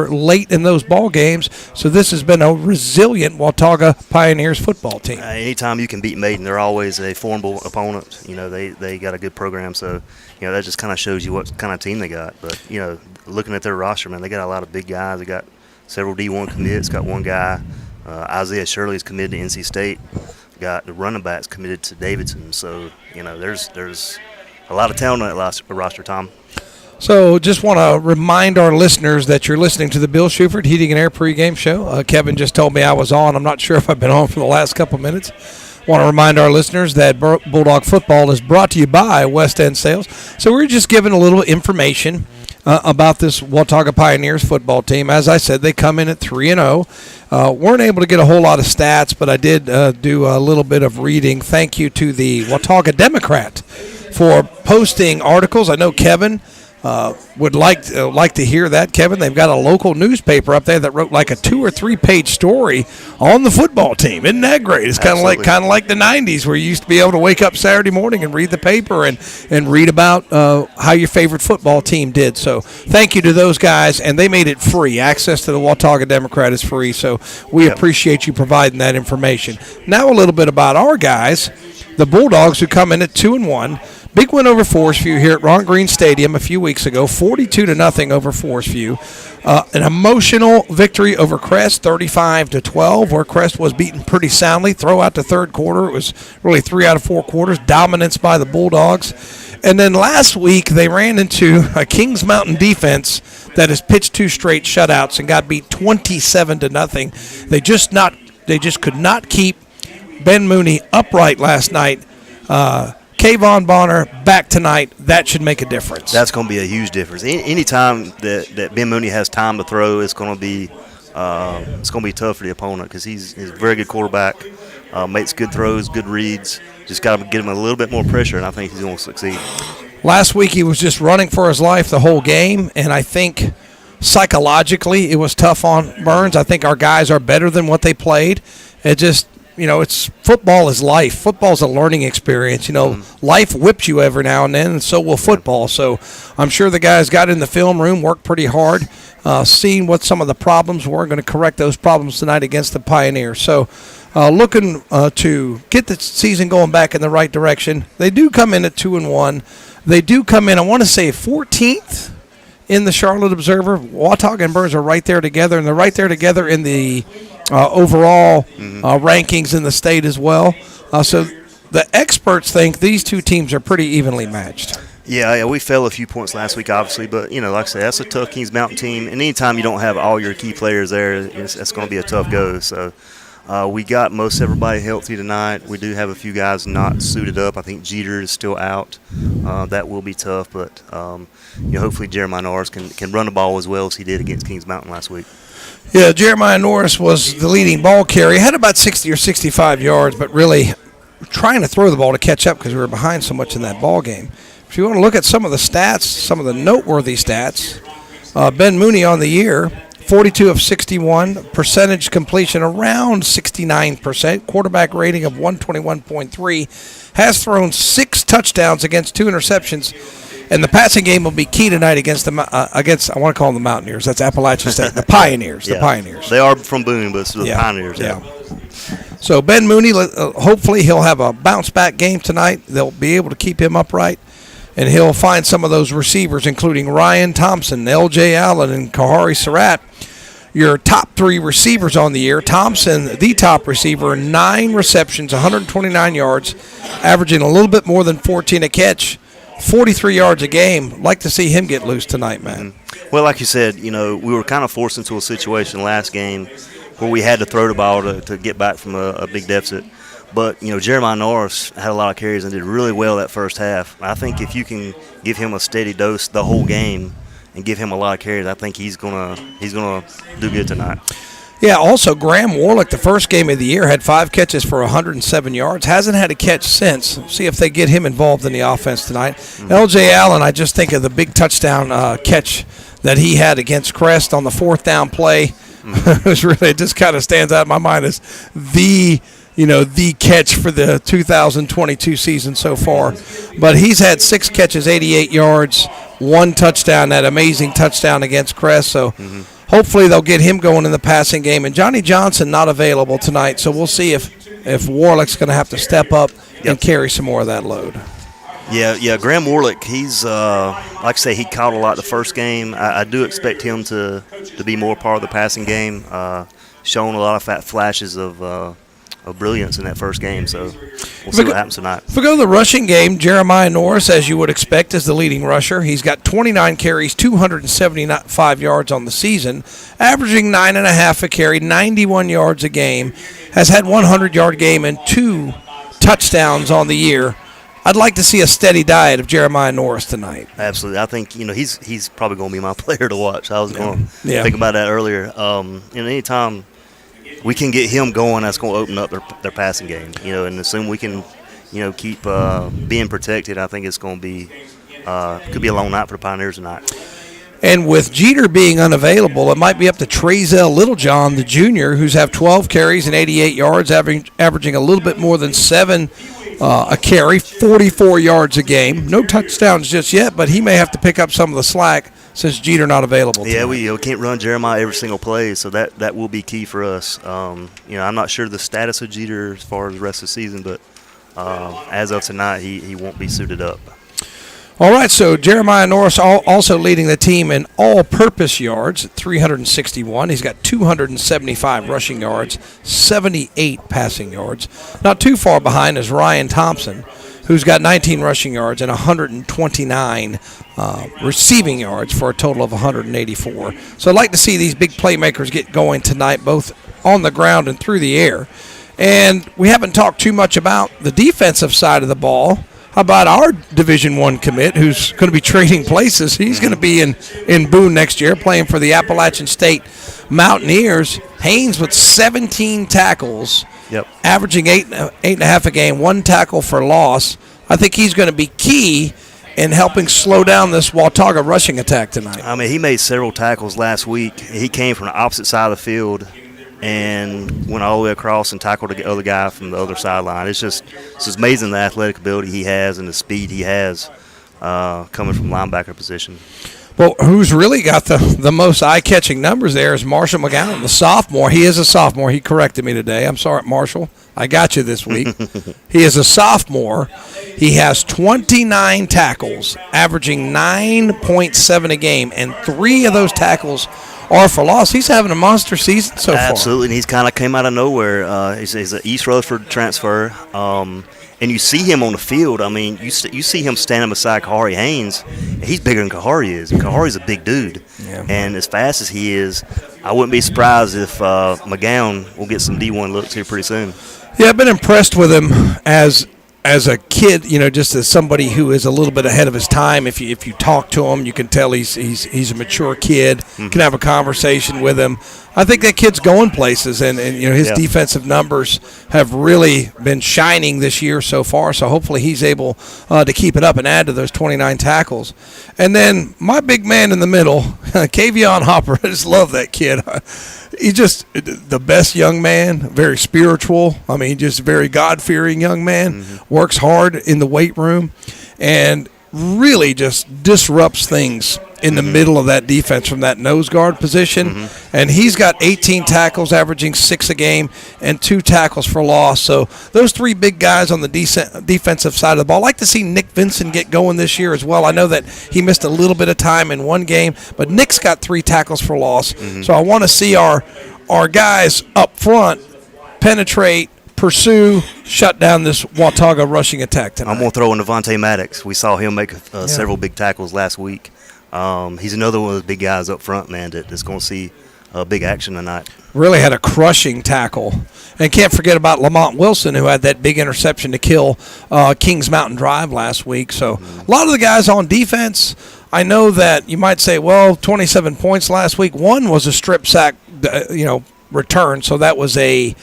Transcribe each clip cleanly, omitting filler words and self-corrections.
late in those ball games. So this has been a resilient Watauga Pioneers football team. Anytime you can beat Maiden, they're always a formidable opponent. They got a good program, so that just kind of shows you what kind of team they got. But looking at their roster, man, they got a lot of big guys. They got several D1 commits. Got one guy, Isaiah Shirley, is committed to NC State. Got the running backs committed to Davidson. So there's a lot of talent on that roster, Tom. So just want to remind our listeners that you're listening to the Bill Shuford Heating and Air pregame show. Kevin just told me I was on. I'm not sure if I've been on for the last couple minutes. Want to remind our listeners that Bulldog football is brought to you by West End Sales. So we're just giving a little information about this Watauga Pioneers football team. As I said, they come in at 3-0. Weren't able to get a whole lot of stats, but I did do a little bit of reading. Thank you to the Watauga Democrat for posting articles. I know Kevin would like to hear that, Kevin. They've got a local newspaper up there that wrote like a 2 or 3 page story on the football team. Isn't that great? It's kind of like the 90s where you used to be able to wake up Saturday morning and read the paper and read about how your favorite football team did. So thank you to those guys, and they made it free. Access to the Watauga Democrat is free, so we appreciate you providing that information. Now a little bit about our guys, the Bulldogs, who come in at 2-1. Big win over Forest View here at Ron Green Stadium a few weeks ago, 42-0 over Forest View. An emotional victory over Crest, 35-12, where Crest was beaten pretty soundly. Throw out the third quarter. It was really 3 out of 4 quarters. Dominance by the Bulldogs. And then last week they ran into a Kings Mountain defense that has pitched 2 straight shutouts and got beat 27-0. They just could not keep Ben Mooney upright last night. Kayvon Bonner back tonight. That should make a difference. That's going to be a huge difference. Anytime that Ben Mooney has time to throw, it's going to be tough for the opponent because he's a very good quarterback, makes good throws, good reads. Just got to get him a little bit more pressure, and I think he's going to succeed. Last week he was just running for his life the whole game, and I think psychologically it was tough on Burns. I think our guys are better than what they played. It just – it's football is life. Football's a learning experience. Life whips you every now and then, and so will football. So I'm sure the guys got in the film room, worked pretty hard, seeing what some of the problems were, going to correct those problems tonight against the Pioneers. So looking to get the season going back in the right direction. They do come in at 2-1. They do come in, I want to say, 14th in the Charlotte Observer. Watauga and Burns are right there together, and they're right there together in the overall rankings in the state as well. So the experts think these two teams are pretty evenly matched. Yeah, we fell a few points last week, obviously, but, like I said, that's a tough Kings Mountain team, and anytime you don't have all your key players there, that's going to be a tough go. So we got most everybody healthy tonight. We do have a few guys not suited up. I think Jeter is still out. That will be tough, but hopefully Jeremiah Norris can run the ball as well as he did against Kings Mountain last week. Yeah, Jeremiah Norris was the leading ball carrier. He had about 60 or 65 yards, but really trying to throw the ball to catch up because we were behind so much in that ball game. If you want to look at some of the stats, some of the noteworthy stats, Ben Mooney on the year, 42 of 61, percentage completion around 69%, quarterback rating of 121.3, has thrown 6 touchdowns against 2 interceptions. And the passing game will be key tonight against I want to call them the Mountaineers. That's Appalachian State. The Pioneers. Yeah. The Pioneers. They are from Boone, but it's the Pioneers. Yeah. So Ben Mooney, hopefully he'll have a bounce-back game tonight. They'll be able to keep him upright. And he'll find some of those receivers, including Ryan Thompson, L.J. Allen, and Kahari Surratt. Your top 3 receivers on the year. Thompson, the top receiver, 9 receptions, 129 yards, averaging a little bit more than 14 a catch. 43 yards a game. Like to see him get loose tonight, man. Well, like you said, we were kind of forced into a situation last game where we had to throw the ball to get back from a big deficit. But, Jeremiah Norris had a lot of carries and did really well that first half. I think if you can give him a steady dose the whole game and give him a lot of carries, I think he's gonna do good tonight. Yeah, also Graham Warlick, the first game of the year, had 5 catches for 107 yards. Hasn't had a catch since. See if they get him involved in the offense tonight. L.J. Allen, I just think of the big touchdown catch that he had against Crest on the 4th down play. It just kind of stands out in my mind as the catch for the 2022 season so far. But he's had 6 catches, 88 yards, 1 touchdown, that amazing touchdown against Crest. So hopefully they'll get him going in the passing game. And Johnny Johnson not available tonight, so we'll see if Warlick's going to have to step up and carry some more of that load. Yeah, Graham Warlick, he's, like I say, he caught a lot the first game. I do expect him to be more part of the passing game, showing a lot of flashes of brilliance in that first game, so we'll see what happens tonight. If we go to the rushing game, Jeremiah Norris, as you would expect, is the leading rusher. He's got 29 carries, 275 yards on the season, averaging 9.5 a carry, 91 yards a game, has had 100-yard game and 2 touchdowns on the year. I'd like to see a steady diet of Jeremiah Norris tonight. Absolutely. I think, he's probably going to be my player to watch. I was going to think about that earlier. Anytime we can get him going, that's going to open up their passing game. And as soon we can, keep being protected, I think it's going to be could be a long night for the Pioneers tonight. And with Jeter being unavailable, it might be up to Trezell Littlejohn, the junior, who's have 12 carries and 88 yards, averaging a little bit more than 7 a carry, 44 yards a game. No touchdowns just yet, but he may have to pick up some of the slack since Jeter not available tonight. Yeah, we can't run Jeremiah every single play, so that will be key for us. I'm not sure the status of Jeter as far as the rest of the season, but as of tonight, he won't be suited up. All right, so Jeremiah Norris also leading the team in all-purpose yards at 361. He's got 275 rushing yards, 78 passing yards. Not too far behind is Ryan Thompson, who's got 19 rushing yards and 129 receiving yards for a total of 184. So I'd like to see these big playmakers get going tonight, both on the ground and through the air. And we haven't talked too much about the defensive side of the ball. How about our Division I commit who's going to be trading places? He's going to be in Boone next year playing for the Appalachian State Mountaineers. Haynes with 17 tackles, averaging 8.5 a game, 1 tackle for loss. I think he's going to be key in helping slow down this Watauga rushing attack tonight. I mean, he made several tackles last week. He came from the opposite side of the field and went all the way across and tackled the other guy from the other sideline. It's just amazing the athletic ability he has and the speed he has coming from linebacker position. Well, who's really got the most eye-catching numbers there is Marshall McGowan, the sophomore. He is a sophomore. He corrected me today. I'm sorry, Marshall. I got you this week. He is a sophomore. He has 29 tackles, averaging 9.7 a game, and 3 of those tackles are for loss. He's having a monster season so far. Absolutely, and he's kind of came out of nowhere. He's an East Rutherford transfer, and you see him on the field. I mean, you see him standing beside Kahari Haynes. He's bigger than Kahari is. Kahari's a big dude, and as fast as he is, I wouldn't be surprised if McGowan will get some D1 looks here pretty soon. Yeah, I've been impressed with him as a kid, just as somebody who is a little bit ahead of his time. If you talk to him, you can tell he's a mature kid. You can have a conversation with him. I think that kid's going places, and his defensive numbers have really been shining this year so far. So hopefully he's able to keep it up and add to those 29 tackles. And then my big man in the middle, Kavion Hopper. I just love that kid. He's just the best young man, very spiritual. I mean, just a very God-fearing young man. Works hard in the weight room and really just disrupts things in the middle of that defense from that nose guard position. And he's got 18 tackles, averaging 6 a game, and 2 tackles for loss. So those 3 big guys on the defensive side of the ball. I'd like to see Nick Vinson get going this year as well. I know that he missed a little bit of time in one game, but Nick's got 3 tackles for loss. So I want to see our guys up front penetrate, pursue, shut down this Watauga rushing attack tonight. I'm going to throw in Devontae Maddox. We saw him make several big tackles last week. He's another one of those big guys up front, man, that's going to see big action tonight. Really had a crushing tackle. And can't forget about Lamont Wilson, who had that big interception to kill Kings Mountain Drive last week. So a lot of the guys on defense, I know that you might say, well, 27 points last week. One was a strip sack, return, so that was a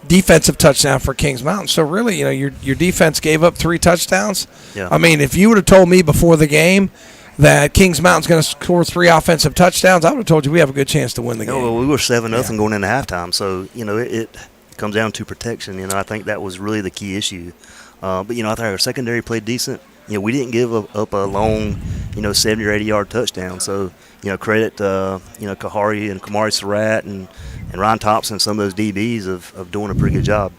defensive touchdown for Kings Mountain. So really, your defense gave up 3 touchdowns. Yeah. I mean, if you would have told me before the game that Kings Mountain's going to score 3 offensive touchdowns, I would have told you we have a good chance to win the game. Well, we were 7-0 going into halftime, so it comes down to protection. I think that was really the key issue. But I think our secondary played decent. We didn't give up a long 70 or 80 yard touchdowns. So, credit Kahari and Kamari Surratt and Ryan Thompson, some of those DBs of doing a pretty good job.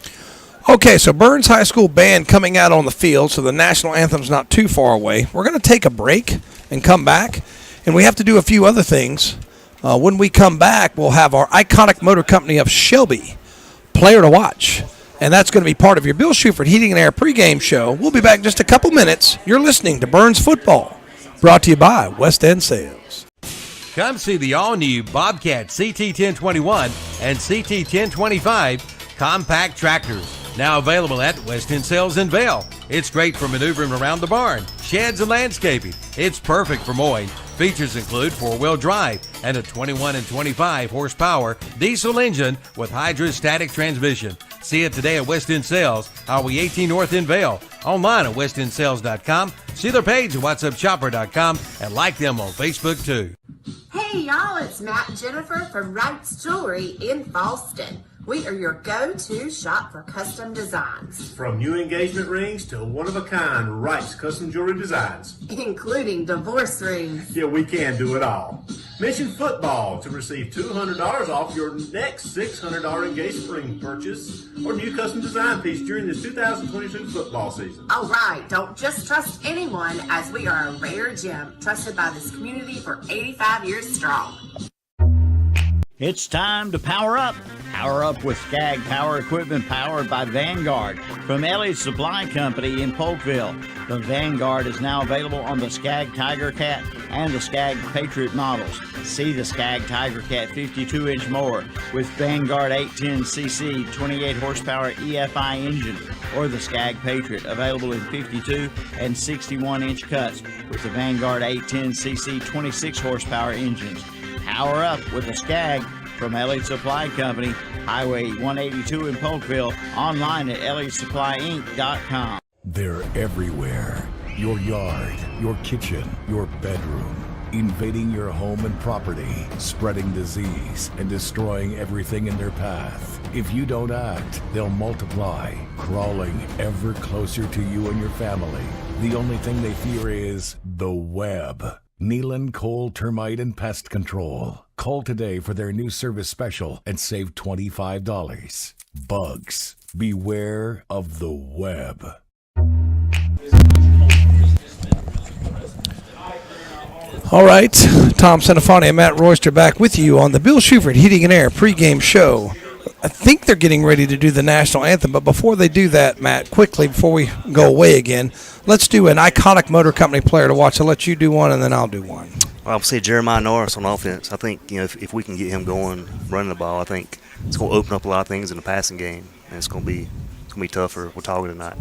Okay, so Burns High School band coming out on the field, so the national anthem's not too far away. We're going to take a break and come back, and we have to do a few other things. When we come back, we'll have our iconic motor company of Shelby, player to watch. And that's going to be part of your Bill Shuford Heating and Air pregame show. We'll be back in just a couple minutes. You're listening to Burns Football, brought to you by West End Sales. Come see the all-new Bobcat CT1021 and CT1025 compact tractors. Now available at West End Sales in Vail. It's great for maneuvering around the barn, sheds, and landscaping. It's perfect for mowing. Features include four-wheel drive and a 21 and 25 horsepower diesel engine with hydrostatic transmission. See it today at West End Sales, Highway 18 North in Vail. Online at westendsales.com. See their page at whatupshopper.com and like them on Facebook too. Hey y'all, it's Matt and Jennifer from Wright's Jewelry in Falston. We are your go-to shop for custom designs. From new engagement rings to one-of-a-kind Wright's custom jewelry designs. Including divorce rings. Yeah, we can do it all. Mention football to receive $200 off your next $600 engagement ring purchase or new custom design piece during the 2022 football season. All right, don't just trust anyone, as we are a rare gem trusted by this community for 85 years strong. It's time to power up. Power up with Skag Power Equipment powered by Vanguard from Ellie's Supply Company in Polkville. The Vanguard is now available on the Skag Tiger Cat and the Skag Patriot models. See the Skag Tiger Cat 52-inch mower with Vanguard 810cc 28 horsepower EFI engine, or the Skag Patriot available in 52 and 61-inch cuts with the Vanguard 810cc 26 horsepower engines. Power up with a Skag from Ellie's Supply Company, Highway 182 in Polkville, online at elliesupplyinc.com. They're everywhere. Your yard, your kitchen, your bedroom. Invading your home and property, spreading disease, and destroying everything in their path. If you don't act, they'll multiply, crawling ever closer to you and your family. The only thing they fear is the web. Nealon Coal Termite and Pest Control. Call today for their new service special and save $25. Bugs, beware of the web. All right, Tom Senefani and Matt Royster back with you on the Bill Shuford Heating and Air pregame show. I think they're getting ready to do the national anthem, but before they do that, Matt, quickly, before we go away again, let's do an iconic motor company player to watch. I'll let you do one, and then I'll do one. Well, I'll say Jeremiah Norris on offense. I think, if we can get him going, running the ball, I think it's going to open up a lot of things in the passing game, and it's going to be tough for Watauga tonight.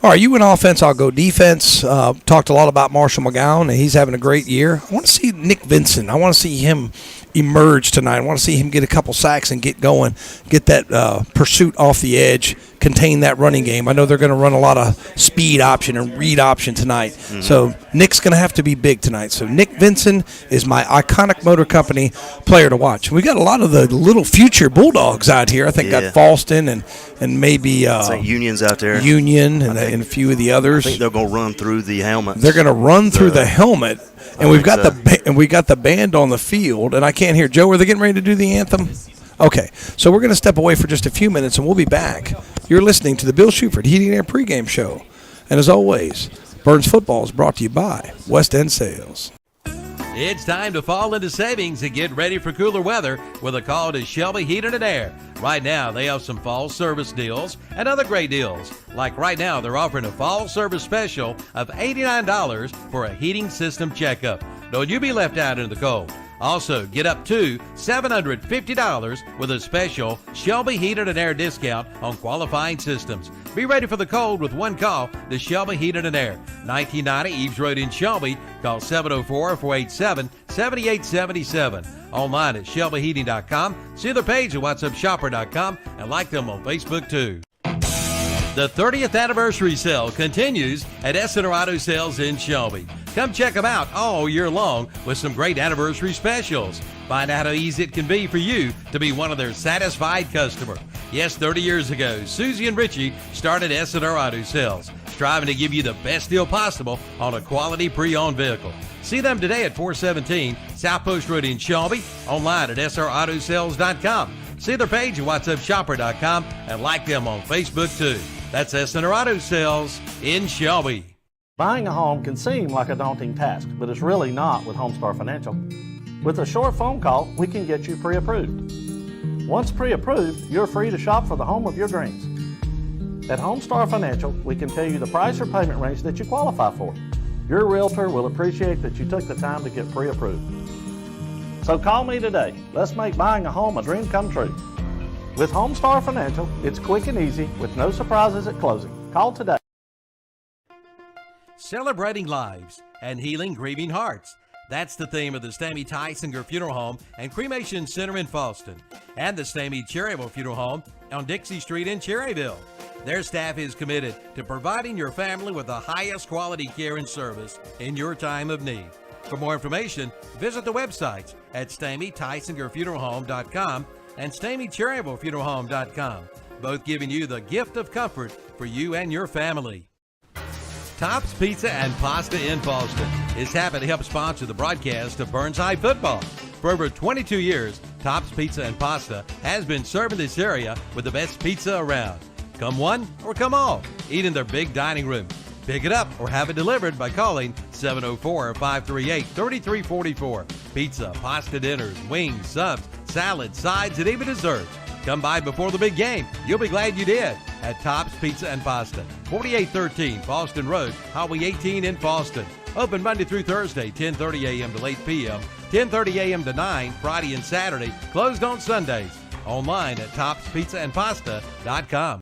All right, you went offense, I'll go defense. Talked a lot about Marshall McGowan, and he's having a great year. I want to see Nick Vincent. I want to see him emerge tonight. I want to see him get a couple sacks and get going, get that pursuit off the edge, contain that running game. I know they're going to run a lot of speed option and read option tonight. Mm-hmm. So Nick's going to have to be big tonight. So Nick Vincent is my iconic motor company player to watch. We got a lot of the little future Bulldogs out here. I think got Falston and maybe Union's out there. Union and a few of the others. I think they're going to run through the helmet. They're going to run through the helmet. And we got the band on the field, and I can't hear. Joe, are they getting ready to do the anthem? Okay, so we're going to step away for just a few minutes, and we'll be back. You're listening to the Bill Shuford Heating and Air pregame show. And as always, Burns Football is brought to you by West End Sales. It's time to fall into savings and get ready for cooler weather with a call to Shelby Heating and Air. Right now, they have some fall service deals and other great deals. Like right now, they're offering a fall service special of $89 for a heating system checkup. Don't you be left out in the cold. Also, get up to $750 with a special Shelby Heating and Air discount on qualifying systems. Be ready for the cold with one call to Shelby Heating and Air. 1990 Eves Road in Shelby. Call 704-487-7877. Online at shelbyheating.com. See their page at whatupshopper.com and like them on Facebook too. The 30th anniversary sale continues at S&R Auto Sales in Shelby. Come check them out all year long with some great anniversary specials. Find out how easy it can be for you to be one of their satisfied customers. Yes, 30 years ago, Susie and Richie started S&R Auto Sales, striving to give you the best deal possible on a quality pre-owned vehicle. See them today at 417 South Post Road in Shelby, online at srautosales.com. See their page at whatsupshopper.com and like them on Facebook too. That's SNR Auto Sales in Shelby. Buying a home can seem like a daunting task, but it's really not with Homestar Financial. With a short phone call, we can get you pre-approved. Once pre-approved, you're free to shop for the home of your dreams. At Homestar Financial, we can tell you the price or payment range that you qualify for. Your realtor will appreciate that you took the time to get pre-approved. So call me today. Let's make buying a home a dream come true. With Homestar Financial, it's quick and easy with no surprises at closing. Call today. Celebrating lives and healing grieving hearts. That's the theme of the Stamey Tysinger Funeral Home and Cremation Center in Falston and the Stamey Cherryville Funeral Home on Dixie Street in Cherryville. Their staff is committed to providing your family with the highest quality care and service in your time of need. For more information, visit the websites at StameyTysingerFuneralHome.com and StameyCherryvilleFuneralHome.com, both giving you the gift of comfort for you and your family. Tops Pizza and Pasta in Falston is happy to help sponsor the broadcast of Burnside football. For over 22 years, Tops Pizza and Pasta has been serving this area with the best pizza around. Come one or come all, eat in their big dining room. Pick it up or have it delivered by calling 704-538-3344. Pizza, pasta dinners, wings, subs, salads, sides, and even desserts. Come by before the big game. You'll be glad you did at Tops Pizza and Pasta, 4813 Falston Road, Highway 18 in Falston. Open Monday through Thursday, 10:30 a.m. to 8 p.m., 10:30 a.m. to 9, Friday and Saturday. Closed on Sundays. Online at topspizzandpasta.com.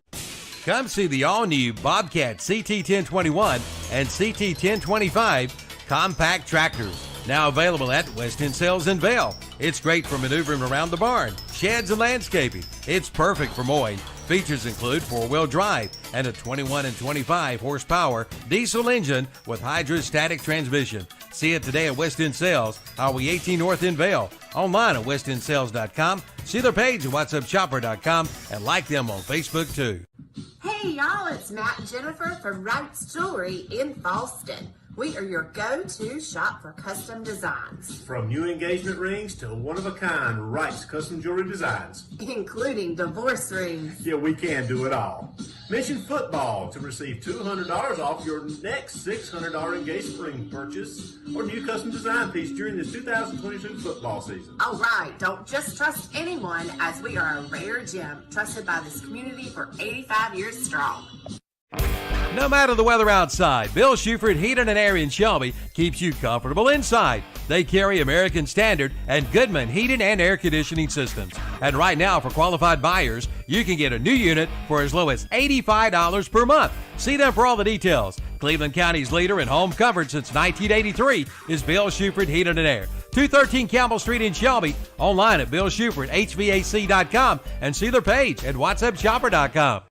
Come see the all-new Bobcat CT1021 and CT1025 compact tractors. Now available at West End Sales in Vail. It's great for maneuvering around the barn, sheds, and landscaping. It's perfect for mowing. Features include four-wheel drive and a 21 and 25 horsepower diesel engine with hydrostatic transmission. See it today at West End Sales, Highway 18 North in Vail. Online at westendsales.com. See their page at whatsupshopper.com and like them on Facebook too. Hey y'all, it's Matt and Jennifer from Wright's Jewelry in Falston. We are your go-to shop for custom designs, From new engagement rings to one-of-a-kind Wright's custom jewelry designs. including divorce rings. Yeah, we can do it all. Mention football to receive $200 off your next $600 engagement ring purchase or new custom design piece during the 2022 football season. All right, don't just trust anyone, as we are a rare gem trusted by this community for 85 years strong. No matter the weather outside, Bill Shuford Heating and Air in Shelby keeps you comfortable inside. They carry American Standard and Goodman Heating and Air Conditioning Systems. And right now, for qualified buyers, you can get a new unit for as low as $85 per month. See them for all the details. Cleveland County's leader in home comfort since 1983 is Bill Shuford Heating and Air. 213 Campbell Street in Shelby. Online at BillShufordHVAC.com and see their page at WhatsAppShopper.com.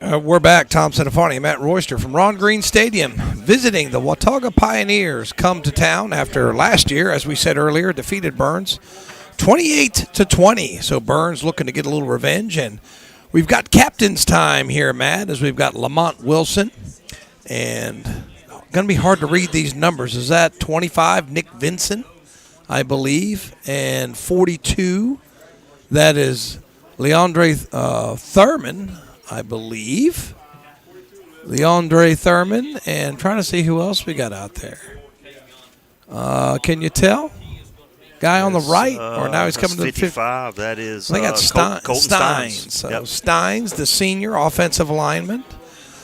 We're back. Tom Centofanti and Matt Royster from Ron Green Stadium visiting the Watauga Pioneers. Come to town after last year, as we said earlier, defeated Burns 28-20. So Burns looking to get a little revenge. And we've got captain's time here, Matt, as we've got Lamont Wilson. And going to be hard to read these numbers. Is that 25, Nick Vinson, I believe, and 42, that is Leandre Thurman, I believe. Leandre Thurman, and trying to see who else we got out there. Can you tell? Guy on the right, or now he's coming to the 55. That is I think that's Colton Steins. So Yep. Steins, the senior offensive lineman.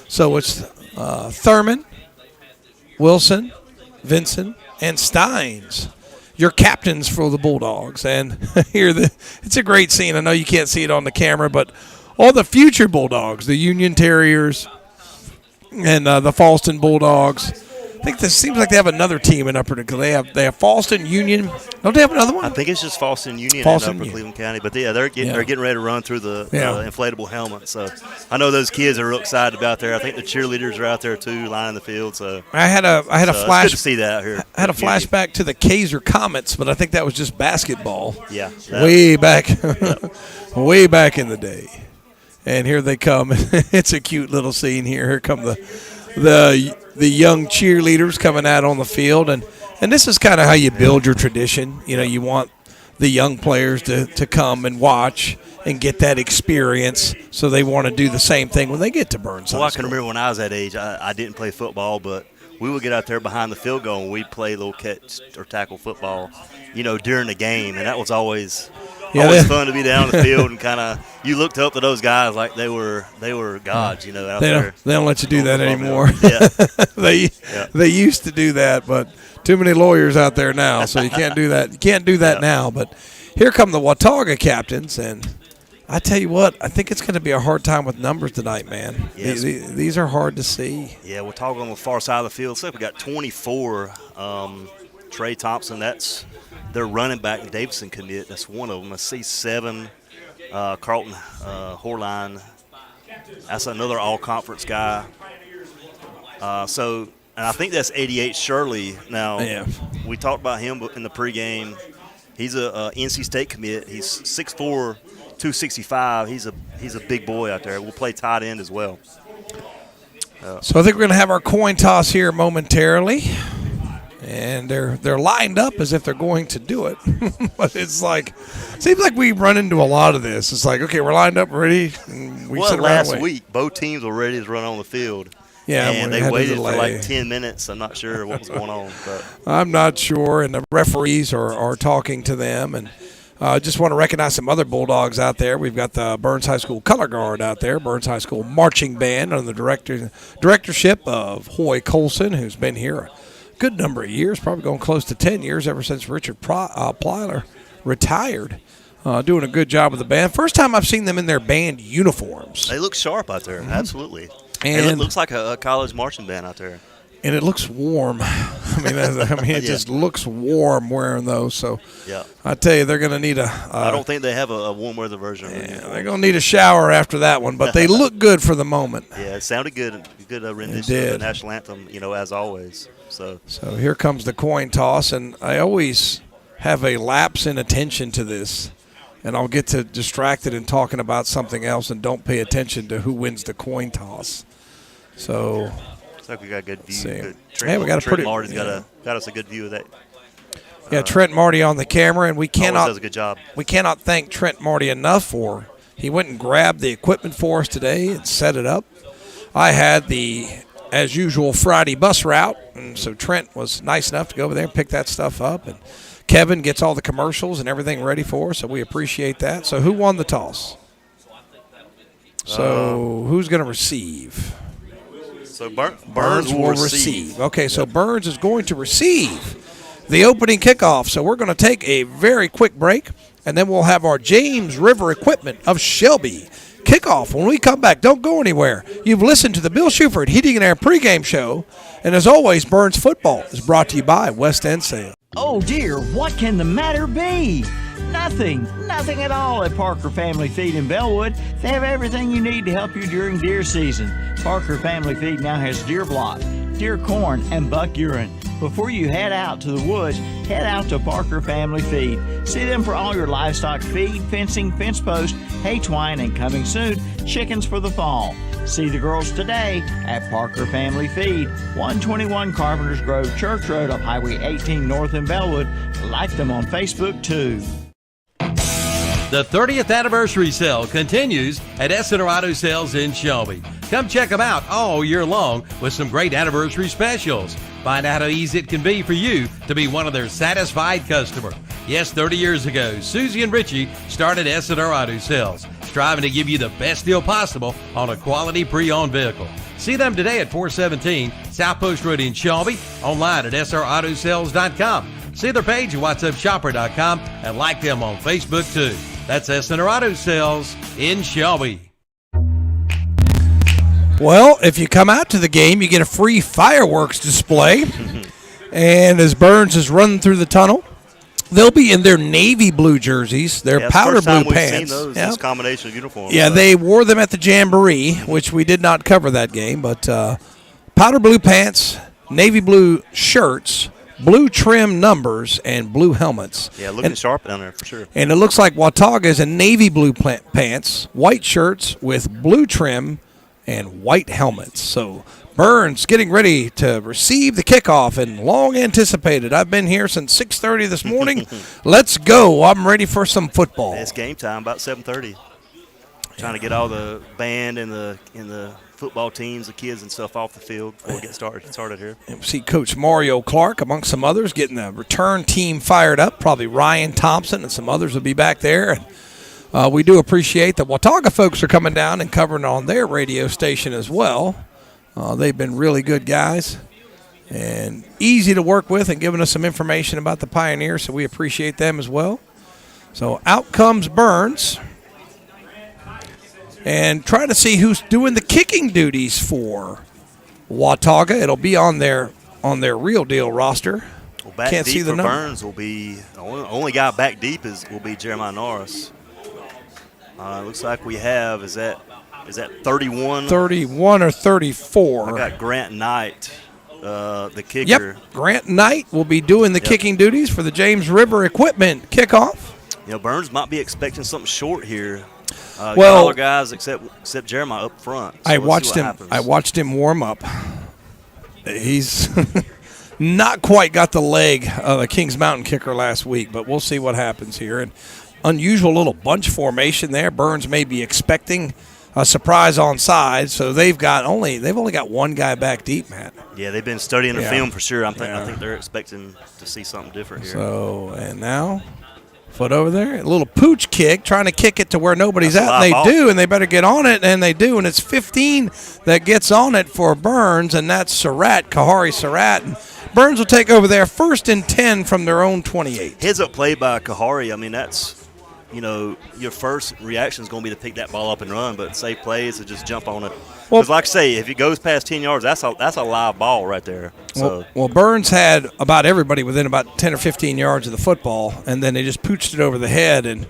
So it's Thurman, Wilson, Vincent, and Steins, your captains for the Bulldogs. And it's a great scene. I know you can't see it on the camera, but all the future Bulldogs, the Union Terriers and the Falston Bulldogs. I think this seems like they have another team in Upper Dakota. They have Falston Union. Don't they have another one? I think it's just Falston Union Falston in Upper Union. Cleveland County. But yeah, they're getting ready to run through the inflatable helmet. So I know those kids are real excited about there. I think the cheerleaders are out there too, lining the field. So I had a flash. It's good to see that out here. I had a flashback to the Kaiser Comets, but I think that was just basketball. Yeah, way back in the day. And here they come. It's a cute little scene here. Here come the young cheerleaders coming out on the field, and this is kind of how you build your tradition. You know, you want the young players to come and watch and get that experience, so they want to do the same thing when they get to Burns High Well, I School. can remember when I was that age, I didn't play football, but we would get out there behind the field goal and we'd play little catch or tackle football, during the game, and that was always fun to be down the field and kind of you looked up to those guys like they were gods, out there. They don't let you do that anymore. Yeah. They used to do that, but too many lawyers out there now, so you can't do that. You can't do that now. But here come the Watauga captains, and I tell you what, I think it's going to be a hard time with numbers tonight, man. Yes. These are hard to see. Yeah, we're talking on the far side of the field. Looks like we got 24. Trey Thompson, that's their running back, Davidson commit. That's one of them. I see 7. Carlton Horline, that's another all-conference guy. And I think that's 88 Shirley. Now, we talked about him in the pregame. He's a NC State commit. He's 6'4", 265. He's a big boy out there. We'll play tight end as well. So I think we're going to have our coin toss here momentarily. And they're lined up as if they're going to do it. But seems like we run into a lot of this. It's like, okay, we're lined up, ready. And we sit around last week, both teams were ready to run on the field. Yeah, and they waited for like 10 minutes. I'm not sure what was going on. But I'm not sure. And the referees are talking to them. And just want to recognize some other Bulldogs out there. We've got the Burns High School Color Guard out there, Burns High School Marching Band under the directorship of Hoy Colson, who's been here a good number of years, probably going close to 10 years ever since Richard Plyler retired. Doing a good job with the band. First time I've seen them in their band uniforms. they look sharp out there, absolutely. And it looks like a college marching band out there. And it looks warm. It just looks warm wearing those. So I tell you, they're going to need I don't think they have a warm weather version. They're going to need a shower after that one, but they look good for the moment. Yeah, it sounded good. Good rendition of the national anthem, as always. So here comes the coin toss, and I always have a lapse in attention to this, and I'll get distracted in talking about something else and don't pay attention to who wins the coin toss. So looks like we got a good view. We got a pretty. Marty's got us a good view of that. Yeah, Trent Marty on the camera, and we cannot does a good job. We cannot thank Trent Marty enough for. He went and grabbed the equipment for us today and set it up. I had the, as usual, Friday bus route, and so Trent was nice enough to go over there and pick that stuff up. And Kevin gets all the commercials and everything ready for us, so we appreciate that. So who won the toss? So who's going to receive? So Burns will receive. Okay, so Burns is going to receive the opening kickoff. So we're going to take a very quick break, and then we'll have our James River Equipment of Shelby kickoff. When we come back, don't go anywhere. You've listened to the Bill Shuford Heating and Air pregame show, and as always, Burns Football is brought to you by West End Sales. Oh dear, what can the matter be? Nothing at all at Parker Family Feed in Bellwood. They have everything you need to help you during deer season. Parker Family Feed now has deer block, deer corn, and buck urine. Before you head out to the woods, head out to Parker Family Feed. See them for all your livestock feed, fencing, fence post, hay twine, and coming soon, chickens for the fall. See the girls today at Parker Family Feed, 121 Carpenters Grove Church Road up Highway 18 North in Bellwood. Like them on Facebook too. The 30th anniversary sale continues at Essiter Auto Sales in Shelby. Come check them out all year long with some great anniversary specials. Find out how easy it can be for you to be one of their satisfied customers. Yes, 30 years ago, Susie and Richie started Essiter Auto Sales, striving to give you the best deal possible on a quality pre-owned vehicle. See them today at 417 South Post Road in Shelby, online at srautosales.com. See their page at whatsupshopper.com and like them on Facebook too. That's Essiter Auto Sales in Shelby. Well, if you come out to the game, you get a free fireworks display. And as Burns is running through the tunnel, they'll be in their navy blue jerseys, their powder blue pants. Seen those, this combination of uniforms. Yeah, they wore them at the Jamboree, which we did not cover that game. But powder blue pants, navy blue shirts, blue trim numbers and blue helmets. Yeah, looking sharp down there for sure. And it looks like Watauga is in navy blue pants, white shirts with blue trim and white helmets. So Burns getting ready to receive the kickoff and long anticipated. I've been here since 6:30 this morning. Let's go. I'm ready for some football. It's game time, about 7:30. Trying to get all the band and the football teams, the kids and stuff off the field before we get started here. And we see Coach Mario Clark, amongst some others, getting the return team fired up. Probably Ryan Thompson and some others will be back there. And we do appreciate that Watauga folks are coming down and covering on their radio station as well. They've been really good guys and easy to work with and giving us some information about the Pioneers, so we appreciate them as well. So out comes Burns. And try to see who's doing the kicking duties for Watauga. It'll be on their real deal roster. Well, back Can't deep see the for number. Burns will be the only guy back deep will be Jeremiah Norris. Looks like we have is that 31? 31 or 34. I got Grant Knight, the kicker. Yep, Grant Knight will be doing the kicking duties for the James River Equipment kickoff. Burns might be expecting something short here. Well, all our guys except Jeremiah up front. So I let's see what watched him. happens. I watched him warm up. He's not quite got the leg of a Kings Mountain kicker last week, but we'll see what happens here. And unusual little bunch formation there. Burns may be expecting a surprise on side, so they've only got one guy back deep, Matt. Yeah, they've been studying the Yeah. film for sure. I think Yeah. they're expecting to see something different here. So, and now, foot over there, a little pooch kick, trying to kick it to where nobody's That's a at, and they live ball. do, and they better get on it, and they do, and it's 15 that gets on it for Burns, and that's Kahari Surratt. And Burns will take over there 1st and 10 from their own 28. Heads up play by Kahari. I mean, that's, your first reaction is going to be to pick that ball up and run, but safe play is to just jump on it. Well- Because, like I say, if it goes past 10 yards, that's a live ball right there. So Well, Burns had about everybody within about 10 or 15 yards of the football, and then they just pooched it over the head and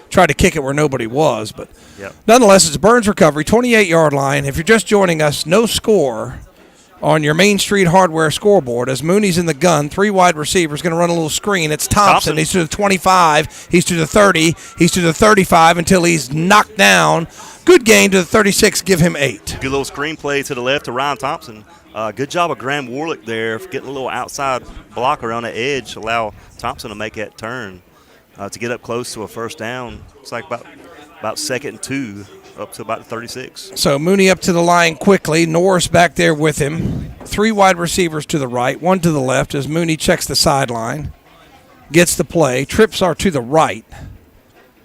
tried to kick it where nobody was. But Yep. nonetheless, it's a Burns recovery, 28-yard line. If you're just joining us, no score on your Main Street Hardware scoreboard as Mooney's in the gun. 3 wide receivers, going to run a little screen. It's Thompson. He's to the 25. He's to the 30. He's to the 35 until he's knocked down. Good gain to the 36. Give him 8. good little screenplay to the left to Ryan Thompson. Good job of Graham Warlick there for getting a little outside blocker on the edge to allow Thompson to make that turn to get up close to a first down. It's like about 2nd and 2 up to about 36. So Mooney up to the line quickly. Norris back there with him. 3 wide receivers to the right, 1 to the left as Mooney checks the sideline. Gets the play. Trips are to the right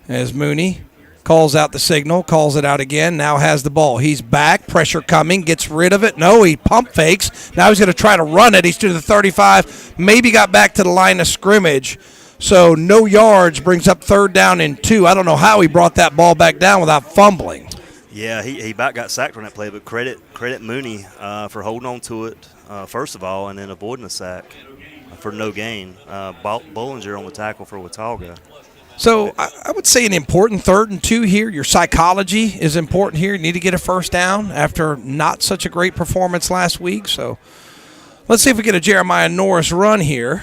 as Mooney calls out the signal, calls it out again, now has the ball. He's back, pressure coming, gets rid of it. No, he pump fakes. Now he's going to try to run it. He's to the 35, maybe got back to the line of scrimmage. So no yards, brings up 3rd down and 2. I don't know how he brought that ball back down without fumbling. Yeah, he about got sacked on that play, but credit Mooney for holding on to it, first of all, and then avoiding the sack for no gain. Bollinger on the tackle for Watauga. So I would say an important 3rd and 2 here. Your psychology is important here. You need to get a first down after not such a great performance last week. So let's see if we get a Jeremiah Norris run here.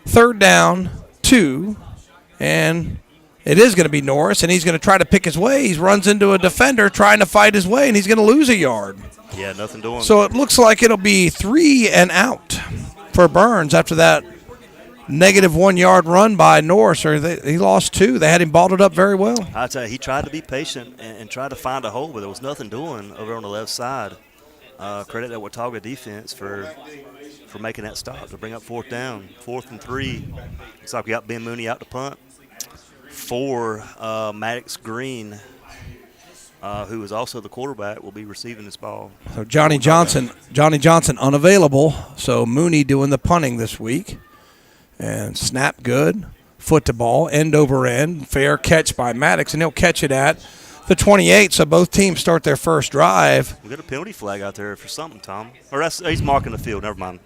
3rd down, 2, and it is going to be Norris, and he's going to try to pick his way. He runs into a defender trying to fight his way, and he's going to lose a yard. Yeah, nothing doing. So it looks like it'll be 3 and out for Burns after that negative 1 yard run by Norris, or he lost 2. They had him balled up very well. I tell you, he tried to be patient and tried to find a hole, but there was nothing doing over on the left side. Credit that Watauga defense for making that stop to bring up 4th down. 4th and 3. Looks like we got Ben Mooney out to punt for Maddox Green, who is also the quarterback, will be receiving this ball. So Johnny Johnson unavailable. So Mooney doing the punting this week. And snap good, foot to ball, end over end, fair catch by Maddox, and he'll catch it at the 28. So both teams start their first drive. We got a penalty flag out there for something, Tom. Or he's marking the field. Never mind.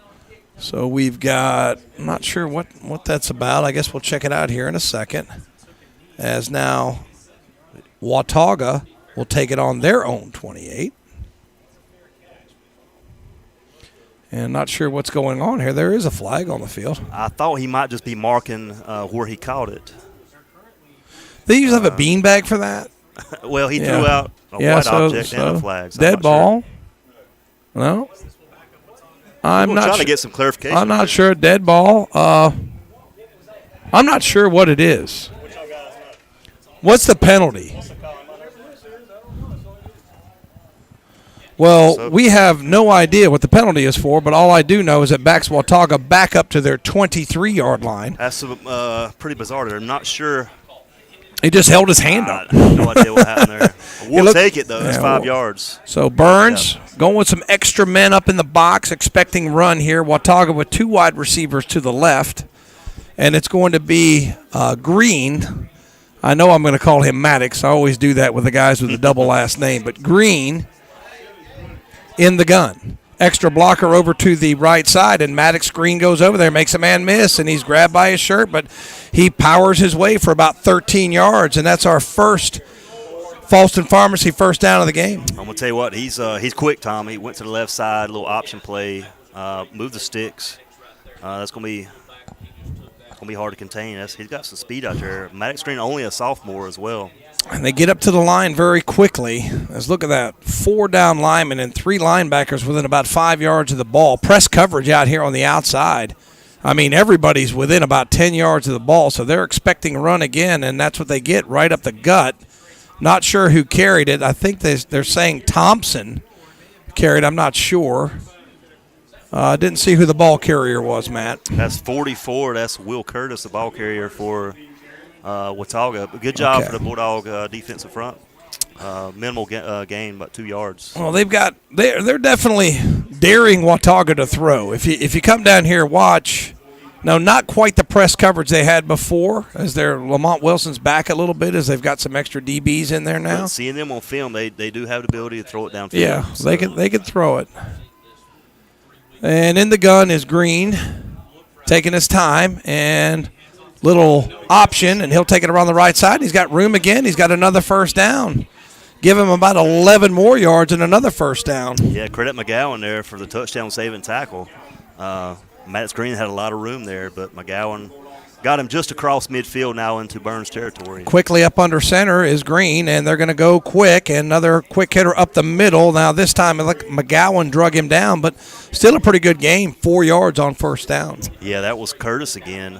So we've got, I'm not sure what that's about. I guess we'll check it out here in a second. As now Watauga will take it on their own 28. And not sure what's going on here. There is a flag on the field. I thought he might just be marking where he caught it. They usually have a beanbag for that. Well, he threw out a white object and a flag. So dead ball. Sure. No. I'm not trying to get some clarification. I'm not sure. Dead ball. I'm not sure what it is. What's the penalty? Well, we have no idea what the penalty is for, but all I do know is it backs Watauga back up to their 23-yard line. That's pretty bizarre. I'm not sure. He just held his hand up. I have no idea what happened there. We'll take it, though. It's 5 yards. So Burns going with some extra men up in the box, expecting run here. Watauga with 2 wide receivers to the left. And it's going to be Green. I know I'm going to call him Maddox. I always do that with the guys with a double last name. But Green in the gun. Extra blocker over to the right side, and Maddox Green goes over there, makes a man miss, and he's grabbed by his shirt, but he powers his way for about 13 yards, and that's our first Falston Pharmacy first down of the game. I'm going to tell you what, he's quick, Tom. He went to the left side, a little option play, moved the sticks. That's going to be hard to contain. He's got some speed out there. Maddox Green only a sophomore as well. And they get up to the line very quickly. Let's look at that. 4 down linemen and 3 linebackers within about 5 yards of the ball. Press coverage out here on the outside. I mean, everybody's within about 10 yards of the ball, so they're expecting a run again, and that's what they get right up the gut. Not sure who carried it. I think they're saying Thompson carried. I'm not sure. Didn't see who the ball carrier was, Matt. That's 44. That's Will Curtis, the ball carrier for Watauga. Good job for the Bulldog defensive front. Minimal gain, about 2 yards. Well, they're definitely daring Watauga to throw. If you come down here, watch. No, not quite the press coverage they had before, as their Lamont Wilson's back a little bit, as they've got some extra DBs in there now. But seeing them on film, they do have the ability to throw it downfield. Yeah, so they could throw it. And in the gun is Green, taking his time, and little option, and he'll take it around the right side. He's got room again. He's got another first down. Give him about 11 more yards and another first down. Yeah, credit McGowan there for the touchdown saving tackle. Maddox Green had a lot of room there, but McGowan got him just across midfield now into Burns territory. Quickly up under center is Green, and they're going to go quick. Another quick hitter up the middle. Now this time McGowan drug him down, but still a pretty good game, 4 yards on first down. Yeah, that was Curtis again.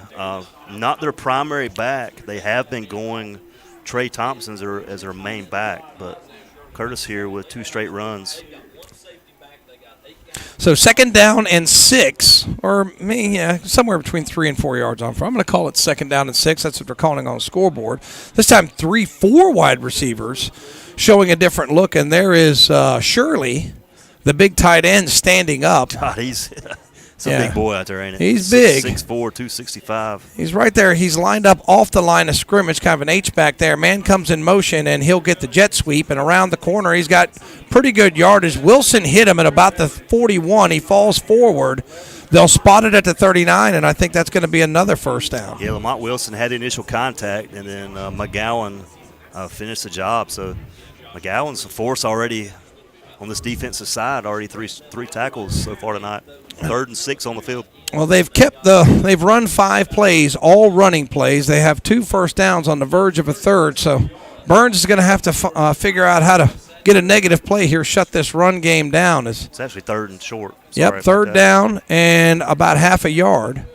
Not their primary back. They have been going Trey Thompson as their main back, but Curtis here with 2 straight runs. So 2nd down and 6, or somewhere between 3 and 4 yards on. I'm going to call it 2nd down and 6. That's what they're calling on the scoreboard. This time 3-4 wide receivers showing a different look, and there is Shirley, the big tight end, standing up. God, he's a big boy out there, ain't he? He's big. 6'4", 265. He's right there. He's lined up off the line of scrimmage, kind of an H-back there. Man comes in motion, and he'll get the jet sweep, and around the corner he's got pretty good yardage. Wilson hit him at about the 41. He falls forward. They'll spot it at the 39, and I think that's going to be another first down. Yeah, Lamont Wilson had the initial contact, and then McGowan finished the job. So McGowan's a force already on this defensive side, already three tackles so far tonight. 3rd and 6 on the field. Well, they've run 5 plays, all running plays. They have 2 first downs on the verge of a third. So Burns is going to have to figure out how to get a negative play here, shut this run game down. It's actually 3rd and short. Yep, 3rd down and about half a yard.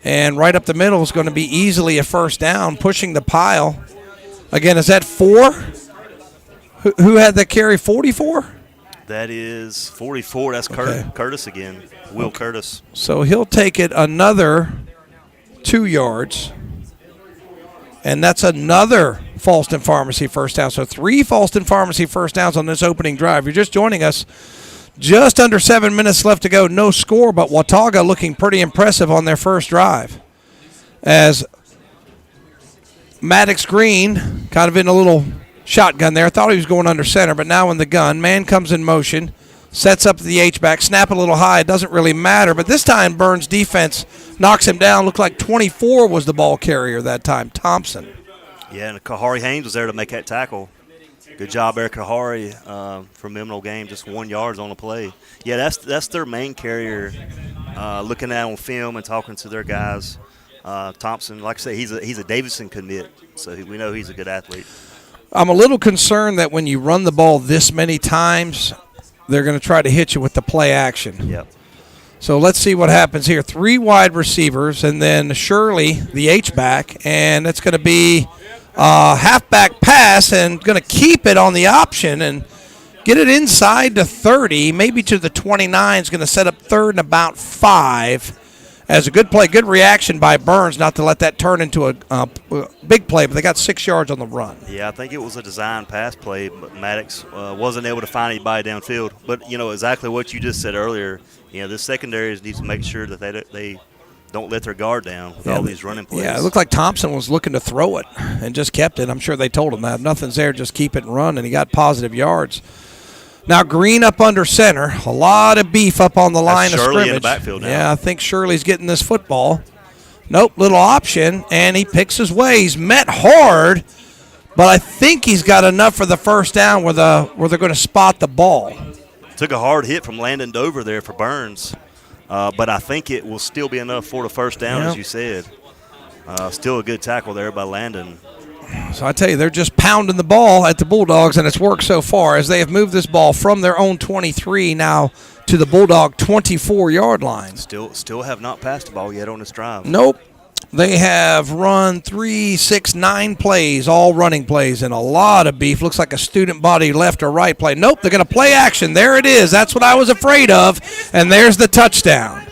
And right up the middle is going to be easily a first down, pushing the pile. Again, is that 4? Who had the carry, 44? That is 44. That's Curtis again, Will Curtis. So he'll take it another 2 yards. And that's another Falston Pharmacy first down. So 3 Falston Pharmacy first downs on this opening drive. You're just joining us. Just under 7 minutes left to go. No score, but Watauga looking pretty impressive on their first drive. As Maddox Green kind of in a little shotgun there. Thought he was going under center, but now in the gun. Man comes in motion, sets up the H-back, snap a little high. It doesn't really matter, but this time Burns' defense knocks him down. Looked like 24 was the ball carrier that time, Thompson. Yeah, and Kahari Haynes was there to make that tackle. Good job, Eric Kahari from Seminole game, just 1 yard on the play. Yeah, that's their main carrier. Looking at on film and talking to their guys, Thompson. Like I say, he's a Davidson commit, so we know he's a good athlete. I'm a little concerned that when you run the ball this many times, they're going to try to hit you with the play action. Yep. So let's see what happens here. 3 wide receivers, and then Shirley, the H-back, and it's going to be a halfback pass and going to keep it on the option and get it inside the 30, maybe to the 29. Is going to set up third and about 5. As a good play, good reaction by Burns not to let that turn into a big play, but they got 6 yards on the run. Yeah, I think it was a design pass play, but Maddox wasn't able to find anybody downfield. But, exactly what you just said earlier, this secondary needs to make sure that they don't let their guard down with all these running plays. Yeah, it looked like Thompson was looking to throw it and just kept it. I'm sure they told him that. If nothing's there, just keep it and run, and he got positive yards. Now Green up under center. A lot of beef up on the line of scrimmage. In the backfield now. Yeah, I think Shirley's getting this football. Nope, little option, and he picks his way. He's met hard, but I think he's got enough for the first down where they're going to spot the ball. Took a hard hit from Landon Dover there for Burns, but I think it will still be enough for the first down, as you said. Still a good tackle there by Landon. So I tell you, they're just pounding the ball at the Bulldogs, and it's worked so far as they have moved this ball from their own 23 now to the Bulldog 24-yard line. Still have not passed the ball yet on this drive. Nope. They have run 3, 6, 9 plays, all running plays, and a lot of beef. Looks like a student body left or right play. Nope, they're going to play action. There it is. That's what I was afraid of, and there's the touchdown.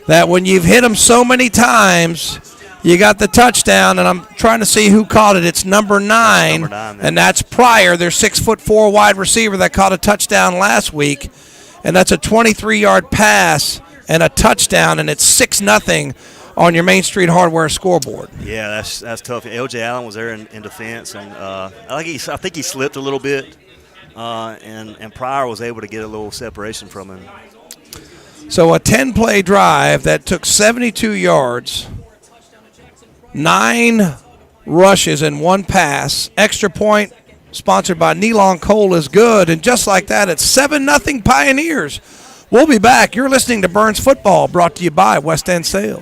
That when you've hit them so many times, you got the touchdown, and I'm trying to see who caught it. It's number 9, and that's Pryor, their 6'4" wide receiver that caught a touchdown last week, and that's a 23-yard pass and a touchdown, and it's 6-0 on your Main Street Hardware scoreboard. Yeah, that's tough. L.J. Allen was there in defense, and I think he slipped a little bit, and Pryor was able to get a little separation from him. So a 10-play drive that took 72 yards, 9 rushes and 1 pass. Extra point sponsored by Nealon Cole is good, and just like that, it's 7-0 Pioneers. We'll be back. You're listening to Burns Football, brought to you by West End Sales.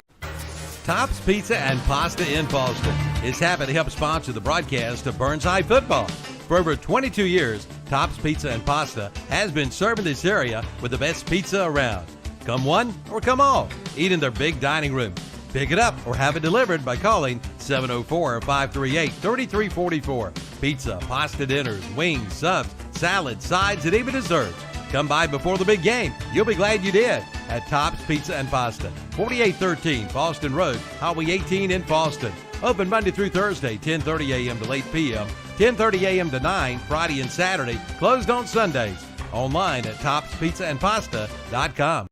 Tops Pizza and Pasta in Boston is happy to help sponsor the broadcast of Burns High Football. For over 22 years, Tops Pizza and Pasta has been serving this area with the best pizza around. Come one or come all. Eat in their big dining room. Pick it up or have it delivered by calling 704-538-3344. Pizza, pasta dinners, wings, subs, salads, sides, and even desserts. Come by before the big game. You'll be glad you did at Tops Pizza and Pasta, 4813 Boston Road, Highway 18 in Boston. Open Monday through Thursday, 10:30 a.m. to 8 p.m., 10:30 a.m. to 9, Friday and Saturday. Closed on Sundays. Online at topspizzaandpasta.com.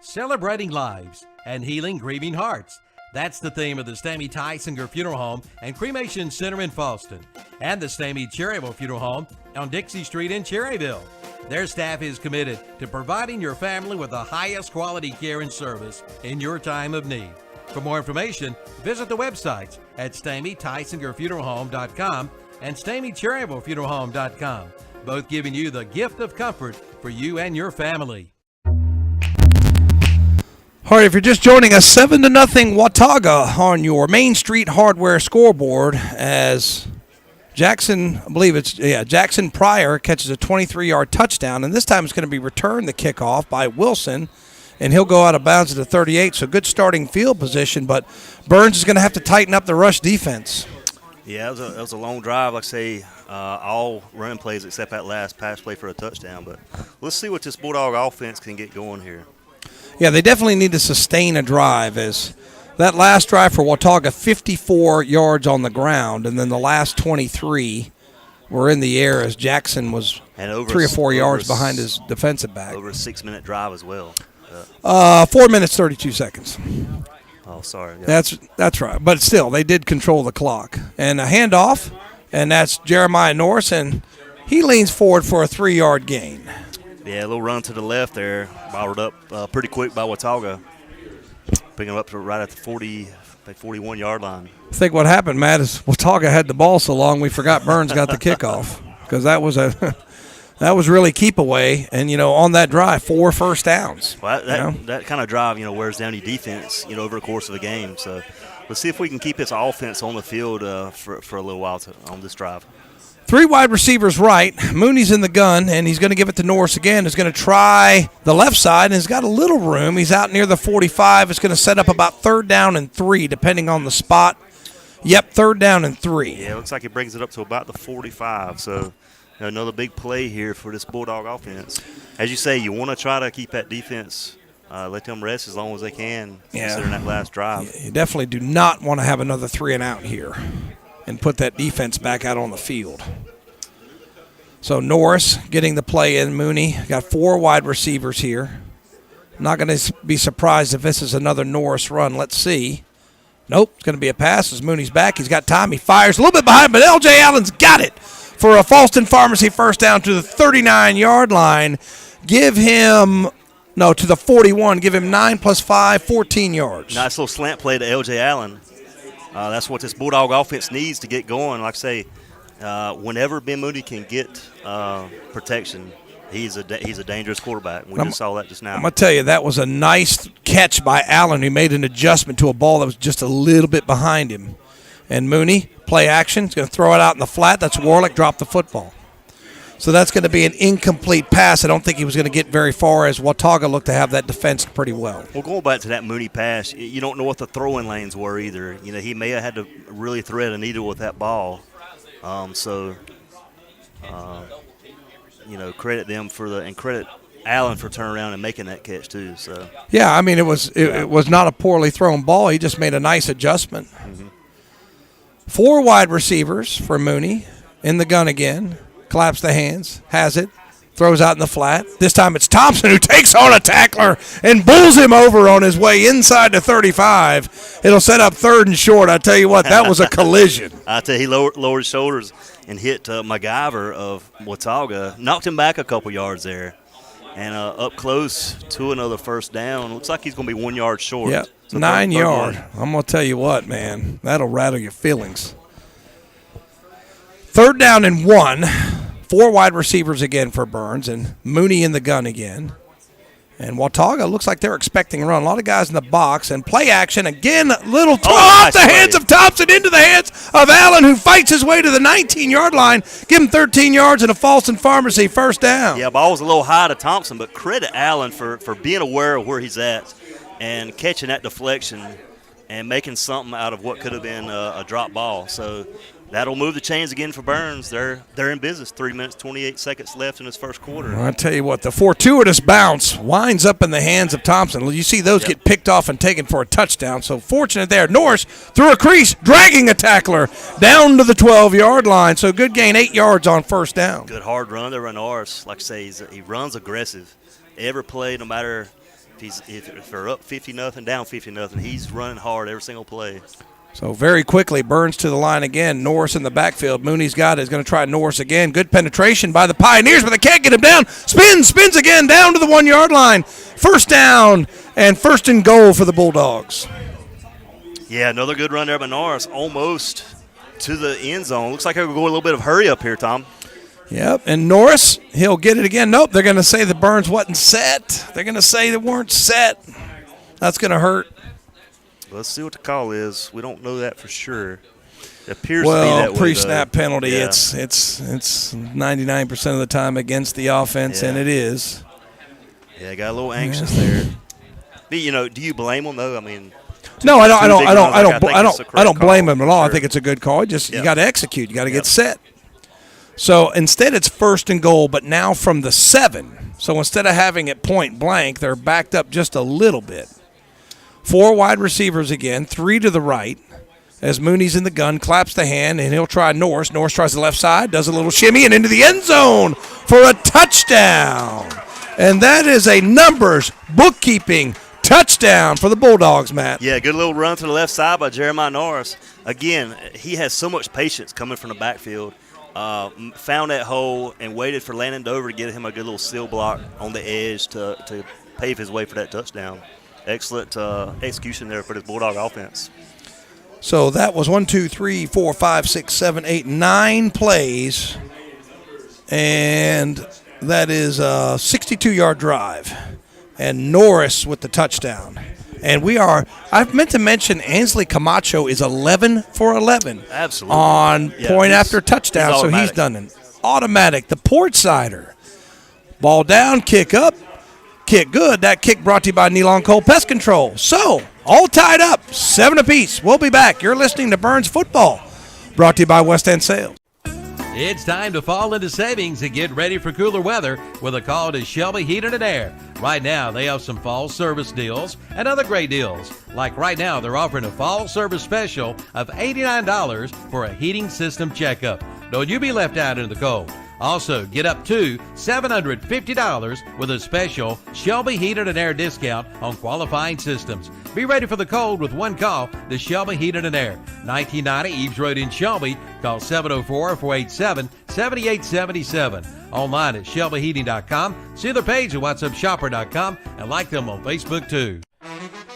Celebrating lives and healing grieving hearts. That's the theme of the Stamey Tysinger Funeral Home and Cremation Center in Boston, and the Stamey Cherryville Funeral Home on Dixie Street in Cherryville. Their staff is committed to providing your family with the highest quality care and service in your time of need. For more information, visit the websites at StameyTysingerFuneralHome.com and StameyCherryvilleFuneralHome.com, both giving you the gift of comfort for you and your family. All right, if you're just joining us, 7-0 Watauga on your Main Street Hardware scoreboard as Jackson Pryor catches a 23-yard touchdown, and this time it's going to be returned the kickoff by Wilson, and he'll go out of bounds at the 38, so good starting field position, but Burns is going to have to tighten up the rush defense. Yeah, it was a long drive, like I say, all running plays except that last pass play for a touchdown, but let's see what this Bulldog offense can get going here. Yeah, they definitely need to sustain a drive, as that last drive for Watauga, 54 yards on the ground, and then the last 23 were in the air as Jackson was 3 or 4 yards behind his defensive back. Over a 6-minute drive as well. 4 minutes, 32 seconds. Oh, sorry. Yeah. That's right. But still, they did control the clock. And a handoff, and that's Jeremiah Norris, and he leans forward for a 3-yard gain. Yeah, a little run to the left there, bottled up pretty quick by Watauga. Picking him up to right at the 41-yard line. I think what happened, Matt, is Watauga had the ball so long we forgot Burns got the kickoff. because that was that was really keep away. And, on that drive, 4 first downs. Well, that kind of drive, wears down your defense, over the course of a game. So let's see if we can keep this offense on the field for a little while on this drive. 3 wide receivers right. Mooney's in the gun, and he's going to give it to Norris again. He's going to try the left side, and he's got a little room. He's out near the 45. It's going to set up about 3rd down and 3, depending on the spot. Yep, 3rd down and 3. Yeah, it looks like he brings it up to about the 45. So another big play here for this Bulldog offense. As you say, you want to try to keep that defense, let them rest as long as they can, considering that last drive. You definitely do not want to have another 3 and out here and put that defense back out on the field. So Norris getting the play in. Mooney got 4 wide receivers here. Not going to be surprised if this is another Norris run. Let's see. Nope, it's going to be a pass as Mooney's back. He's got time. He fires a little bit behind, but L.J. Allen's got it for a Falston Pharmacy first down to the 39-yard line. To the 41. Give him 9 plus 5, 14 yards. Nice little slant play to L.J. Allen. That's what this Bulldog offense needs to get going. Like I say, whenever Ben Mooney can get protection, he's a dangerous quarterback. We just saw that just now. I'm going to tell you, that was a nice catch by Allen, who made an adjustment to a ball that was just a little bit behind him. And Mooney, play action, he's going to throw it out in the flat. That's Warlick, dropped the football. So that's going to be an incomplete pass. I don't think he was going to get very far, as Watauga looked to have that defense pretty well. Well, going back to that Mooney pass, you don't know what the throwing lanes were either. He may have had to really thread a needle with that ball. Credit them and credit Allen for turning around and making that catch too. So yeah, I mean it was not a poorly thrown ball. He just made a nice adjustment. Mm-hmm. 4 wide receivers for Mooney in the gun again. Claps the hands, has it, throws out in the flat. This time it's Thompson who takes on a tackler and bulls him over on his way inside the 35. It'll set up 3rd and short. I tell you what, that was a collision. I tell you, he lowered his shoulders and hit MacGyver of Watauga, knocked him back a couple yards there, and up close to another first down. Looks like he's going to be 1 yard short. Yep, So 9 yard. I'm going to tell you what, man, that'll rattle your feelings. 3rd down and 1. 4 wide receivers again for Burns, and Mooney in the gun again. And Watauga looks like they're expecting a run. A lot of guys in the box, and play action again. Little throw off the hands of Thompson into the hands of Allen, who fights his way to the 19-yard line. Give him 13 yards and a Falston Pharmacy first down. Yeah, ball was a little high to Thompson, but credit Allen for being aware of where he's at and catching that deflection and making something out of what could have been a drop ball. So that'll move the chains again for Burns. They're in business. 3 minutes, 28 seconds left in this first quarter. Well, I tell you what, the fortuitous bounce winds up in the hands of Thompson. You see those get picked off and taken for a touchdown. So fortunate there. Norris through a crease, dragging a tackler down to the 12-yard line. So good gain, 8 yards on first down. Good hard run there by Norris. Like I say, he runs aggressive. Every play, no matter if they're up 50-0, down 50-0, he's running hard every single play. So very quickly, Burns to the line again. Norris in the backfield. Mooney's got it. He's going to try Norris again. Good penetration by the Pioneers, but they can't get him down. Spins again down to the 1 yard line. First down and 1st and goal for the Bulldogs. Yeah, another good run there by Norris, almost to the end zone. Looks like I could go a little bit of hurry up here, Tom. Yep, and Norris, he'll get it again. Nope, they're going to say that Burns wasn't set. They're going to say they weren't set. That's going to hurt. Let's see what the call is. We don't know that for sure. It appears to be that way, pre-snap penalty, yeah. it's 99% of the time against the offense, and it is. Yeah, got a little anxious there. But, do you blame them though? I mean, no, I don't blame him at all. Sure. I think it's a good call. You got to execute. You got to get set. So instead, it's 1st and goal, but now from the 7. So instead of having it point blank, they're backed up just a little bit. 4 wide receivers again, 3 to the right. As Mooney's in the gun, claps the hand, and he'll try Norris. Norris tries the left side, does a little shimmy, and into the end zone for a touchdown. And that is a numbers bookkeeping touchdown for the Bulldogs, Matt. Yeah, good little run to the left side by Jeremiah Norris. Again, he has so much patience coming from the backfield. Found that hole and waited for Landon Dover to get him a good little seal block on the edge to pave his way for that touchdown. Excellent execution there for this Bulldog offense. So that was 9 plays And that is a 62-yard drive. And Norris with the touchdown. And I've meant to mention Ansley Camacho is 11 for 11. Absolutely. On point after touchdown, so he's done an automatic. The port sider. Ball down, kick up, kick good. That kick brought to you by Nealon Cole Pest Control. So, all tied up, 7 apiece. We'll be back. You're listening to Burns Football, brought to you by West End Sales. It's time to fall into savings and get ready for cooler weather with a call to Shelby Heating and Air. Right now, they have some fall service deals and other great deals. Like right now, they're offering a fall service special of $89 for a heating system checkup. Don't you be left out in the cold. Also, get up to $750 with a special Shelby Heating and Air discount on qualifying systems. Be ready for the cold with one call to Shelby Heating and Air. 1990 Eves Road in Shelby. Call 704-487-7877. Online at shelbyheating.com. See their page at whatsupshopper.com and like them on Facebook too.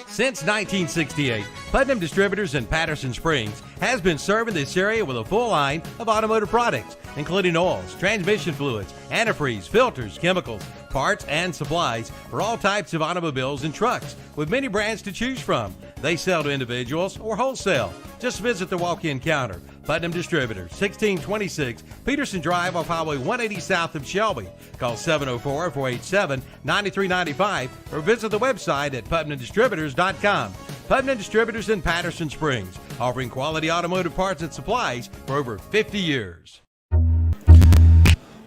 Since 1968, Putnam Distributors in Patterson Springs has been serving this area with a full line of automotive products, including oils, transmission fluids, antifreeze, filters, chemicals, parts, and supplies for all types of automobiles and trucks, with many brands to choose from. They sell to individuals or wholesale. Just visit the walk-in counter. Putnam Distributors, 1626 Peterson Drive off Highway 180 south of Shelby. Call 704-487-9395 or visit the website at putnamdistributors.com. Putnam Distributors in Patterson Springs, offering quality automotive parts and supplies for over 50 years.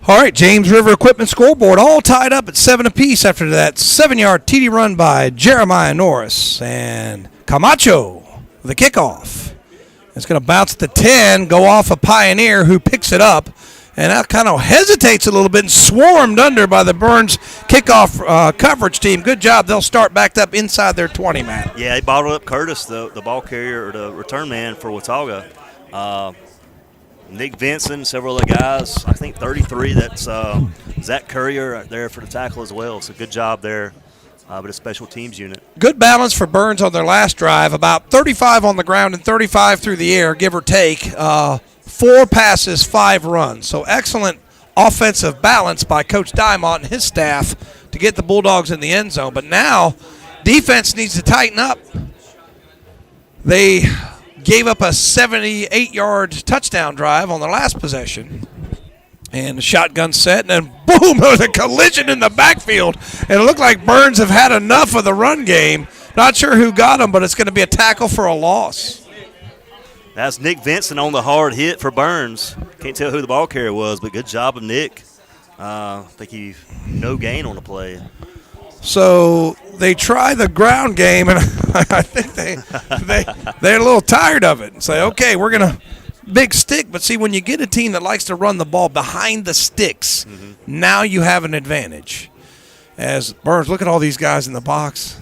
All right, James River Equipment scoreboard all tied up at 7 apiece after that 7-yard TD run by Jeremiah Norris. And Camacho, the kickoff. It's going to bounce at the 10, go off a Pioneer who picks it up. And that kind of hesitates a little bit and swarmed under by the Burns kickoff coverage team. Good job. They'll start backed up inside their 20, Matt. Yeah, they bottled up Curtis, the ball carrier, or the return man for Watauga. Nick Vincent, several other guys. I think 33, that's Zach Courier there for the tackle as well. So good job there. But a special teams unit. Good balance for Burns on their last drive. About 35 on the ground and 35 through the air, give or take. 4 passes, 5 runs. So excellent offensive balance by Coach Diamont and his staff to get the Bulldogs in the end zone. But now defense needs to tighten up. They gave up a 78-yard touchdown drive on their last possession. And the shotgun set, and then boom, there was a collision in the backfield. And it looked like Burns have had enough of the run game. Not sure who got him, but it's going to be a tackle for a loss. That's Nick Vincent on the hard hit for Burns. Can't tell who the ball carrier was, but good job of Nick. I think no gain on the play. So they try the ground game, and I think they're a little tired of it and say, okay, we're going to – big stick, but see, when you get a team that likes to run the ball behind the sticks, now you have an advantage. As Burns, look at all these guys in the box.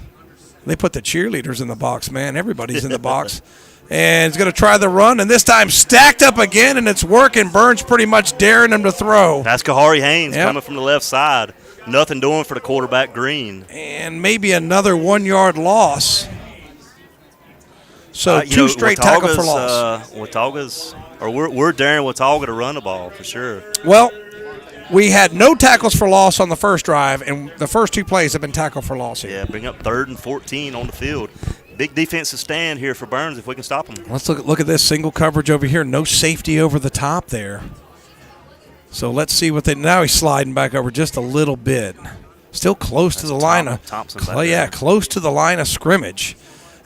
They put the cheerleaders in the box, man. Everybody's in the box. And he's going to try the run, and this time stacked up again, and it's working. Burns pretty much daring him to throw. That's Kahari Haynes coming from the left side. Nothing doing for the quarterback, Green. And maybe another 1-yard loss. So 2 straight tackle for loss. We're daring Watauga to run the ball for sure. Well, we had no tackles for loss on the first drive, and the first 2 plays have been tackle for loss here. Yeah, bring up 3rd and 14 on the field. Big defensive stand here for Burns if we can stop them. Let's look at this single coverage over here. No safety over the top there. So let's see what now he's sliding back over just a little bit. Still close to the line of close to the line of scrimmage.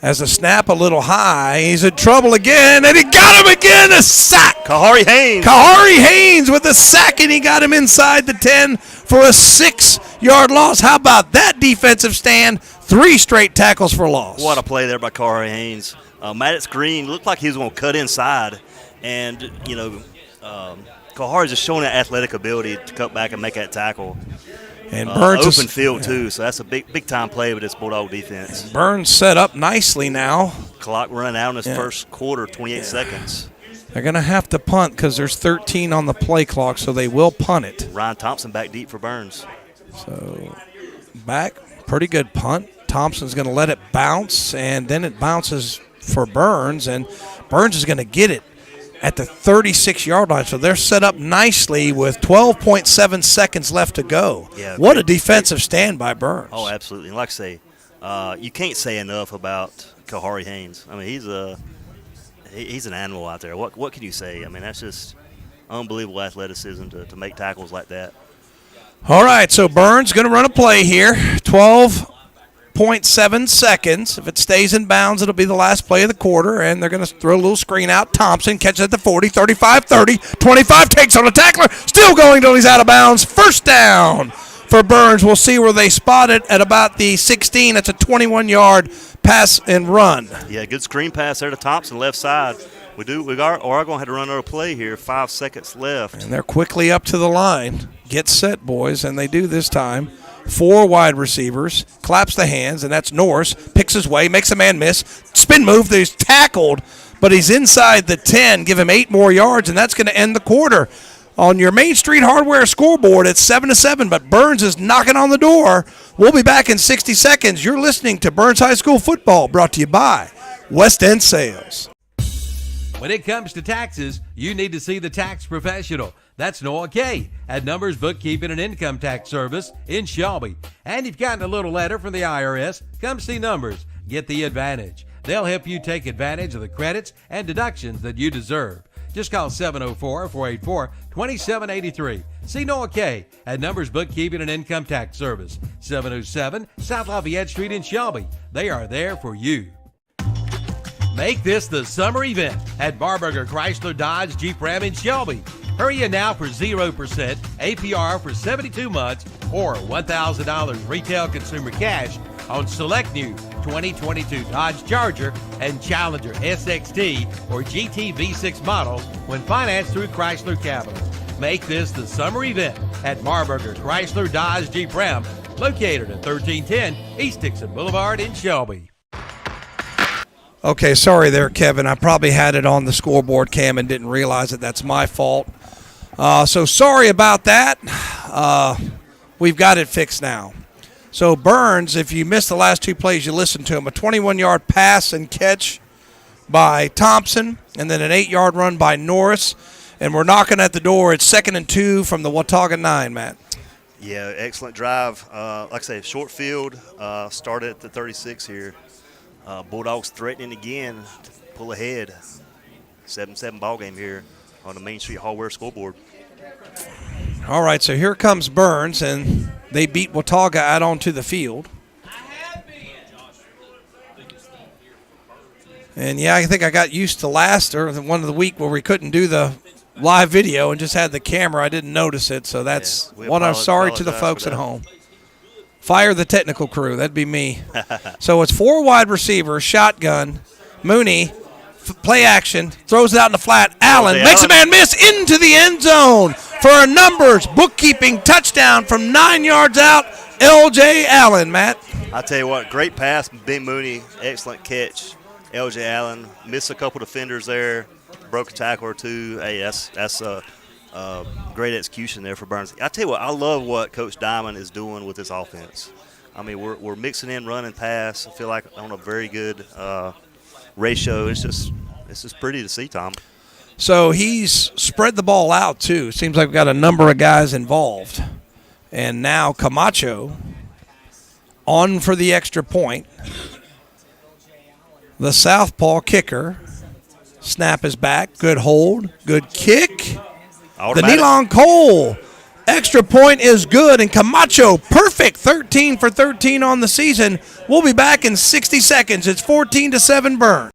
As a snap a little high, he's in trouble again, and he got him again, a sack. Kahari Haynes with a sack, and he got him inside the 10 for a 6-yard loss. How about that defensive stand? 3 straight tackles for loss. What a play there by Kahari Haynes. Maddox Green looked like he was going to cut inside, and, Kahari's just showing that athletic ability to cut back and make that tackle. And Burns open field too, so that's a big time play with this Bulldog defense. Burns set up nicely now. Clock run out in this first quarter, 28 seconds. They're going to have to punt because there's 13 on the play clock, so they will punt it. Ryan Thompson back deep for Burns. So back, pretty good punt. Thompson's going to let it bounce, and then it bounces for Burns, and Burns is going to get it at the 36-yard line. So they're set up nicely with 12.7 seconds left to go. Yeah, what a defensive stand by Burns. Oh, absolutely. And like I say, you can't say enough about Kahari Haynes. I mean, he's an animal out there. What can you say? I mean, that's just unbelievable athleticism to make tackles like that. All right, so Burns going to run a play here. 12.7 seconds. If it stays in bounds, it'll be the last play of the quarter, and they're going to throw a little screen out. Thompson catches at the 40, 35, 30, 25, takes on a tackler, still going till he's out of bounds. First down for Burns. We'll see where they spot it at about the 16. That's a 21-yard pass and run. Yeah, good screen pass there to Thompson, left side. We are going to have to run another play here. 5 seconds left. And they're quickly up to the line. Get set, boys, and they do this time. 4 wide receivers, claps the hands, and that's Norris. Picks his way, makes a man miss. Spin move, he's tackled, but he's inside the 10. Give him 8 more yards, and that's going to end the quarter. On your Main Street Hardware scoreboard, it's 7-7, but Burns is knocking on the door. We'll be back in 60 seconds. You're listening to Burns High School football, brought to you by West End Sales. When it comes to taxes, you need to see the tax professional. That's Noah Kay at Numbers Bookkeeping and Income Tax Service in Shelby. And you've gotten a little letter from the IRS, come see Numbers. Get the advantage. They'll help you take advantage of the credits and deductions that you deserve. Just call 704-484-2783. See Noah Kay at Numbers Bookkeeping and Income Tax Service, 707 South Lafayette Street in Shelby. They are there for you. Make this the summer event at Barburger Chrysler Dodge Jeep Ram in Shelby. Hurry in now for 0% APR for 72 months or $1,000 retail consumer cash on select new 2022 Dodge Charger and Challenger SXT or GT V6 models when financed through Chrysler Capital. Make this the summer event at Barburger Chrysler Dodge Jeep Ram, located at 1310 East Dixon Boulevard in Shelby. Okay, sorry there, Kevin. I probably had it on the scoreboard cam and didn't realize it. That's my fault. So sorry about that. We've got it fixed now. So Burns, if you missed the last 2 plays, you listened to him. A 21-yard pass and catch by Thompson, and then an 8-yard run by Norris. And we're knocking at the door. It's 2nd and 2 from the Watauga 9, Matt. Yeah, excellent drive. Like I say, short field, started at the 36 here. Bulldogs threatening again to pull ahead. 7-7 ball game here on the Main Street Hardware scoreboard. All right, so here comes Burns, and they beat Watauga out onto the field. And, yeah, I think I got used to one of the week where we couldn't do the live video and just had the camera. I didn't notice it, so that's what I'm sorry to the folks at home. Fire the technical crew. That'd be me. So it's 4 wide receivers, shotgun, Mooney, play action, throws it out in the flat. Allen makes a man miss into the end zone for a Numbers bookkeeping touchdown from 9 yards out. L.J. Allen, Matt. I tell you what, great pass, Big Mooney, excellent catch. L.J. Allen missed a couple defenders there, broke a tackle or two. Hey, that's a great execution there for Burns. I tell you what, I love what Coach Diamond is doing with this offense. I mean, we're mixing in run and pass. I feel like on a very good ratio. It's just pretty to see, Tom. So he's spread the ball out too. Seems like we've got a number of guys involved. And now Camacho on for the extra point. The southpaw kicker. Snap is back. Good hold. Good kick. Automatic. The Nelon Cole extra point is good, and Camacho perfect, 13 for 13 on the season. We'll be back in 60 seconds. It's 14-7 Burn.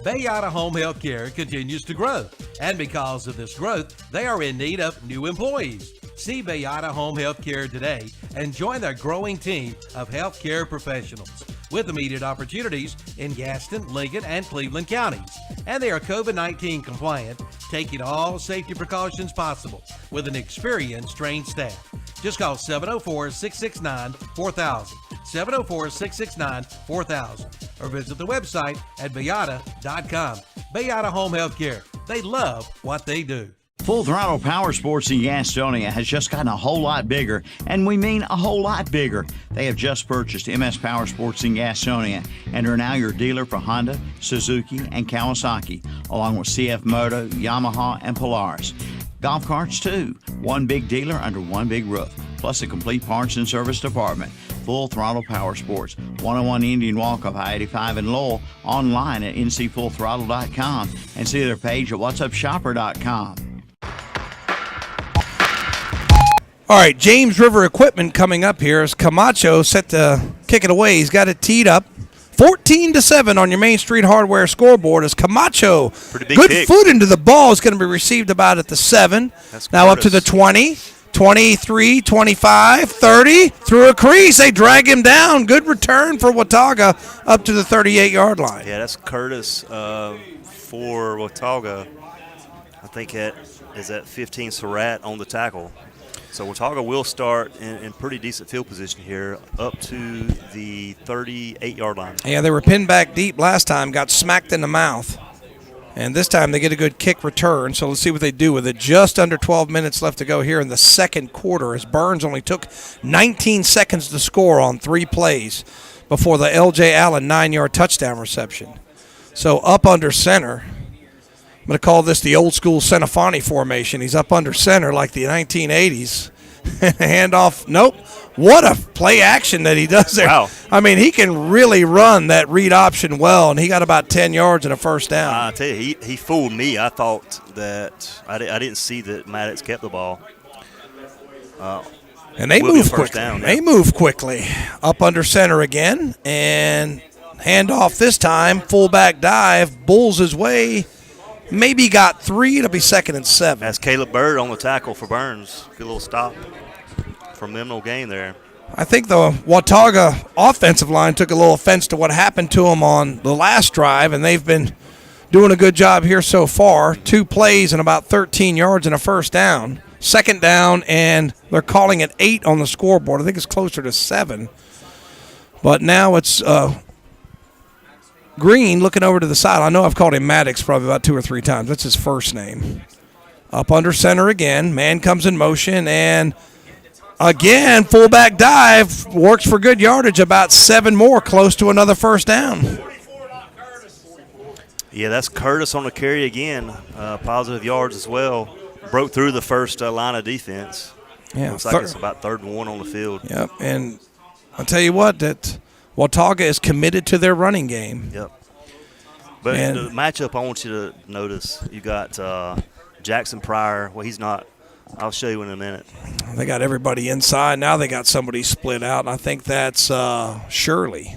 Bayada Home Health Care continues to grow, and because of this growth, they are in need of new employees. See Bayada Home Health Care today and join their growing team of healthcare professionals with immediate opportunities in Gaston, Lincoln, and Cleveland counties. And they are COVID-19 compliant, taking all safety precautions possible with an experienced, trained staff. Just call 704-669-4000, 704-669-4000, or visit the website at bayada.com. Bayada Home Health Care. They love what they do. Full Throttle Power Sports in Gastonia has just gotten a whole lot bigger, and we mean a whole lot bigger. They have just purchased MS Power Sports in Gastonia and are now your dealer for Honda, Suzuki, and Kawasaki, along with CF Moto, Yamaha, and Polaris. Golf carts, too. One big dealer under one big roof, plus a complete parts and service department. Full Throttle Power Sports, 101 Indian Walk off I-85 in Lowell, online at ncfullthrottle.com, and see their page at whatsupshopper.com. All right, James River Equipment coming up here as Camacho set to kick it away. He's got it teed up. 14-7 on your Main Street Hardware scoreboard as Camacho, good kick. foot into the ball, is going to be received about at the 7. That's now Curtis. up to the 20, 23, 25, 30. Through a crease, they drag him down. Good return for Watauga up to the 38-yard line. Yeah, that's Curtis for Watauga. I think that is at 15 Surratt on the tackle. So Watauga will start in pretty decent field position here up to the 38-yard line. Yeah, they were pinned back deep last time, got smacked in the mouth. And this time they get a good kick return, so let's see what they do with it. Just under 12 minutes left to go here in the second quarter as Burns only took 19 seconds to score on 3 plays before the L.J. Allen 9-yard touchdown reception. So up under center. I'm going to call this the old school Senafani formation. He's up under center like the 1980s. Handoff, nope. What a play action that he does there. Wow. I mean, he can really run that read option well, and he got about 10 yards and a first down. I tell you, he fooled me. I thought that I didn't see that Maddox kept the ball. And they will be a move first quickly. down, yeah. They move quickly. Up under center again, and handoff this time. Fullback dive, Bulls his way. Maybe got 3. It'll be 2nd and 7. That's Caleb Bird on the tackle for Burns. Good little stop from Memnal gain there. I think the Watauga offensive line took a little offense to what happened to them on the last drive, and they've been doing a good job here so far. 2 plays and about 13 yards and a first down. 2nd down, and they're calling it 8 on the scoreboard. I think it's closer to 7. But now it's Green looking over to the side. I know I've called him Maddox probably about 2 or 3 times. That's his first name. Up under center again. Man comes in motion, and again, fullback dive. Works for good yardage, about 7 more, close to another first down. Yeah, that's Curtis on the carry again. Positive yards as well. Broke through the first line of defense. Yeah, Looks like it's about 3rd and 1 on the field. Yep, and I'll tell you what, that Watauga is committed to their running game. Yep. But And- the matchup I want you to notice, you got Jackson Pryor. Well, he's not. I'll show you in a minute. They got everybody inside. Now they got somebody split out, and I think that's Shirley.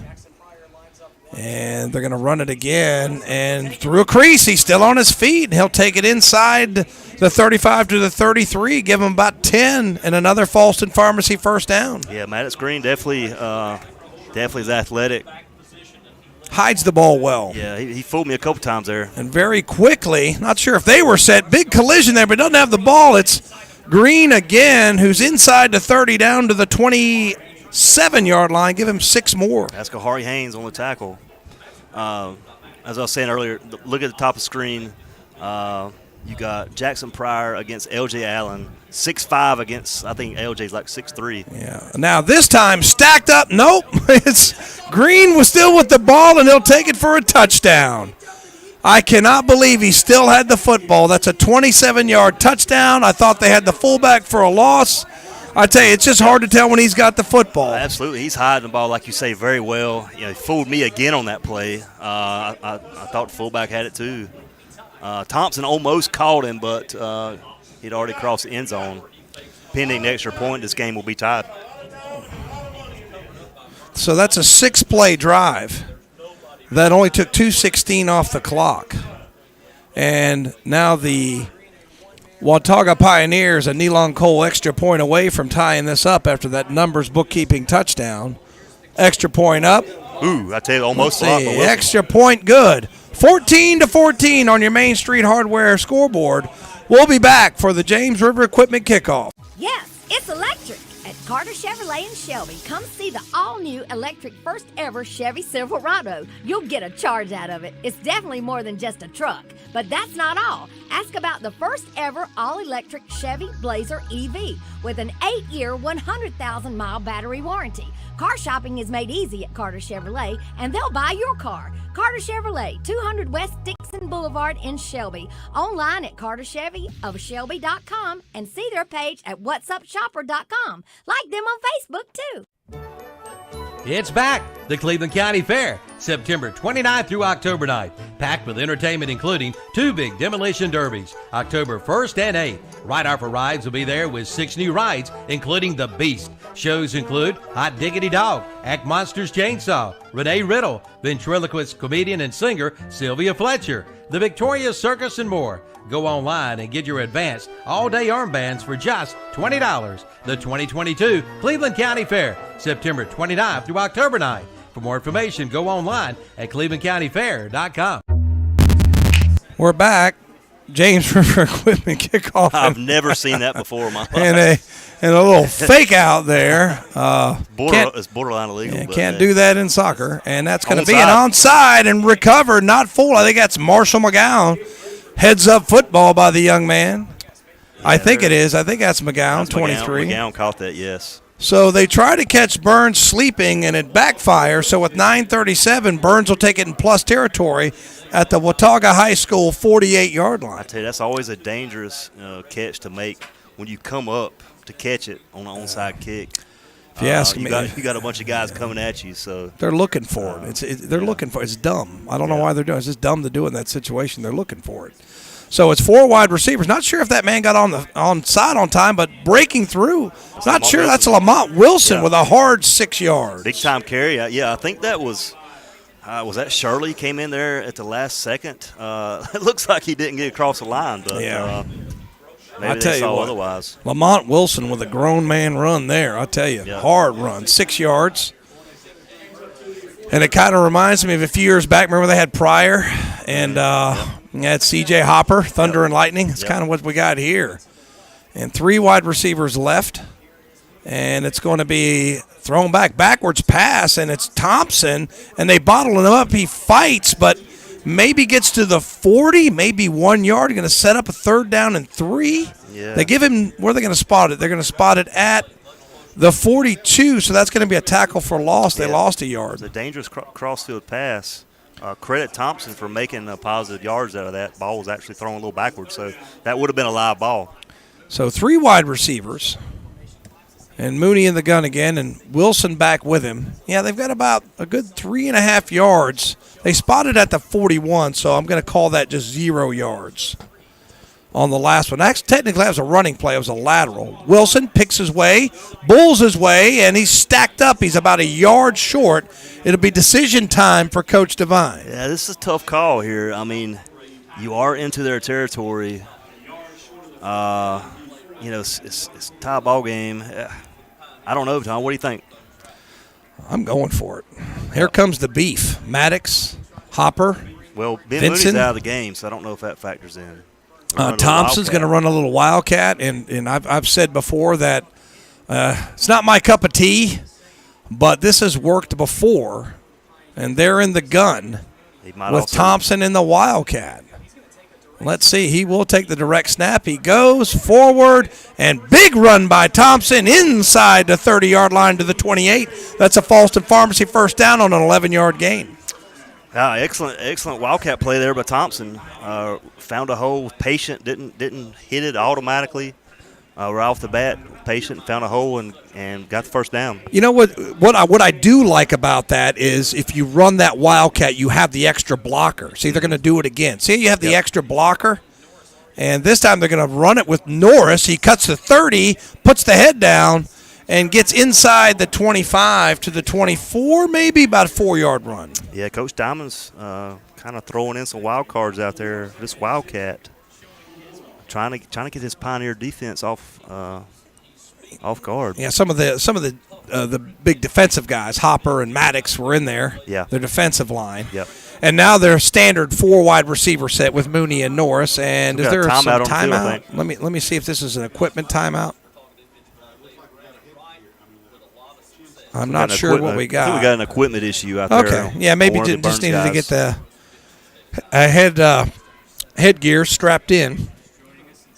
And they're going to run it again. And through a crease, he's still on his feet. And he'll take it inside the 35 to the 33, give him about 10, and another Falston Pharmacy first down. Yeah, Maddox Green definitely is athletic. Hides the ball well. Yeah, he fooled me a couple times there. And very quickly, not sure if they were set, big collision there, but doesn't have the ball. It's Green again, who's inside the 30 down to the 27-yard line. Give him 6 more. That's Kahari Haynes on the tackle. As I was saying earlier, look at the top of the screen. You got Jackson Pryor against L.J. Allen, 6'5" against, I think L.J.'s like 6'3". Yeah. Now this time stacked up. Nope. It's Green was still with the ball, and he'll take it for a touchdown. I cannot believe he still had the football. That's a 27-yard touchdown. I thought they had the fullback for a loss. I tell you, it's just hard to tell when he's got the football. Absolutely. He's hiding the ball, like you say, very well. You know, he fooled me again on that play. I thought the fullback had it too. Thompson almost caught him, but he'd already crossed the end zone. Pending the extra point, this game will be tied. So that's a 6-play drive that only took 2:16 off the clock. And now the Watauga Pioneers, a Nealon Cole extra point away from tying this up after that numbers bookkeeping touchdown. Extra point up. Ooh, I tell you, almost Let's blocked. see, extra point good. 14-14 on your Main Street Hardware scoreboard. We'll be back for the James River Equipment kickoff. Yes, it's electric. at Carter Chevrolet in Shelby. Come see the all-new electric first ever Chevy Silverado. You'll get a charge out of it. It's definitely more than just a truck. But that's not all. Ask about the first ever all-electric Chevy Blazer EV with an 8-year, 100,000-mile battery warranty. Car shopping is made easy at Carter Chevrolet, and they'll buy your car. Carter Chevrolet, 200 West Dixon Boulevard in Shelby. Online at cartershelbyofshelby.com and see their page at whatsupshopper.com. Like them on Facebook, too. It's back, the Cleveland County Fair, September 29th through October 9th, packed with entertainment including 2 big demolition derbies, October 1st and 8th. Ride Off for Rides will be there with 6 new rides, including The Beast. Shows include Hot Diggity Dog, Act Monsters Chainsaw, Renee Riddle, ventriloquist comedian and singer Sylvia Fletcher, The Victoria Circus, and more. Go online and get your advanced all-day armbands for just $20. The 2022 Cleveland County Fair, September 29th through October 9th. For more information, go online at clevelandcountyfair.com. We're back. James River Equipment kickoff. I've never seen that before in my life. And a little fake out there. It's borderline illegal. Yeah, can't do that in soccer. And that's going to be an onside and recovered, not full. I think that's Marshall McGowan. Heads up football by the young man. Yeah, I think it is. I think that's McGowan, 23. McGowan caught that, yes. So they try to catch Burns sleeping, and it backfires. So with 9:37, Burns will take it in plus territory at the Watauga High School 48-yard line. I tell you, that's always a dangerous catch to make when you come up to catch it on an onside kick. If you ask me, you got a bunch of guys coming at you, so they're looking for it. They're looking for it. It's dumb. I don't know why they're doing it. It's just dumb to do it in that situation. They're looking for it. So it's 4 wide receivers. Not sure if that man got on side on time, but breaking through. Not sure. That's Lamont Wilson with a hard 6 yards. Big time carry. Yeah, I think that was that Shirley came in there at the last second. It looks like he didn't get across the line, but maybe I tell you what, otherwise. Lamont Wilson with a grown man run there. I tell you, hard run, 6 yards. And it kind of reminds me of a few years back. Remember they had Pryor and had C.J. Hopper, Thunder and Lightning. It's kind of what we got here. And 3 wide receivers left. And it's going to be thrown backwards pass, and it's Thompson. And they bottle him up. He fights, but maybe gets to the 40, maybe 1 yard. Going to set up a 3rd down and 3. Yeah. They give him – where are they going to spot it? They're going to spot it at the 42, so that's going to be a tackle for loss. They lost a yard. It's a dangerous crossfield pass. Credit Thompson for making positive yards out of that. Ball was actually thrown a little backwards, so that would have been a live ball. So 3 wide receivers, and Mooney in the gun again, and Wilson back with him. Yeah, they've got about a good 3.5 yards. They spotted at the 41, so I'm going to call that just 0 yards on the last one. Actually, technically, that was a running play. It was a lateral. Wilson picks his way, bulls his way, and he's stacked up. He's about a yard short. It'll be decision time for Coach Devine. Yeah, this is a tough call here. I mean, you are into their territory. It's a tie ball game. I don't know, Tom. What do you think? I'm going for it. Here comes the beef. Maddox, Hopper, well, Ben Vincent. Moody's out of the game, so I don't know if that factors in. Thompson's going to run a little wildcat, and I've said before that it's not my cup of tea, but this has worked before, and they're in the gun with Thompson in the wildcat. Let's see. He will take the direct snap. He goes forward, and big run by Thompson inside the 30-yard line to the 28. That's a Falston Pharmacy first down on an 11-yard gain. Excellent wildcat play there by Thompson. Found a hole, was patient, didn't hit it automatically. Right off the bat, patient, found a hole and got the first down. You know what I do like about that is if you run that wildcat, you have the extra blocker. See, they're going to do it again. See, you have the extra blocker, and this time they're going to run it with Norris. He cuts the 30, puts the head down, and gets inside the 25 to the 24, maybe about a 4-yard run. Yeah, Coach Diamond's kind of throwing in some wild cards out there. This wildcat trying to get his Pioneer defense off guard. Yeah, some of the big defensive guys, Hopper and Maddox, were in there. Yeah, their defensive line. Yep. And now their standard 4 wide receiver set with Mooney and Norris. And is there some timeout? Let me see if this is an equipment timeout. I'm not sure what we got. I think we got an equipment issue out there. Okay, yeah, maybe just needed to get the headgear strapped in.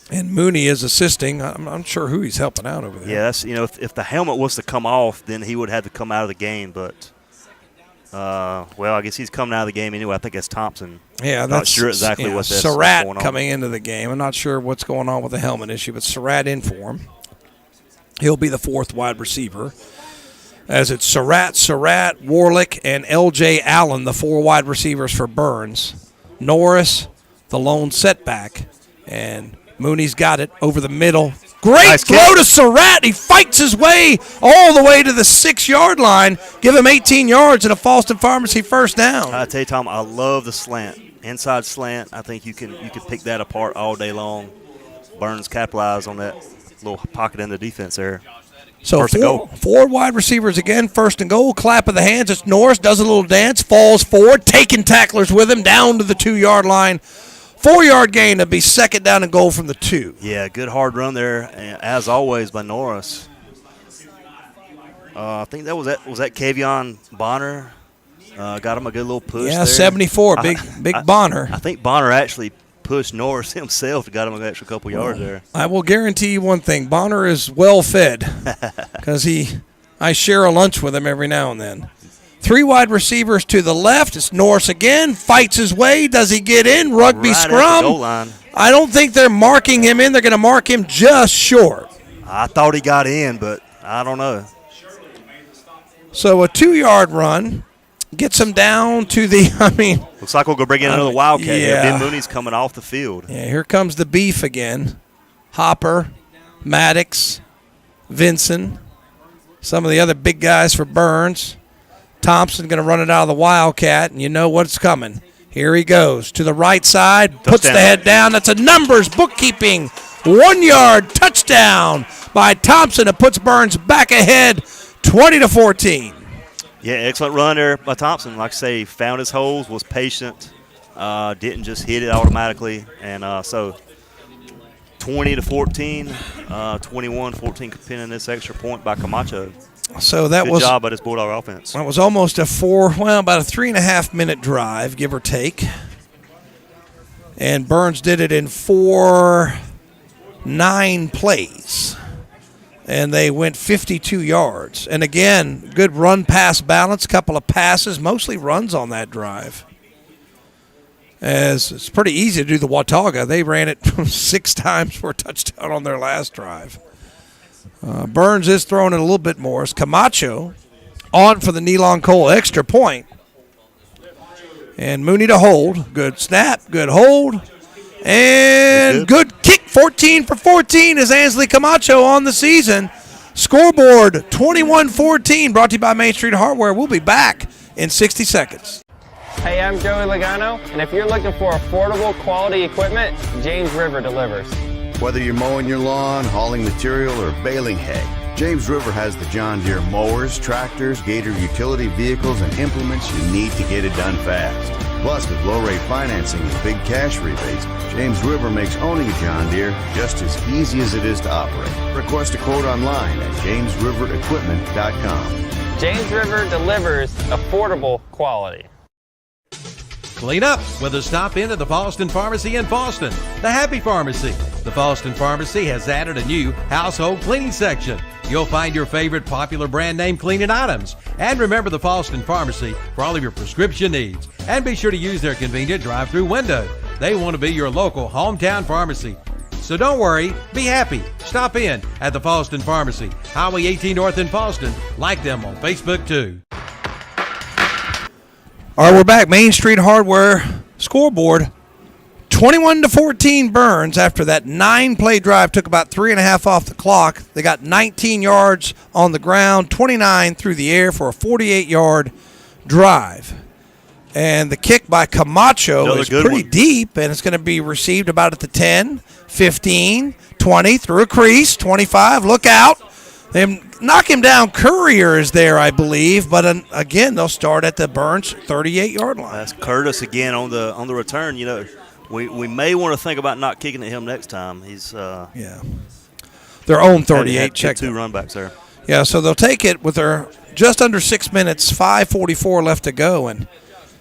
And Mooney is assisting. I'm unsure who he's helping out over there. Yeah, that's, if the helmet was to come off, then he would have to come out of the game. But, I guess he's coming out of the game anyway. I think that's Thompson. Yeah, I'm that's not sure exactly what that's Surratt going on. coming into the game. I'm not sure what's going on with the helmet issue, but Surratt in for him. He'll be the fourth wide receiver. As it's Surratt, Warlick, and L.J. Allen, the four wide receivers for Burns. Norris, the lone setback, and Mooney's got it over the middle. Great nice throw to Surratt. He fights his way all the way to the 6-yard line. Give him 18 yards and a Fallston Pharmacy first down. I tell you, Tom, I love the slant. Inside slant, I think you can pick that apart all day long. Burns capitalized on that little pocket in the defense there. So four wide receivers again, first and goal, clap of the hands. It's Norris, does a little dance, falls forward, taking tacklers with him down to the 2-yard line. 4-yard gain to be second down and goal from the 2. Yeah, good hard run there, as always, by Norris. I think was that Kavion Bonner. Got him a good little push Yeah, there. 74, big Bonner. I think Bonner actually pushed Norris himself, got him an extra couple yards there. I will guarantee you one thing. Bonner is well fed because I share a lunch with him every now and then. 3 wide receivers to the left. It's Norris again. Fights his way. Does he get in? Rugby Right scrum. at the goal line. I don't think they're marking him in. They're going to mark him just short. I thought he got in, but I don't know. So a 2-yard run gets him down to the, Looks like we're going to bring in another Wildcat here. yeah. Ben Mooney's coming off the field. Yeah, here comes the beef again. Hopper, Maddox, Vinson, some of the other big guys for Burns. Thompson going to run it out of the Wildcat, and you know what's coming. Here he goes to the right side, puts the head down. That's a numbers bookkeeping 1-yard touchdown by Thompson. It puts Burns back ahead 20-14. Yeah, excellent run there by Thompson. Like I say, found his holes, was patient, didn't just hit it automatically. And so 20-14, 21-14 pinning this extra point by Camacho. So that Good was job by this Bulldog offense. That was almost about a 3.5-minute drive, give or take. And Burns did it in 9 plays. And they went 52 yards. And again, good run-pass balance, couple of passes, mostly runs on that drive. As it's pretty easy to do the Watauga. They ran it 6 times for a touchdown on their last drive. Burns is throwing it a little bit more. It's Camacho on for the Nealon Cole extra point. And Mooney to hold. Good snap, good hold. And good kick, 14 for 14 is Ansley Camacho on the season. Scoreboard 21-14, brought to you by Main Street Hardware. We'll be back in 60 seconds. Hey, I'm Joey Logano, and if you're looking for affordable quality equipment, James River delivers. Whether you're mowing your lawn, hauling material, or baling hay, James River has the John Deere mowers, tractors, Gator utility vehicles, and implements you need to get it done fast. Plus, with low-rate financing and big cash rebates, James River makes owning a John Deere just as easy as it is to operate. Request a quote online at jamesriverequipment.com. James River delivers affordable quality. Clean up with a stop in at the Fallston Pharmacy in Fallston. The Happy Pharmacy. The Fallston Pharmacy has added a new household cleaning section. You'll find your favorite popular brand name cleaning items. And remember the Fallston Pharmacy for all of your prescription needs. And be sure to use their convenient drive-through window. They want to be your local hometown pharmacy. So don't worry, be happy. Stop in at the Fallston Pharmacy, Highway 18 North in Fallston. Like them on Facebook too. All right, we're back. Main Street Hardware scoreboard. 21-14 Burns after that 9-play drive. Took about 3.5 off the clock. They got 19 yards on the ground, 29 through the air for a 48-yard drive. And the kick by Camacho is pretty deep, and it's going to be received about at the 10, 15, 20, through a crease, 25. Look out. They knock him down. Courier is there, I believe, but again, they'll start at the Burns 38-yard line. That's Curtis again on the return. You know, we may want to think about not kicking at him next time. He's their own 38. Check Check 2 run backs there. Yeah, so they'll take it with their just under 6 minutes, 5:44 left to go, and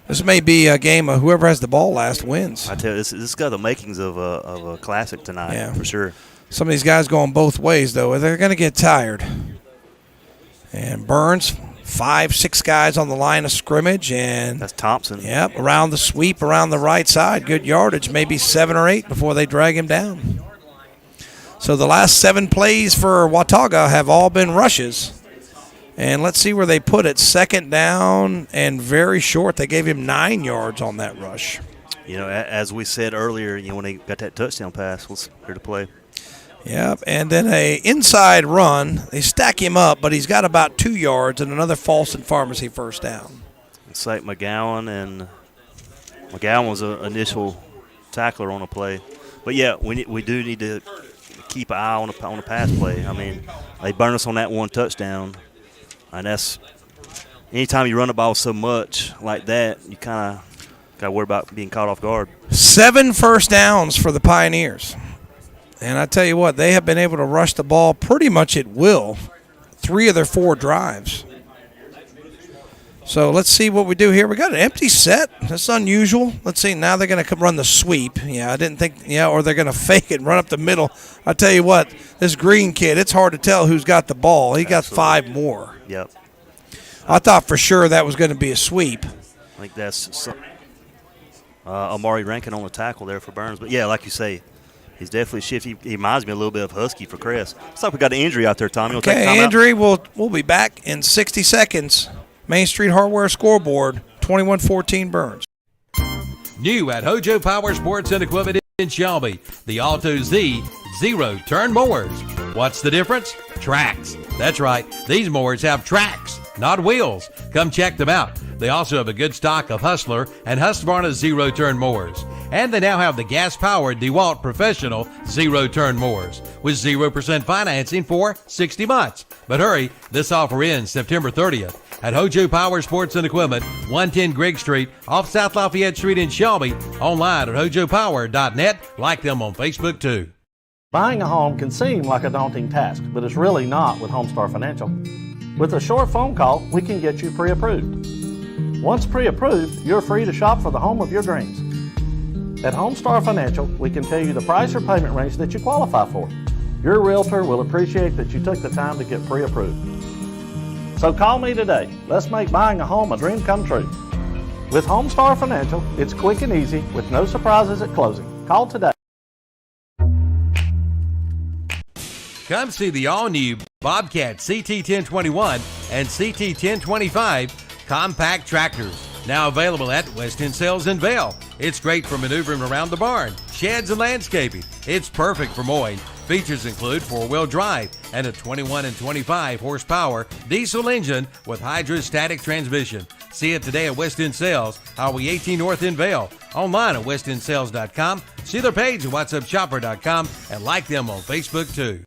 this may be a game of whoever has the ball last wins. I tell you, this got the makings of a classic tonight, for sure. Some of these guys going both ways, though. They're going to get tired. And Burns, 5-6 guys on the line of scrimmage, and that's Thompson. Yep, around the sweep, around the right side. Good yardage, maybe 7 or 8 before they drag him down. So the last 7 plays for Watauga have all been rushes. And let's see where they put it. 2nd down and very short. They gave him 9 yards on that rush. You know, as we said earlier, when they got that touchdown pass, was here to play. Yep, and then a inside run. They stack him up, but he's got about 2 yards and another false and pharmacy first down. It's like McGowan was an initial tackler on a play. But, yeah, we do need to keep an eye on the pass play. I mean, they burned us on that 1 touchdown. And that's anytime you run the ball so much like that, you kind of got to worry about being caught off guard. 7 first downs for the Pioneers. And I tell you what, they have been able to rush the ball pretty much at will 3 of their 4 drives. So let's see what we do here. We got an empty set. That's unusual. Let's see. Now they're going to run the sweep. Yeah, I didn't think, or they're going to fake it and run up the middle. I tell you what, this Green kid, it's hard to tell who's got the ball. He got 5 more. Yep. I thought for sure that was going to be a sweep. I think that's Amari Rankin on the tackle there for Burns. But, yeah, like you say, he's definitely shifty. He reminds me a little bit of Husky for Crest. Looks like we got an injury out there, Tommy. Okay, injury. We'll be back in 60 seconds. Main Street Hardware scoreboard, 21-14 Burns. New at Hojo Power Sports and Equipment in Shelby, the Alto Z zero-turn mowers. What's the difference? Tracks. That's right. These mowers have tracks, not wheels. Come check them out. They also have a good stock of Hustler and Husqvarna zero-turn mowers. And they now have the gas-powered DeWalt Professional zero-turn mowers with 0% financing for 60 months. But hurry, this offer ends September 30th. At Hojo Power Sports and Equipment, 110 Grigg Street, off South Lafayette Street in Shelby. Online at hojopower.net. Like them on Facebook, too. Buying a home can seem like a daunting task, but it's really not with Homestar Financial. With a short phone call, we can get you pre-approved. Once pre-approved, you're free to shop for the home of your dreams. At Homestar Financial, we can tell you the price or payment range that you qualify for. Your realtor will appreciate that you took the time to get pre-approved. So call me today. Let's make buying a home a dream come true. With Homestar Financial, it's quick and easy with no surprises at closing. Call today. Come see the all-new Bobcat CT1021 and CT1025 compact tractors. Now available at West End Sales in Vail. It's great for maneuvering around the barn, sheds, and landscaping. It's perfect for mowing. Features include 4-wheel drive and a 21 and 25 horsepower diesel engine with hydrostatic transmission. See it today at West End Sales, Highway 18 North in Vail. Online at westendsales.com. See their page at whatsupshopper.com and like them on Facebook too.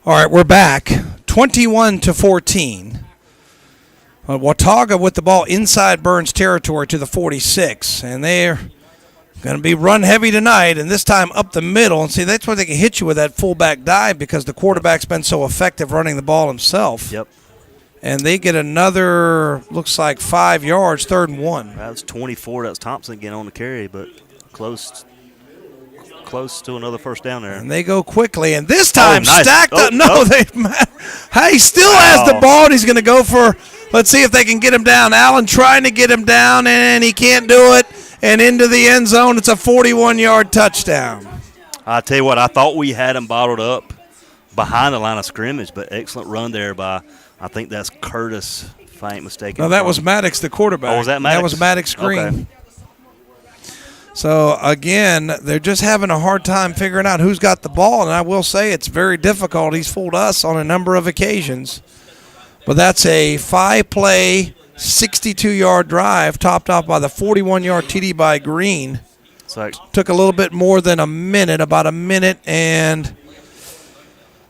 All right, we're back. 21-14. Watauga with the ball inside Burns territory to the 46, and they're going to be run heavy tonight, and this time up the middle. And see, that's where they can hit you with that fullback dive because the quarterback's been so effective running the ball himself. Yep. And they get another, looks like 5 yards, 3rd and 1. That was 24. That was Thompson getting on the carry, but close to another first down there. And they go quickly, and this time nice. stacked up. No, he still has the ball, and he's going to go for, let's see if they can get him down. Allen trying to get him down, and he can't do it. And into the end zone, it's a 41-yard touchdown. I tell you what, I thought we had him bottled up behind the line of scrimmage, but excellent run there by, I think that's Curtis, if I ain't mistaken. No, that was Maddox, the quarterback. Oh, was that Maddox? That was Maddox Green. Okay. So, again, they're just having a hard time figuring out who's got the ball, and I will say it's very difficult. He's fooled us on a number of occasions. But that's a 5-play, 62-yard drive topped off by the 41-yard TD by Green. So took a little bit more than a minute, about a minute and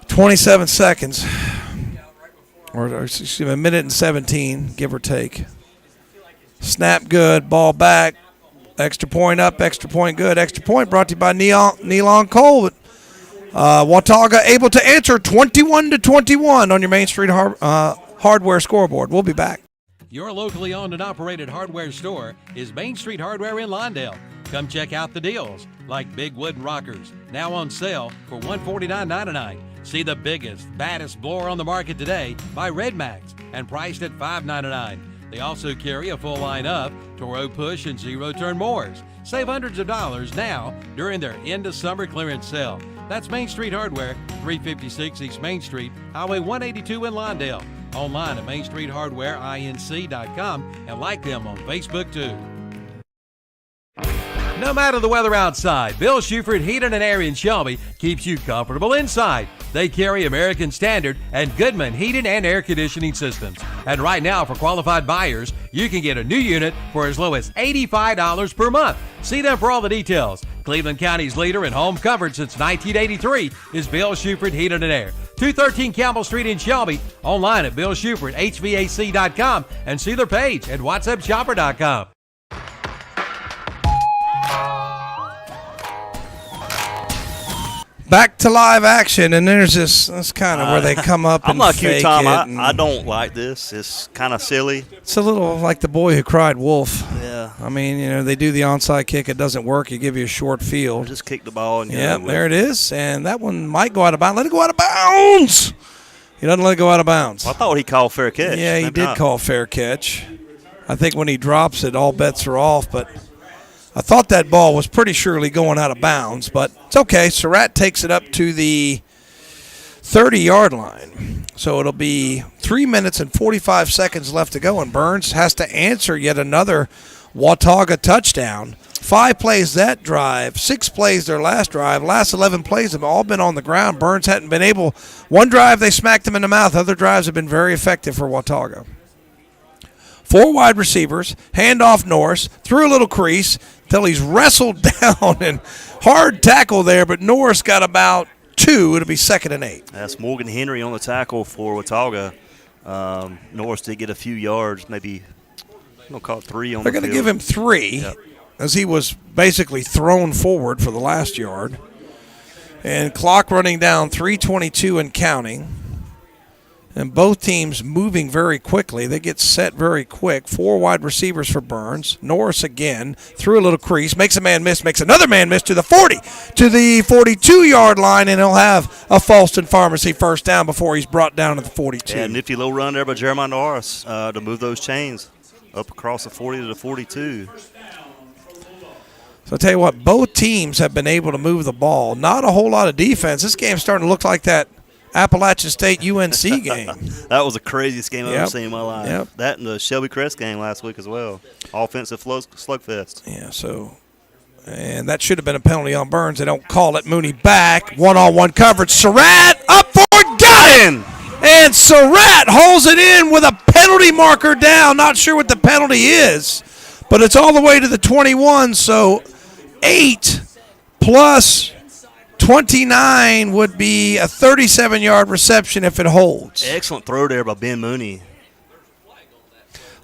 27 seconds. Or excuse me, a minute and 17, give or take. Snap good, ball back. Extra point up, extra point good. Extra point brought to you by Nealon Cole. But Watauga able to answer 21-21 on your Main Street Hardware scoreboard. We'll be back. Your locally owned and operated hardware store is Main Street Hardware in Lawndale. Come check out the deals, like big wooden rockers, now on sale for $149.99. See the biggest, baddest blower on the market today by Red Max and priced at $599. They also carry a full line of Toro push and zero-turn mowers. Save hundreds of dollars now during their end of summer clearance sale. That's Main Street Hardware, 356 East Main Street, Highway 182 in Lawndale. Online at mainstreethardwareinc.com and like them on Facebook too. No matter the weather outside, Bill Shuford Heating and Air in Shelby keeps you comfortable inside. They carry American Standard and Goodman Heating and Air Conditioning Systems. And right now, for qualified buyers, you can get a new unit for as low as $85 per month. See them for all the details. Cleveland County's leader in home comfort since 1983 is Bill Shuford Heating and Air. 213 Campbell Street in Shelby. Online at BillShufordHVAC.com and see their page at WhatsAppShopper.com. Back to live action, and there's this kind of where they come up and I'm like fake you, Tom. it. I don't like this. It's kind of silly. It's a little like the boy who cried wolf. Yeah. I mean, they do the onside kick. It doesn't work. You give you a short field. Just kick the ball. And Yep, there it is. And that one might go out of bounds. Let it go out of bounds. He doesn't let it go out of bounds. I thought he called fair catch. Yeah, he did call fair catch. I think when he drops it, all bets are off, but I thought that ball was pretty surely going out of bounds, but it's okay. Surratt takes it up to the 30-yard line. So it'll be 3 minutes and 45 seconds left to go, and Burns has to answer yet another Watauga touchdown. 5 plays that drive, 6 plays their last drive. Last 11 plays have all been on the ground. Burns hadn't been able. One drive they smacked him in the mouth. Other drives have been very effective for Watauga. 4 wide receivers, hand off Norris, through a little crease until he's wrestled down, and hard tackle there, but Norris got about 2. It'll be 2nd and 8. That's Morgan Henry on the tackle for Watauga. Norris did get a few yards, maybe I'm going to call it 3 on the field. They're going to give him 3 as he was basically thrown forward for the last yard. And clock running down, 3:22 and counting. And both teams moving very quickly. They get set very quick. 4 wide receivers for Burns. Norris again, through a little crease, makes a man miss, makes another man miss to the 40, to the 42-yard line, and he'll have a Falston Pharmacy first down before he's brought down to the 42. Yeah, nifty little run there by Jeremiah Norris to move those chains up across the 40 to the 42. So I'll tell you what, both teams have been able to move the ball. Not a whole lot of defense. This game's starting to look like that Appalachian State UNC game. That was the craziest game I've ever seen in my life. Yep. That and the Shelby Crest game last week as well. Offensive slugfest. Yeah, so, and that should have been a penalty on Burns. They don't call it. Mooney back, one-on-one coverage. Surratt up for it, got him! And Surratt holds it in with a penalty marker down. Not sure what the penalty is, but it's all the way to the 21, so 8 plus 29 would be a 37-yard reception if it holds. Excellent throw there by Ben Mooney.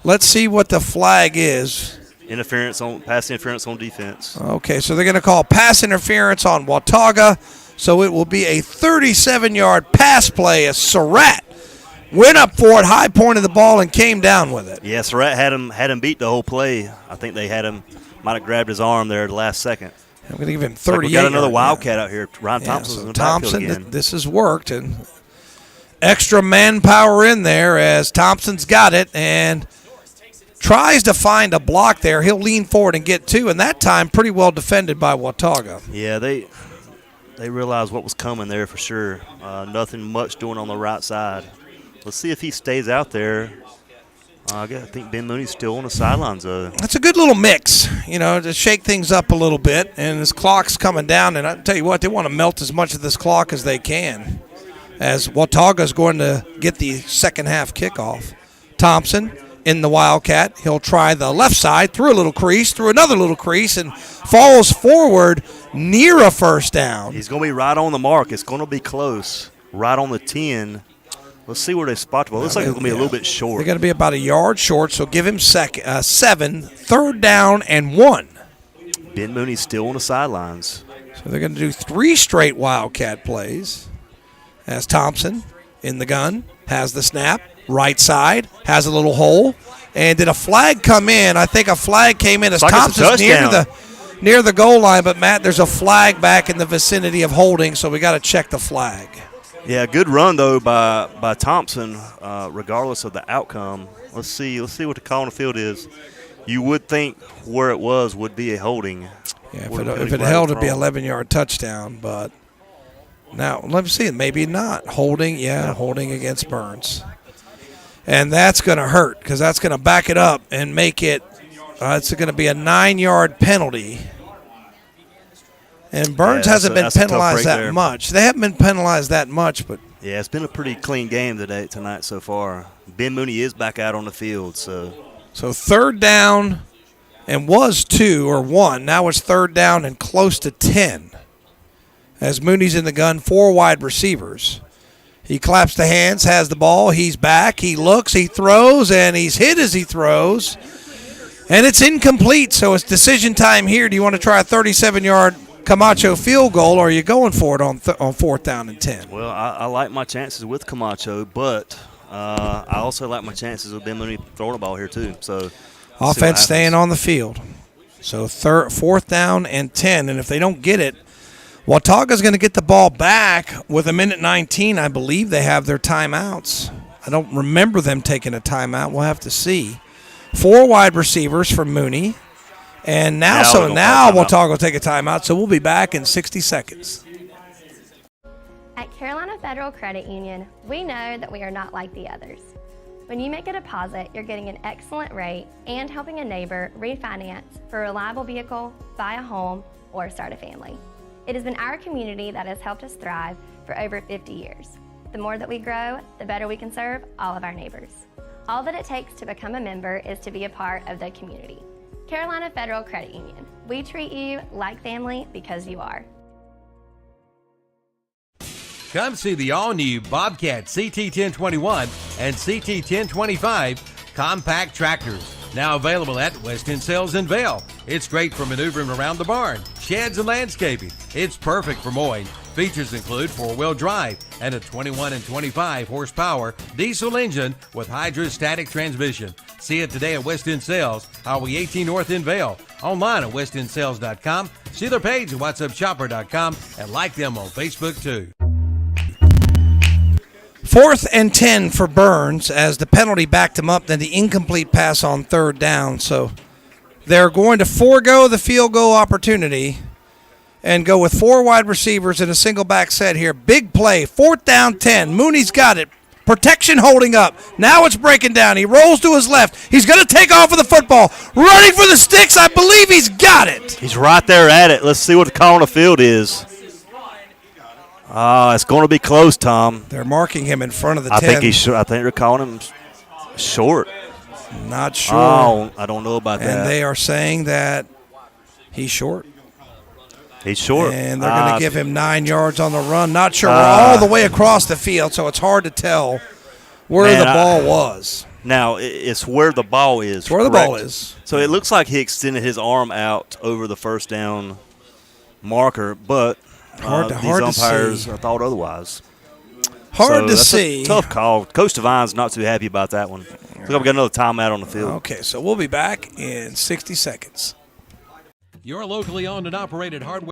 Let's see what the flag is. Pass interference on defense. Okay, so they're going to call pass interference on Watauga, so it will be a 37-yard pass play as Surratt went up for it, high pointed the ball, and came down with it. Yeah, Surratt had him beat the whole play. I think they might have grabbed his arm there at the last second. I'm going to give him 38. We got another Wildcat out here. Ryan Thompson's in the backfield again. This has worked, and extra manpower in there as Thompson's got it and tries to find a block there. He'll lean forward and get 2, and that time pretty well defended by Watauga. Yeah, they realized what was coming there for sure. Nothing much doing on the right side. Let's see if he stays out there. I think Ben Mooney's still on the sidelines, though. That's a good little mix, to shake things up a little bit. And this clock's coming down, and I tell you what, they want to melt as much of this clock as they can, as Watauga's going to get the second half kickoff. Thompson in the Wildcat. He'll try the left side, through a little crease, through another little crease, and falls forward near a first down. He's going to be right on the mark. It's going to be close, right on the 10. Let's see where they spot the ball. Looks like it's going to be a little bit short. They're going to be about a yard short, so give him 7, 3rd down and 1. Ben Mooney's still on the sidelines. So they're going to do 3 straight Wildcat plays as Thompson in the gun, has the snap, right side, has a little hole. And did a flag come in? I think a flag came in as Thompson's near the goal line. But, Matt, there's a flag back in the vicinity of holding, so we got to check the flag. Yeah, good run, though, by Thompson, regardless of the outcome. Let's see what the call on the field is. You would think where it was would be a holding. Yeah, if it held, it'd be an 11-yard touchdown. But now, let me see. Maybe not. Holding, holding against Burns. And that's going to hurt because that's going to back it up and make it it's going to be a 9-yard penalty. And Burns hasn't been penalized that much. They haven't been penalized that much, but yeah, it's been a pretty clean game tonight so far. Ben Mooney is back out on the field, so 3rd down and was 2 or 1. Now it's 3rd down and close to 10. As Mooney's in the gun, 4 wide receivers. He claps the hands, has the ball. He's back. He looks, he throws, and he's hit as he throws. And it's incomplete, so it's decision time here. Do you want to try a 37-yard Camacho field goal, or are you going for it on 4th down and 10? Well, I like my chances with Camacho, but I also like my chances with Ben Mooney throwing the ball here too. So offense staying on the field. So 4th down and 10, and if they don't get it, Watauga's going to get the ball back with 1:19. I believe they have their timeouts. I don't remember them taking a timeout. We'll have to see. 4 wide receivers for Mooney. And now Watauga will take a timeout, so we'll be back in 60 seconds. At Carolina Federal Credit Union, we know that we are not like the others. When you make a deposit, you're getting an excellent rate and helping a neighbor refinance for a reliable vehicle, buy a home, or start a family. It has been our community that has helped us thrive for over 50 years. The more that we grow, the better we can serve all of our neighbors. All that it takes to become a member is to be a part of the community. Carolina Federal Credit Union. We treat you like family because you are. Come see the all-new Bobcat CT1021 and CT1025 compact tractors. Now available at West End Sales in Vail. It's great for maneuvering around the barn, sheds, and landscaping. It's perfect for mowing. Features include 4-wheel drive and a 21 and 25 horsepower diesel engine with hydrostatic transmission. See it today at West End Sales, Highway 18 North in Vail. Online at westendsales.com. See their page at whatsupshopper.com and like them on Facebook too. 4th and 10 for Burns as the penalty backed him up, then the incomplete pass on 3rd down. So they're going to forego the field goal opportunity and go with 4 wide receivers in a single back set here. Big play, 4th down 10. Mooney's got it. Protection holding up. Now it's breaking down. He rolls to his left. He's going to take off with the football. Running for the sticks. I believe he's got it. He's right there at it. Let's see what the call on the field is. It's going to be close, Tom. They're marking him in front of the 10. I think they're calling him short. Not sure. Oh, I don't know about that. And they are saying that he's short. He's short. And they're going to give him 9 yards on the run. Not sure. We're all the way across the field, so it's hard to tell where the ball was. Now, it's where the ball is. It's where the ball is. So it looks like he extended his arm out over the 1st down marker, but hard these to umpires see. thought otherwise. Hard to that's see. A tough call. Coach Devine's not too happy about that one. Looks like we got another timeout on the field. Okay, so we'll be back in 60 seconds. Your locally owned and operated hardware.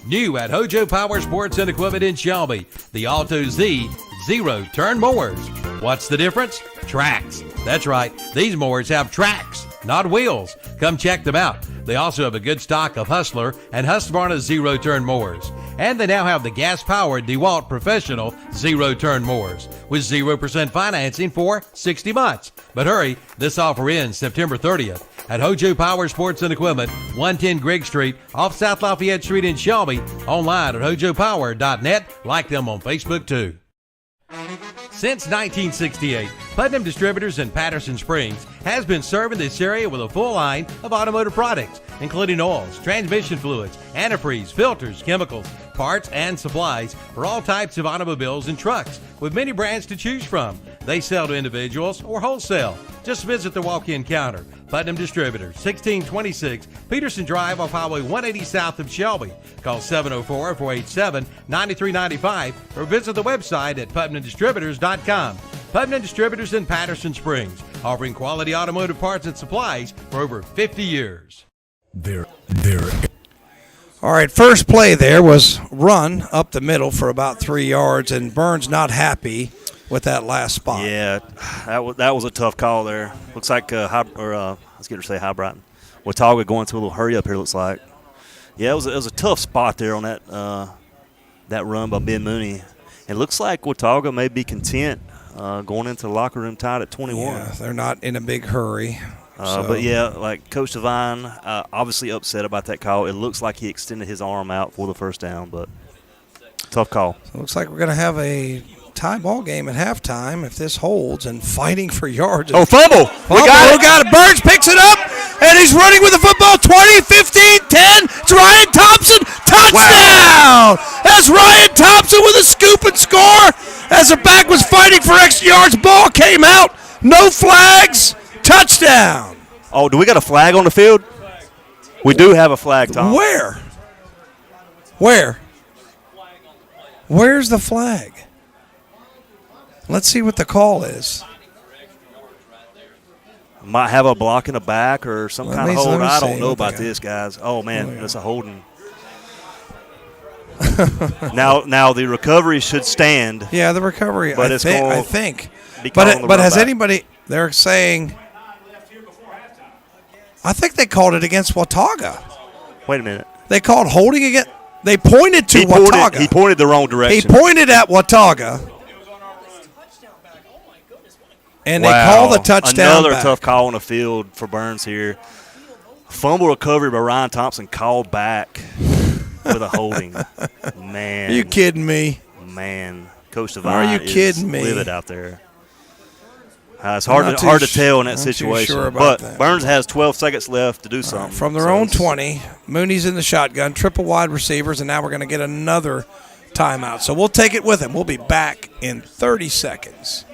New at Hojo Power Sports and Equipment in Shelby, the Alto Z zero-turn mowers. What's the difference? Tracks. That's right. These mowers have tracks, not wheels. Come check them out. They also have a good stock of Hustler and Husqvarna zero-turn mowers. And they now have the gas-powered DeWalt Professional zero-turn mowers with 0% financing for 60 months. But hurry, this offer ends September 30th. At Hojo Power Sports and Equipment, 110 Grigg Street, off South Lafayette Street in Shelby. Online at hojopower.net. Like them on Facebook too. Since 1968, Putnam Distributors in Patterson Springs has been serving this area with a full line of automotive products, including oils, transmission fluids, antifreeze, filters, chemicals, parts, and supplies for all types of automobiles and trucks, with many brands to choose from. They sell to individuals or wholesale. Just visit the walk-in counter. Putnam Distributors, 1626 Peterson Drive off Highway 180 south of Shelby. Call 704-487-9395 or visit the website at PutnamDistributors.com. Putnam Distributors in Patterson Springs, offering quality automotive parts and supplies for over 50 years. All right, first play there was run up the middle for about 3 yards, and Burns not happy with that last spot. Yeah, that was a tough call there. Looks like I was going to say High Brighton. Watauga going to a little hurry up here, looks like. Yeah, it was a tough spot there on that run by Ben Mooney. It looks like Watauga may be content going into the locker room tied at 21. Yeah, they're not in a big hurry. But, yeah, like Coach Devine, obviously upset about that call. It looks like he extended his arm out for the first down, but tough call. So it looks like we're going to have a tie ball game at halftime if this holds, and fighting for yards. Oh, fumble. We got it. Burns picks it up, and he's running with the football. 20, 15, 10. It's Ryan Thompson. Touchdown! Wow. That's Ryan Thompson with a scoop and score as the back was fighting for extra yards. Ball came out. No flags. Touchdown. Oh, do we got a flag on the field? We do have a flag, Tom. Where? Where's the flag? Let's see what the call is. Might have a block in the back or some kind of hold. I don't know about this, guys. Oh, man, that's a holding. now the recovery should stand. Yeah, the recovery, but I think. But has anybody – they're saying – I think they called it against Watauga. Wait a minute. They called holding again. They pointed to Watauga. He pointed the wrong direction. He pointed at Watauga. And they called the touchdown Another back. tough call on the field for Burns here. Fumble recovery by Ryan Thompson, called back with a holding. Man. Are you kidding me? Man. Coach Devine Are you kidding me? Livid out there. It's hard to tell in that situation. Sure about that. Burns has 12 seconds left to do something. From their own 20, Mooney's in the shotgun, triple wide receivers, and now we're going to get another timeout. So we'll take it with him. We'll be back in 30 seconds.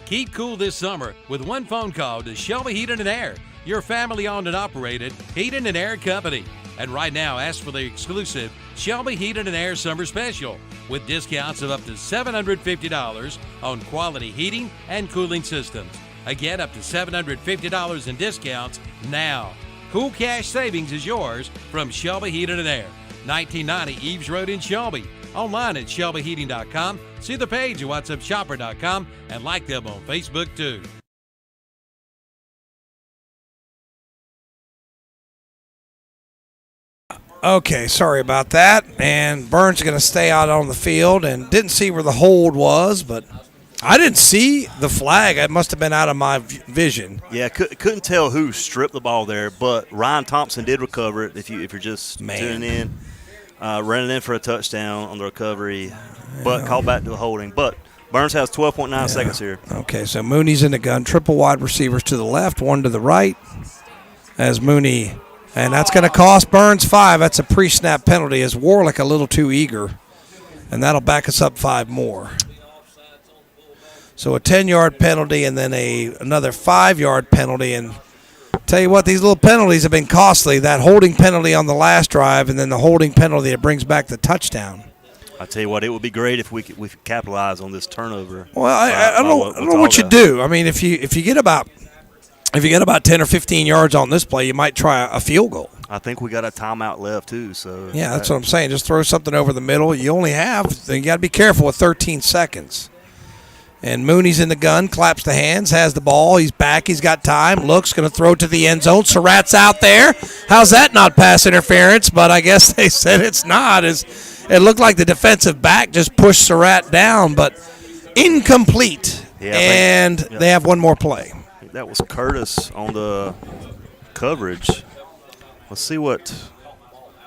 Keep cool this summer with one phone call to Shelby Heating and Air, your family-owned and operated heating and air company. And right now, ask for the exclusive Shelby Heating and Air Summer Special with discounts of up to $750 on quality heating and cooling systems. Again, up to $750 in discounts now. Cool cash savings is yours from Shelby Heating and Air, 1990 Eves Road in Shelby. Online at shelbyheating.com. See the page at whatsupshopper.com and like them on Facebook too. Okay, sorry about that. And Burns is going to stay out on the field, and didn't see where the hold was, but I didn't see the flag. It must have been out of my vision. Yeah, couldn't tell who stripped the ball there, but Ryan Thompson did recover it. If you're just tuning in, running in for a touchdown on the recovery, but called back to the holding. But Burns has 12.9 seconds here. Okay, so Mooney's in the gun. Triple wide receivers to the left, one to the right. As Mooney, and that's going to cost Burns 5. That's a pre-snap penalty as Warlick a little too eager, and that'll back us up 5 more. So a 10-yard penalty and then another 5-yard penalty. And tell you what, these little penalties have been costly. That holding penalty on the last drive and then the holding penalty that brings back the touchdown. I tell you what, it would be great if we could capitalize on this turnover. Well, I don't know what you do. I mean, if you get about 10 or 15 yards on this play, you might try a field goal. I think we got a timeout left too. So yeah, that's what I'm saying. Just throw something over the middle. You only have. You got to be careful with 13 seconds. And Mooney's in the gun, claps the hands, has the ball. He's back. He's got time. Looks, going to throw to the end zone. Surratt's out there. How's that not pass interference? But I guess they said it's not. It looked like the defensive back just pushed Surratt down, but incomplete. Yeah, they have one more play. I think that was Curtis on the coverage. Let's see what.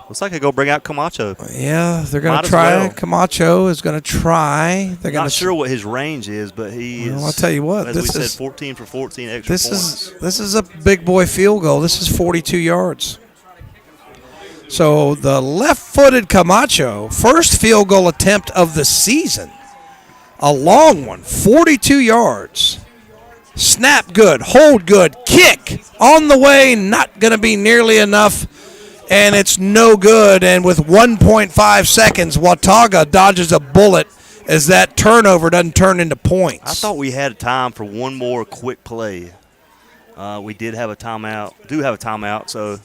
Looks like they go bring out Camacho. Yeah, they're going to try. Well. Camacho is going to try. They're not sure what his range is, but he is. I'll tell you what. As we said, 14 for 14 extra points. This is a big boy field goal. This is 42 yards. So the left-footed Camacho, first field goal attempt of the season. A long one, 42 yards. Snap good, hold good, kick on the way, not going to be nearly enough, and it's no good. And with 1.5 seconds, Watauga dodges a bullet as that turnover doesn't turn into points. I thought we had time for one more quick play. We did have a timeout, so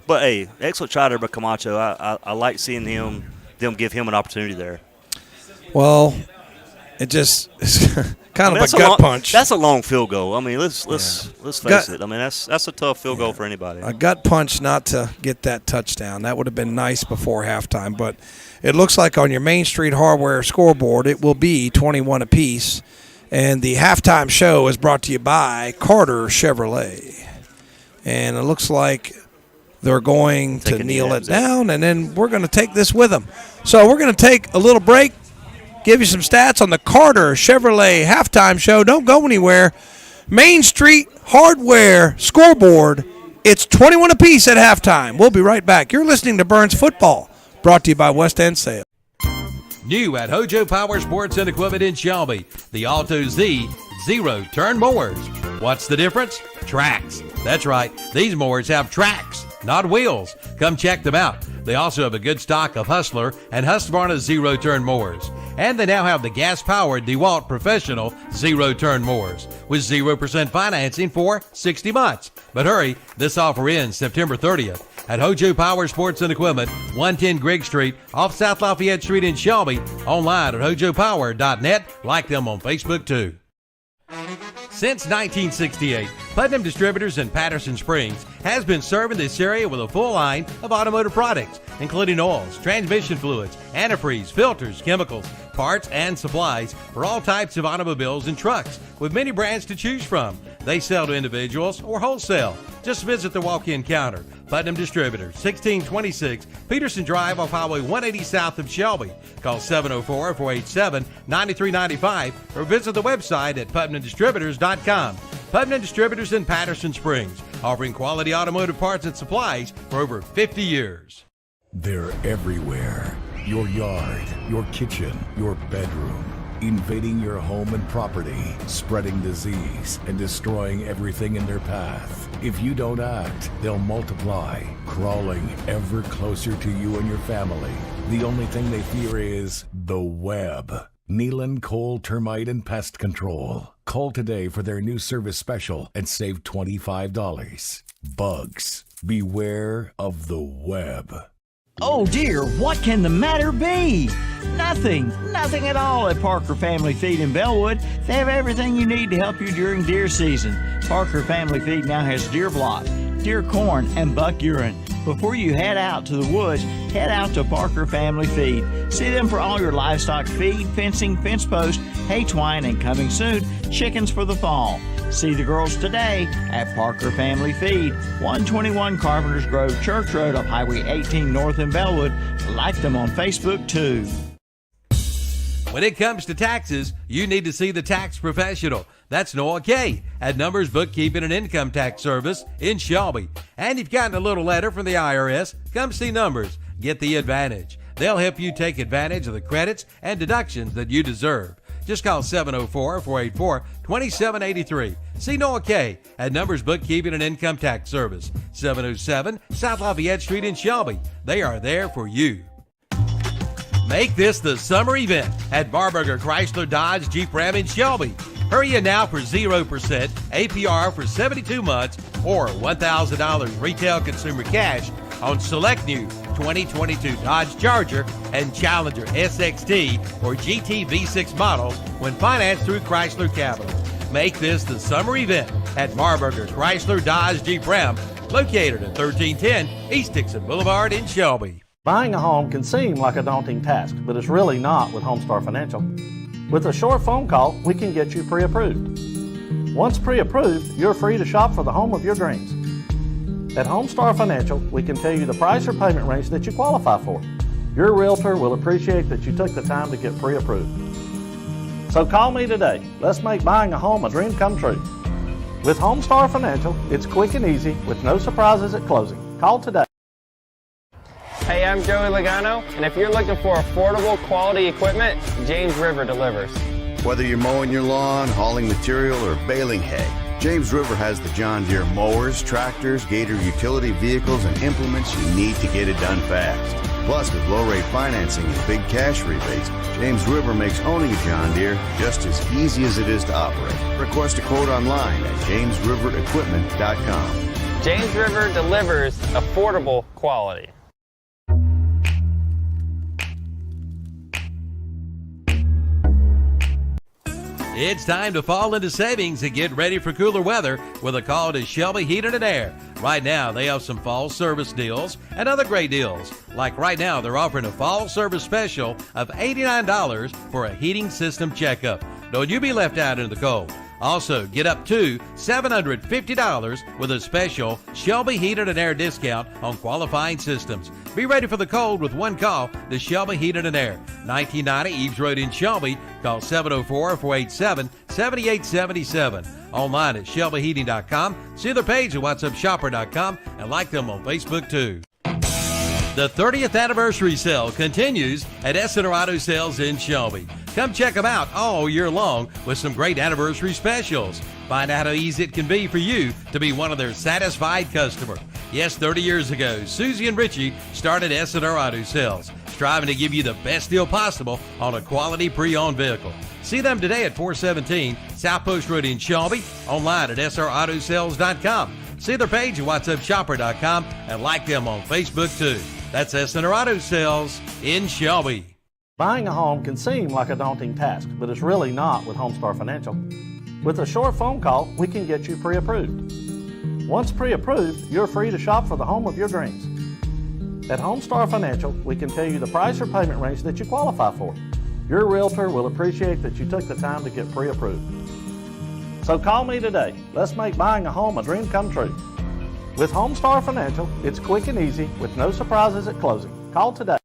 but hey, excellent try there by Camacho. I like seeing them give him an opportunity there. Well, it just is kind of a gut punch. That's a long field goal. I mean, let's face it. I mean, that's a tough field goal for anybody. A gut punch not to get that touchdown. That would have been nice before halftime, but it looks like on your Main Street Hardware scoreboard it will be 21 apiece. And the halftime show is brought to you by Carter Chevrolet. And it looks like they're going to kneel it down, and then we're going to take this with them. So we're going to take a little break, give you some stats on the Carter Chevrolet halftime show. Don't go anywhere. Main Street Hardware scoreboard, it's 21 apiece at halftime. We'll be right back. You're listening to Burns Football, brought to you by West End Sales. New at Hojo Power Sports and Equipment in Shelby, the Alto Z zero-turn mowers. What's the difference? Tracks. That's right. These mowers have tracks, not wheels. Come check them out. They also have a good stock of Hustler and Husqvarna zero-turn mowers. And they now have the gas-powered DeWalt Professional zero-turn mowers with 0% financing for 60 months. But hurry, this offer ends September 30th. At Hojo Power Sports and Equipment, 110 Grigg Street, off South Lafayette Street in Shelby. Online at hojopower.net. Like them on Facebook, too. Since 1968, Putnam Distributors in Patterson Springs has been serving this area with a full line of automotive products, including oils, transmission fluids, antifreeze, filters, chemicals, parts, and supplies for all types of automobiles and trucks, with many brands to choose from. They sell to individuals or wholesale. Just visit the walk-in counter. Putnam Distributors, 1626 Peterson Drive off Highway 180 south of Shelby. Call 704-487-9395 or visit the website at PutnamDistributors.com. Putnam Distributors in Patterson Springs, offering quality automotive parts and supplies for over 50 years. They're everywhere. Your yard, your kitchen, your bedroom. Invading your home and property, spreading disease, and destroying everything in their path. If you don't act, they'll multiply, crawling ever closer to you and your family. The only thing they fear is the web. Nealon Cole Termite and Pest Control. Call today for their new service special and save $25. Bugs, beware of the web. Oh dear, what can the matter be? Nothing at all at Parker Family Feed in Bellwood. They have everything you need to help you during deer season. Parker Family Feed now has deer block, deer corn, and buck urine. Before you head out to the woods, head out to Parker Family Feed. See them for all your livestock feed, fencing, fence post, hay twine, and coming soon, chickens for the fall. See the girls today at Parker Family Feed, 121 Carpenters Grove Church Road off Highway 18 North in Bellwood. Like them on Facebook too. When it comes to taxes, you need to see the tax professional. That's Noah Kay at Numbers Bookkeeping and Income Tax Service in Shelby. And if you've gotten a little letter from the IRS, come see Numbers. Get the advantage. They'll help you take advantage of the credits and deductions that you deserve. Just call 704-484-2783. See Noah Kay at Numbers Bookkeeping and Income Tax Service, 707 South Lafayette Street in Shelby. They are there for you. Make this the summer event at Barburger Chrysler Dodge Jeep Ram in Shelby. Hurry in now for 0% APR for 72 months or $1,000 retail consumer cash on select new 2022 Dodge Charger and Challenger SXT or GT V6 models when financed through Chrysler Capital. Make this the summer event at Barburger Chrysler Dodge Jeep Ram, located at 1310 East Dixon Boulevard in Shelby. Buying a home can seem like a daunting task, but it's really not with Homestar Financial. With a short phone call, we can get you pre-approved. Once pre-approved, you're free to shop for the home of your dreams. At Homestar Financial, we can tell you the price or payment range that you qualify for. Your realtor will appreciate that you took the time to get pre-approved. So call me today. Let's make buying a home a dream come true. With Homestar Financial, it's quick and easy with no surprises at closing. Call today. Hey, I'm Joey Logano, and if you're looking for affordable quality equipment, James River delivers. Whether you're mowing your lawn, hauling material, or baling hay, James River has the John Deere mowers, tractors, Gator utility vehicles, and implements you need to get it done fast. Plus, with low-rate financing and big cash rebates, James River makes owning a John Deere just as easy as it is to operate. Request a quote online at jamesriverequipment.com. James River delivers affordable quality. It's time to fall into savings and get ready for cooler weather with a call to Shelby Heating and Air. Right now, they have some fall service deals and other great deals. Like right now, they're offering a fall service special of $89 for a heating system checkup. Don't you be left out in the cold. Also, get up to $750 with a special Shelby Heating and Air discount on qualifying systems. Be ready for the cold with one call to Shelby Heating and Air. 1990 Eves Road in Shelby. Call 704-487-7877. Online at shelbyheating.com. See their page at whatsupshopper.com and like them on Facebook too. The 30th anniversary sale continues at S&R Auto Sales in Shelby. Come check them out all year long with some great anniversary specials. Find out how easy it can be for you to be one of their satisfied customers. Yes, 30 years ago, Susie and Richie started S&R Auto Sales, striving to give you the best deal possible on a quality pre-owned vehicle. See them today at 417 South Post Road in Shelby, online at srautosales.com. See their page at whatsupshopper.com and like them on Facebook too. That's S&R Auto Sales in Shelby. Buying a home can seem like a daunting task, but it's really not with Homestar Financial. With a short phone call, we can get you pre-approved. Once pre-approved, you're free to shop for the home of your dreams. At Homestar Financial, we can tell you the price or payment range that you qualify for. Your realtor will appreciate that you took the time to get pre-approved. So call me today. Let's make buying a home a dream come true. With Homestar Financial, it's quick and easy with no surprises at closing. Call today.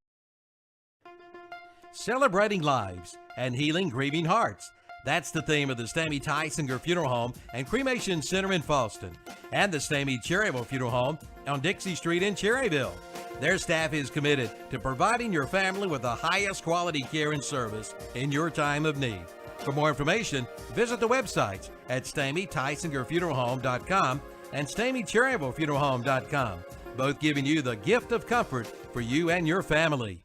Celebrating lives and healing grieving hearts. That's the theme of the Stamey Tysinger Funeral Home and Cremation Center in Fallston and the Stamey Cherryville Funeral Home on Dixie Street in Cherryville. Their staff is committed to providing your family with the highest quality care and service in your time of need. For more information, visit the websites at StameyTysingerFuneralHome.com and StameyCherryvilleFuneralHome.com, both giving you the gift of comfort for you and your family.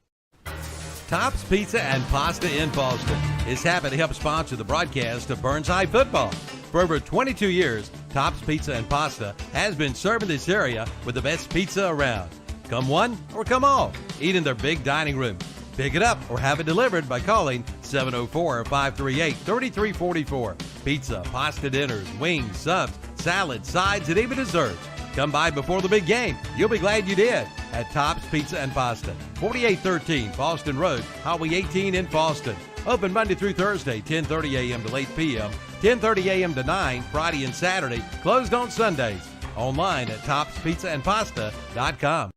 Tops Pizza and Pasta in Fallston is happy to help sponsor the broadcast of Burnside football. For over 22 years, Tops Pizza and Pasta has been serving this area with the best pizza around. Come one or come all, eat in their big dining room. Pick it up or have it delivered by calling 704-538-3344. Pizza, pasta dinners, wings, subs, salads, sides, and even desserts. Come by before the big game. You'll be glad you did at Tops Pizza and Pasta, 4813 Fallston Road, Highway 18 in Fallston. Open Monday through Thursday, 10:30 a.m. to 8 p.m., 10:30 a.m. to 9, Friday and Saturday. Closed on Sundays. Online at topspizzaandpasta.com.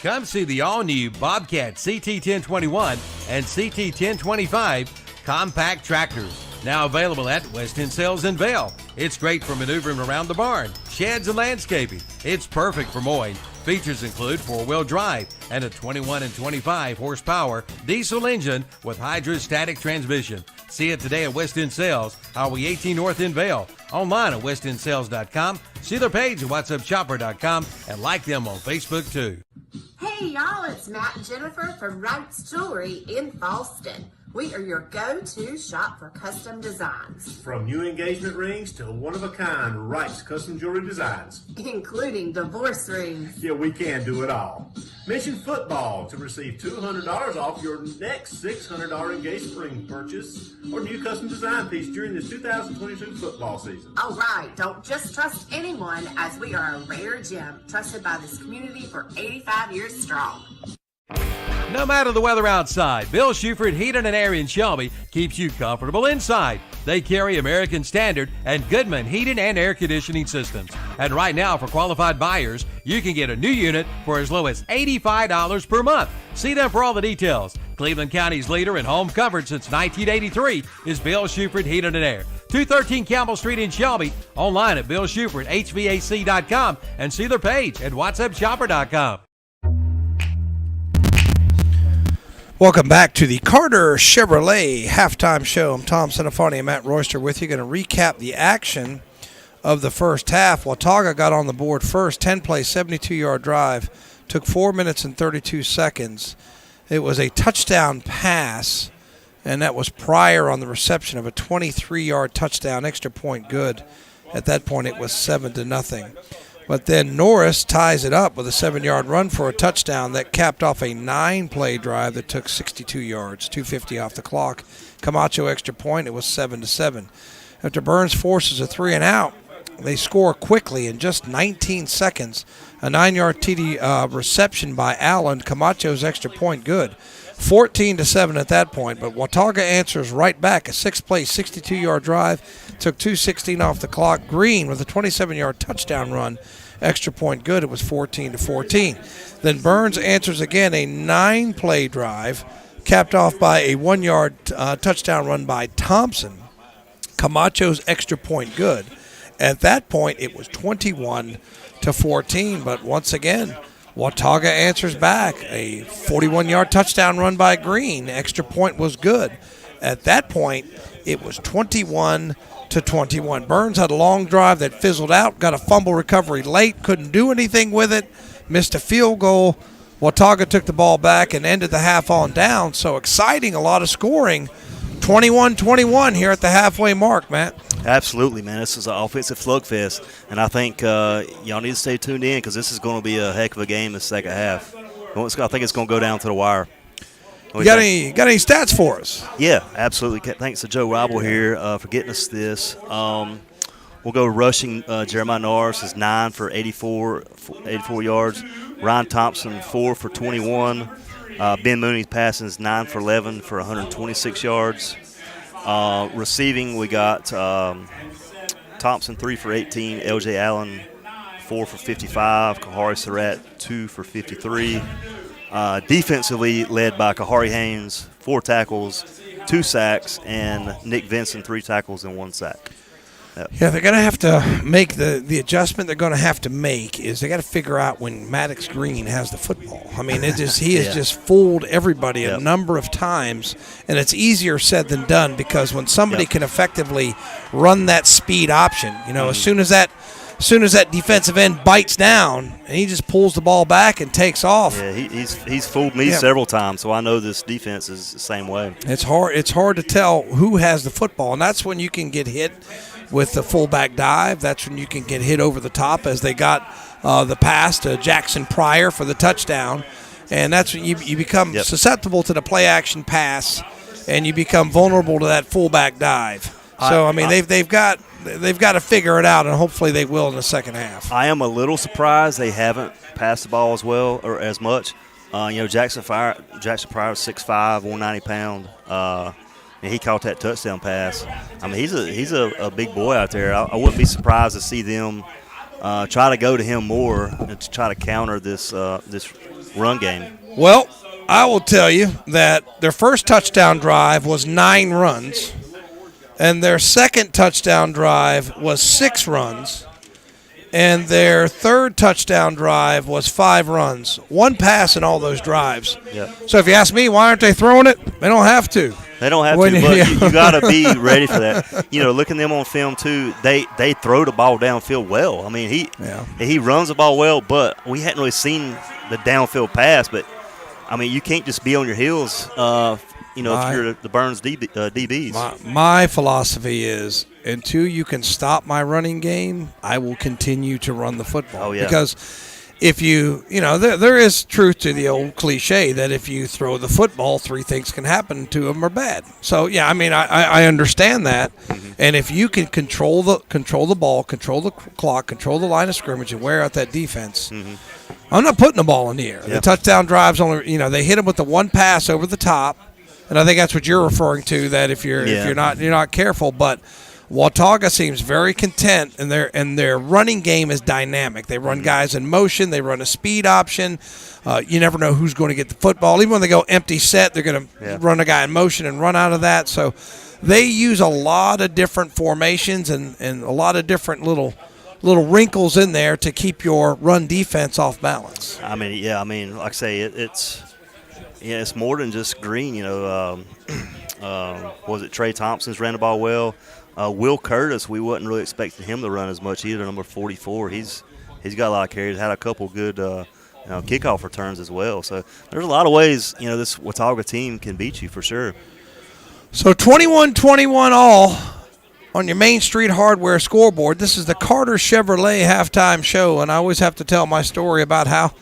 Come see the all-new Bobcat CT1021 and CT1025 compact tractors. Now available at West End Sales in Vail. It's great for maneuvering around the barn, sheds, and landscaping. It's perfect for mowing. Features include 4-wheel drive and a 21 and 25 horsepower diesel engine with hydrostatic transmission. See it today at West End Sales, Highway 18 North in Vail. Online at westendsales.com. See their page at whatsupshopper.com and like them on Facebook too. Hey y'all, it's Matt and Jennifer from Wright's Jewelry in Fallston. We are your go-to shop for custom designs. From new engagement rings to one-of-a-kind Wright's custom jewelry designs. Including divorce rings. Yeah, we can do it all. Mention football to receive $200 off your next $600 engagement ring purchase or new custom design piece during the 2022 football season. All right, don't just trust anyone, as we are a rare gem trusted by this community for 85 years strong. No matter the weather outside, Bill Shuford Heating and Air in Shelby keeps you comfortable inside. They carry American Standard and Goodman Heating and Air Conditioning Systems. And right now, for qualified buyers, you can get a new unit for as low as $85 per month. See them for all the details. Cleveland County's leader in home comfort since 1983 is Bill Shuford Heating and Air. 213 Campbell Street in Shelby. Online at BillShufordHVAC.com and see their page at WhatsAppShopper.com. Welcome back to the Carter Chevrolet halftime show. I'm Tom Sinafani and Matt Royster with you. Going to recap the action of the first half. Watauga got on the board first. 10-play, 72-yard drive. Took 4 minutes and 32 seconds. It was a touchdown pass, and that was Pryor on the reception of a 23-yard touchdown, extra point good. At that point, it was 7-0. But then Norris ties it up with a 7-yard run for a touchdown that capped off a 9-play drive that took 62 yards, 2:50 off the clock. Camacho extra point, it was 7-7. After Burns forces a 3-and-out, they score quickly in just 19 seconds. A 9-yard TD reception by Allen. Camacho's extra point good. 14-7 at that point, but Watauga answers right back. A 6-play, 62-yard drive. Took 2:16 off the clock. Green with a 27-yard touchdown run. Extra point good. It was 14-14. Then Burns answers again, a 9-play drive, capped off by a 1-yard touchdown run by Thompson. Camacho's extra point good. At that point, it was 21-14. But once again, Watauga answers back. A 41-yard touchdown run by Green. Extra point was good. At that point, it was 21-21. Burns had a long drive that fizzled out, got a fumble recovery late, couldn't do anything with it, missed a field goal. Watauga took the ball back and ended the half on down. So exciting, a lot of scoring. 21-21 here at the halfway mark, Matt. Absolutely, man. This is an offensive slugfest, and I think y'all need to stay tuned in because this is going to be a heck of a game in the second half. I think it's going to go down to the wire. You got any stats for us? Yeah, absolutely. Thanks to Joe Robble here for getting us this. We'll go rushing. Jeremiah Norris is 9 for 84 yards. Ryan Thompson 4 for 21. Ben Mooney's passing is 9 for 11 for 126 yards. Receiving, we got Thompson 3 for 18. L.J. Allen 4 for 55. Kahari Surratt 2 for 53. Defensively led by Kahari Haynes, 4 tackles, 2 sacks, and Nick Vinson, 3 tackles and 1 sack. Yep. Yeah, they're going to have to make the adjustment they're going to have to make is they got to figure out when Maddox Green has the football. I mean, he has just fooled everybody a number of times, and it's easier said than done because when somebody can effectively run that speed option, as soon as that defensive end bites down and he just pulls the ball back and takes off. Yeah, he's fooled me several times, so I know this defense is the same way. It's hard to tell who has the football, and that's when you can get hit with the fullback dive. That's when you can get hit over the top as they got the pass to Jackson Pryor for the touchdown. And that's when you become susceptible to the play-action pass, and you become vulnerable to that fullback dive. So, I mean, they've got to figure it out, and hopefully they will in the second half. I am a little surprised they haven't passed the ball as well or as much. Jackson Pryor is 6'5", 190 pound. And he caught that touchdown pass. I mean, he's a big boy out there. I wouldn't be surprised to see them try to go to him more and to try to counter this run game. Well, I will tell you that their first touchdown drive was 9 runs, and their second touchdown drive was 6 runs, and their third touchdown drive was 5 runs. 1 pass in all those drives. Yep. So if you ask me, why aren't they throwing it? They don't have to. They don't have to, but you got to be ready for that. Looking at them on film too, they throw the ball downfield well. I mean, he runs the ball well, but we hadn't really seen the downfield pass. But I mean, you can't just be on your heels. If you're the Burns DBs. My philosophy is until you can stop my running game, I will continue to run the football. Oh yeah, because if there is truth to the old cliche that if you throw the football, 3 things can happen, 2 of them are bad. So, yeah, I mean, I understand that. Mm-hmm. And if you can control the ball, control the clock, control the line of scrimmage, and wear out that defense, I'm not putting the ball in the air. Yep. The touchdown drives only, they hit them with the 1 pass over the top, and I think that's what you're referring to. That if you're not careful, but Watauga seems very content, and their running game is dynamic. They run guys in motion. They run a speed option. You never know who's going to get the football. Even when they go empty set, they're going to run a guy in motion and run out of that. So they use a lot of different formations and a lot of different little wrinkles in there to keep your run defense off balance. I mean, like I say, Yeah, it's more than just Green. Was it Trey Thompson's ran the ball well? Will Curtis, we wasn't really expecting him to run as much either. Number 44, he's got a lot of carries. Had a couple good kickoff returns as well. So there's a lot of ways this Watauga team can beat you for sure. So 21-21 all on your Main Street Hardware scoreboard. This is the Carter Chevrolet halftime show, and I always have to tell my story about how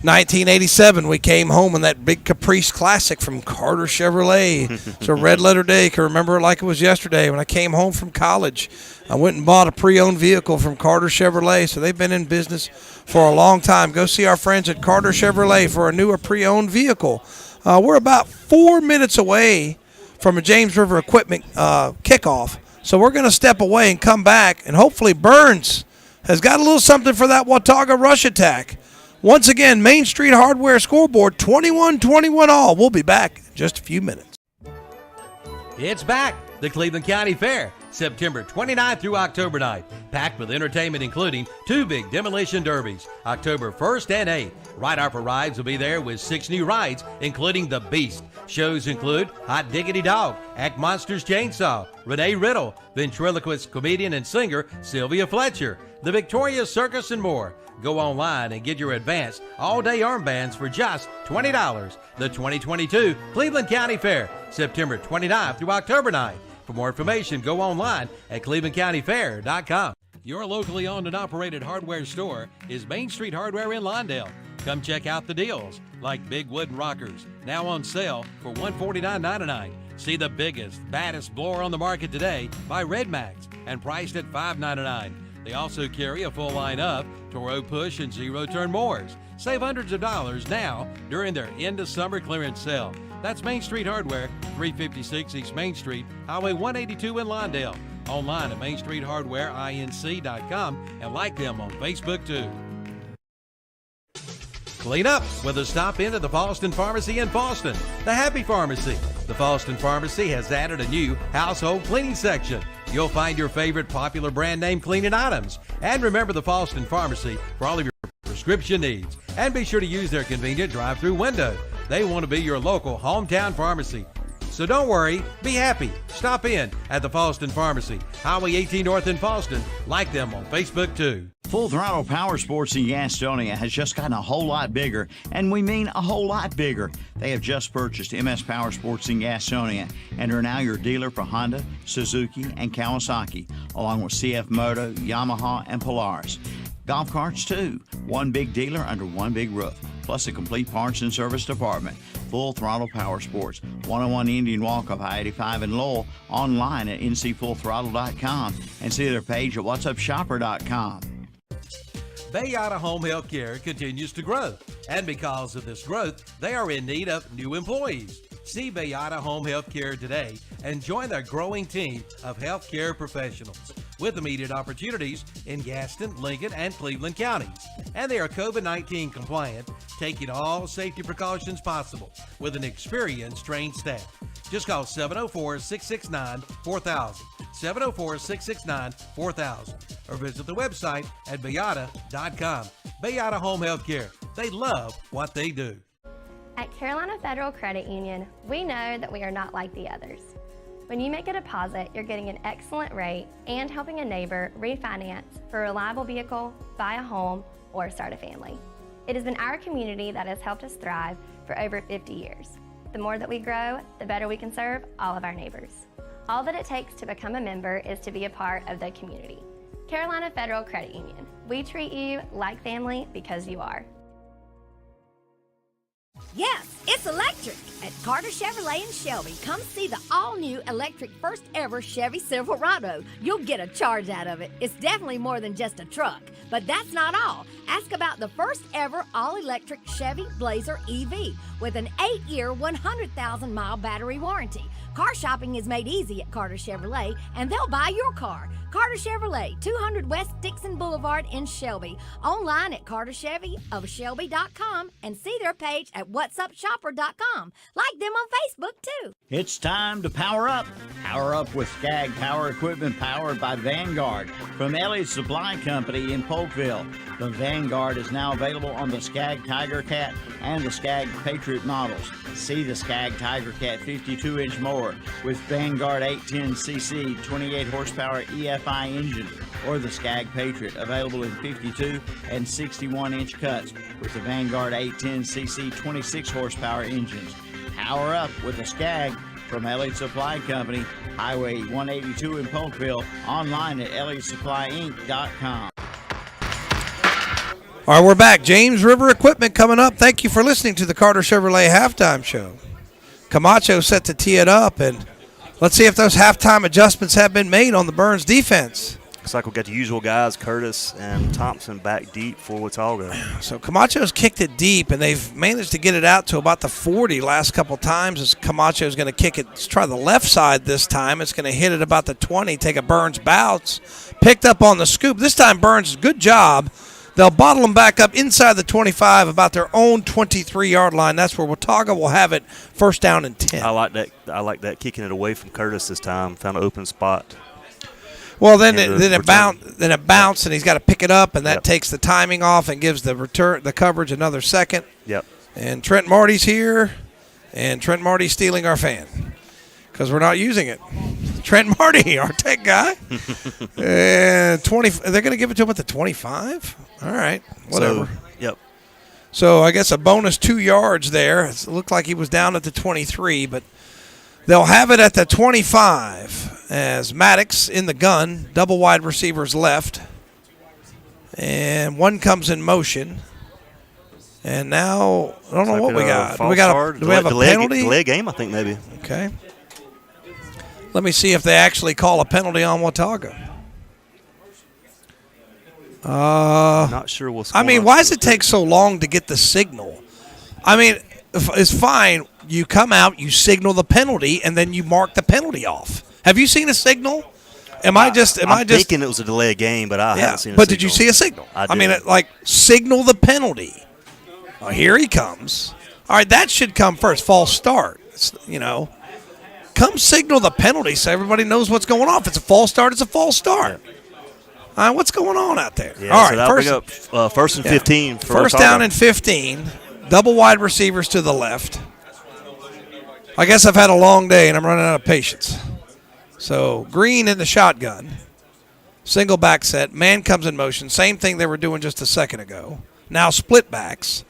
1987 we came home in that big Caprice Classic from Carter Chevrolet. It's a red letter day. I can remember it like it was yesterday. When I came home from college, I went and bought a pre-owned vehicle from Carter Chevrolet. So they've been in business for a long time. Go see our friends at Carter Chevrolet for a newer pre-owned vehicle. We're about 4 minutes away from a James River Equipment kickoff. So we're going to step away and come back, and hopefully Burns has got a little something for that Watauga rush attack. Once again, Main Street Hardware scoreboard, 21-21 all. We'll be back in just a few minutes. It's back, the Cleveland County Fair, September 29th through October 9th, packed with entertainment including 2 big demolition derbies, October 1st and 8th. Ride Harper Rides will be there with 6 new rides, including The Beast. Shows include Hot Diggity Dog, Act Monsters Chainsaw, Renee Riddle, ventriloquist, comedian, and singer Sylvia Fletcher, The Victoria Circus, and more. Go online and get your advanced all-day armbands for just $20. The 2022 Cleveland County Fair, September 29th through October 9th. For more information, go online at clevelandcountyfair.com. Your locally owned and operated hardware store is Main Street Hardware in Lawndale. Come check out the deals, like big wooden rockers, now on sale for $149.99. See the biggest, baddest blower on the market today by Red Max and priced at $599. They also carry a full line of Toro push and zero-turn mowers. Save hundreds of dollars now during their end-of-summer clearance sale. That's Main Street Hardware, 356 East Main Street, Highway 182 in Lawndale. Online at mainstreethardwareinc.com and like them on Facebook too. Clean up with a stop into the Falston Pharmacy in Falston, the Happy Pharmacy. The Falston Pharmacy has added a new household cleaning section. You'll find your favorite popular brand name cleaning items. And remember the Falston Pharmacy for all of your prescription needs. And be sure to use their convenient drive-through window. They want to be your local hometown pharmacy. So don't worry, be happy. Stop in at the Falston Pharmacy, Highway 18 North in Falston. Like them on Facebook too. Full Throttle Power Sports in Gastonia has just gotten a whole lot bigger, and we mean a whole lot bigger. They have just purchased MS Power Sports in Gastonia and are now your dealer for Honda, Suzuki, and Kawasaki, along with CF Moto, Yamaha, and Polaris. Golf carts too, one big dealer under one big roof, plus a complete parts and service department. Full Throttle Power Sports, 101 Indian Walk of I-85 in Lowell, online at ncfullthrottle.com and see their page at whatsupshopper.com. Bayada Home Health Care continues to grow, and because of this growth, they are in need of new employees. See Bayada Home Health Care today and join their growing team of healthcare professionals with immediate opportunities in Gaston, Lincoln, and Cleveland counties. And they are COVID-19 compliant, taking all safety precautions possible with an experienced, trained staff. Just call 704-669-4000, 704-669-4000, or visit the website at bayada.com. Bayada Home Health Care. They love what they do. At Carolina Federal Credit Union, we know that we are not like the others. When you make a deposit, you're getting an excellent rate and helping a neighbor refinance for a reliable vehicle, buy a home, or start a family. It has been our community that has helped us thrive for over 50 years. The more that we grow, the better we can serve all of our neighbors. All that it takes to become a member is to be a part of the community. Carolina Federal Credit Union. We treat you like family because you are. Yes, it's electric at Carter Chevrolet in Shelby. Come see the all-new electric first ever Chevy Silverado. You'll get a charge out of it. It's definitely more than just a truck. But that's not all. Ask about the first ever all-electric Chevy Blazer EV with an 8-year, 100,000-mile battery warranty. Car shopping is made easy at Carter Chevrolet, and they'll buy your car. Carter Chevrolet, 200 West Dixon Boulevard in Shelby. Online at carterchevyofshelby.com and see their page at whatsupshopper.com. skagshopper.com. Like them on Facebook, too. It's time to power up. Power up with Skag Power Equipment powered by Vanguard from Ellie's Supply Company in Polkville. The Vanguard is now available on the Skag Tiger Cat and the Skag Patriot models. See the Skag Tiger Cat 52-inch mower with Vanguard 810cc 28 horsepower EFI engine, or the Skag Patriot available in 52 and 61-inch cuts with the Vanguard 810cc 26 horsepower engines. Power up with a Skag from Ellie's Supply Company, Highway 182 in Polkville, online at elliessupplyinc.com. All right, we're back. James River Equipment coming up. Thank you for listening to the Carter Chevrolet Halftime Show. Camacho set to tee it up, and let's see if those halftime adjustments have been made on the Burns defense. Looks like we've got the usual guys, Curtis and Thompson, back deep for Watauga. So Camacho's kicked it deep, and they've managed to get it out to about the 40 last couple times. As Camacho's going to kick it, let's try the left side this time. It's going to hit it about the 20, take a Burns bounce. Picked up on the scoop. This time Burns, good job. They'll bottle them back up inside the 25, about their own 23-yard line. That's where Watauga will have it, first down and 10. I like that, kicking it away from Curtis this time. Found an open spot. Well, then it bounced, and he's got to pick it up, and that takes the timing off and gives the coverage another second. Yep. And Trent Marty's here, and Trent Marty's stealing our fan because we're not using it. Trent Marty, our tech guy. And 20. They're going to give it to him at the 25? All right, whatever. Yep. So I guess a bonus 2 yards there. It looked like he was down at the 23, but they'll have it at the 25 as Maddox in the gun, double wide receivers left. And one comes in motion. And now, I don't know what we got. Do we have a penalty? Delay game, I think, maybe. Okay. Let me see if they actually call a penalty on Watauga. Not sure what's going on. I mean, why does it take so long to get the signal? I mean, it's fine. You come out, you signal the penalty, and then you mark the penalty off. Have you seen a signal? I'm thinking it was a delay game, but I haven't seen a signal. But did you see a signal? I mean, signal the penalty. Oh, here he comes. All right, that should come first. False start. Come signal the penalty so everybody knows what's going on. If it's a false start, it's a false start. Yeah. All right, what's going on out there? Yeah, all so right, bring up first and 15. For first Watauga. Down and 15. Double wide receivers to the left. I guess I've had a long day and I'm running out of patience. So Green in the shotgun. Single back set. Man comes in motion. Same thing they were doing just a second ago. Now split backs.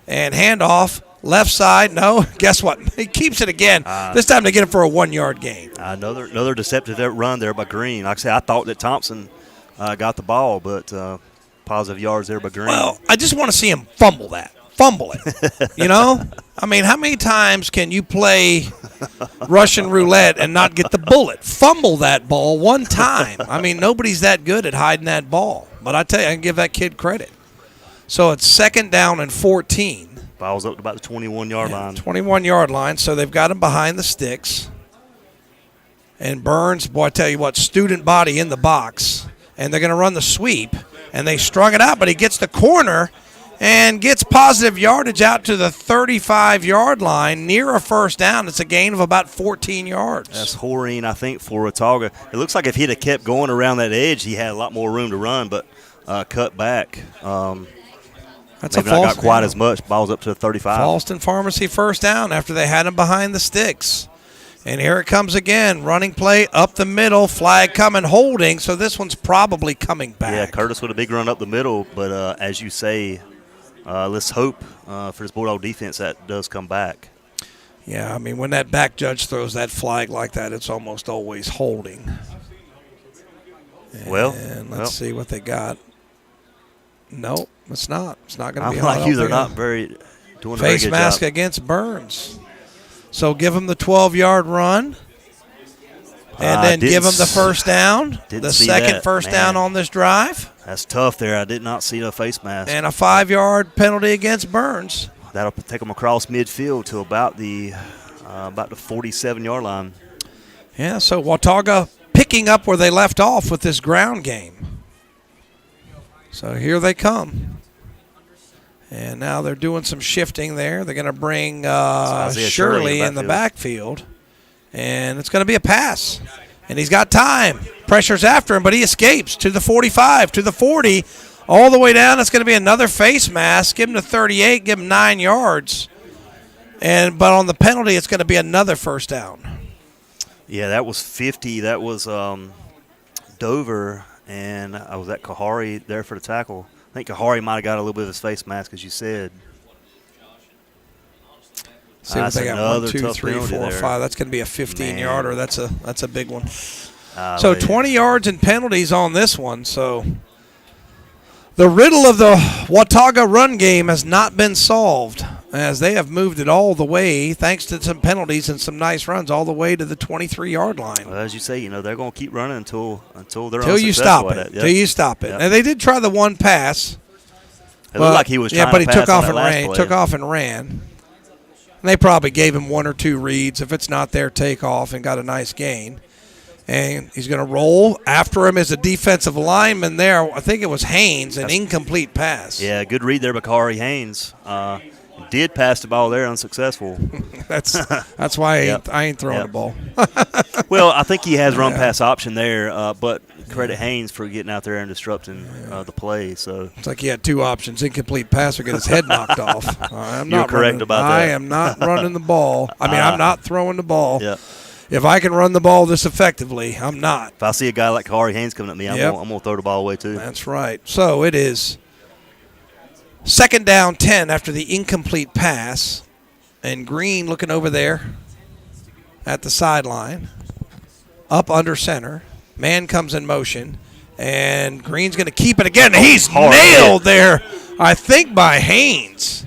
And handoff. Left side, no. Guess what? He keeps it again. This time they get it for a 1 yard gain. Another deceptive run there by Green. Like I said, I thought that Thompson got the ball, but positive yards there by Green. Well, I just want to see him fumble it. I mean, how many times can you play Russian roulette and not get the bullet? Fumble that ball one time. I mean, nobody's that good at hiding that ball. But I tell you, I can give that kid credit. So it's second down and 14. Ball's up to about the 21-yard line. 21-yard line, so they've got him behind the sticks. And Burns, boy, I tell you what, student body in the box. And they're going to run the sweep. And they strung it out, but he gets the corner and gets positive yardage out to the 35-yard line near a first down. It's a gain of about 14 yards. That's Horine, I think, for Watauga. It looks like if he'd have kept going around that edge, he had a lot more room to run, but cut back. That's maybe not got quite as much. Ball's up to the 35. Falston Pharmacy first down after they had him behind the sticks. And here it comes again. Running play up the middle. Flag coming, holding. So this one's probably coming back. Yeah, Curtis with a big run up the middle. But as you say, let's hope for this Bulldog defense that does come back. Yeah, I mean, when that back judge throws that flag like that, it's almost always holding. And let's see what they got. Nope, it's not. It's not going to be. I'm like you. They're not doing a very good job. Face mask against Burns. So give him the 12-yard run, and then give him the first down. The second first down on this drive. That's tough there. I did not see a face mask. And a 5-yard penalty against Burns. That'll take them across midfield to about the 47-yard line. Yeah, so Watauga picking up where they left off with this ground game. So here they come. And now they're doing some shifting there. They're going to bring Shirley Shirley in the backfield. And it's going to be a pass. And he's got time. Pressure's after him, but he escapes to the 45, to the 40, all the way down. It's going to be another face mask. Give him the 38, give him 9 yards. But on the penalty, it's going to be another first down. Yeah, that was 50. That was Dover, and I was at Kahari there for the tackle. I think Kahari might have got a little bit of his face mask, as you said. See what they got, 1, 2, 3, 4, 5. That's going to be a 15-yarder. That's a big one. So 20 yards and penalties on this one. So the riddle of the Watauga run game has not been solved, as they have moved it all the way, thanks to some penalties and some nice runs, all the way to the 23-yard line. Well, as you say, they're going to keep running until they're unsuccessful you stop at it. Till you stop it. Yep. Now, they did try the one pass. It looked like he was trying but to he pass took off on and that last ran. play. Took off and ran. And they probably gave him 1 or 2 reads. If it's not there, take off, and got a nice gain. And he's going to roll. After him is a defensive lineman there. I think it was Haynes, an incomplete pass. Yeah, good read there by Kari Haynes. Did pass the ball there, unsuccessful. That's why I ain't throwing the ball. Well, I think he has run-pass option there, but credit Haynes for getting out there and disrupting the play. So it's like he had 2 options: incomplete pass or get his head knocked off. You're correct about that. I am not running the ball. I'm not throwing the ball. Yeah. If I can run the ball this effectively, I'm not. If I see a guy like Kari Haynes coming at me, I'm going to throw the ball away too. That's right. So it is 2nd down 10 after the incomplete pass. And Green looking over there at the sideline. Up under center. Man comes in motion. And Green's going to keep it again. He's nailed there, I think, by Haynes.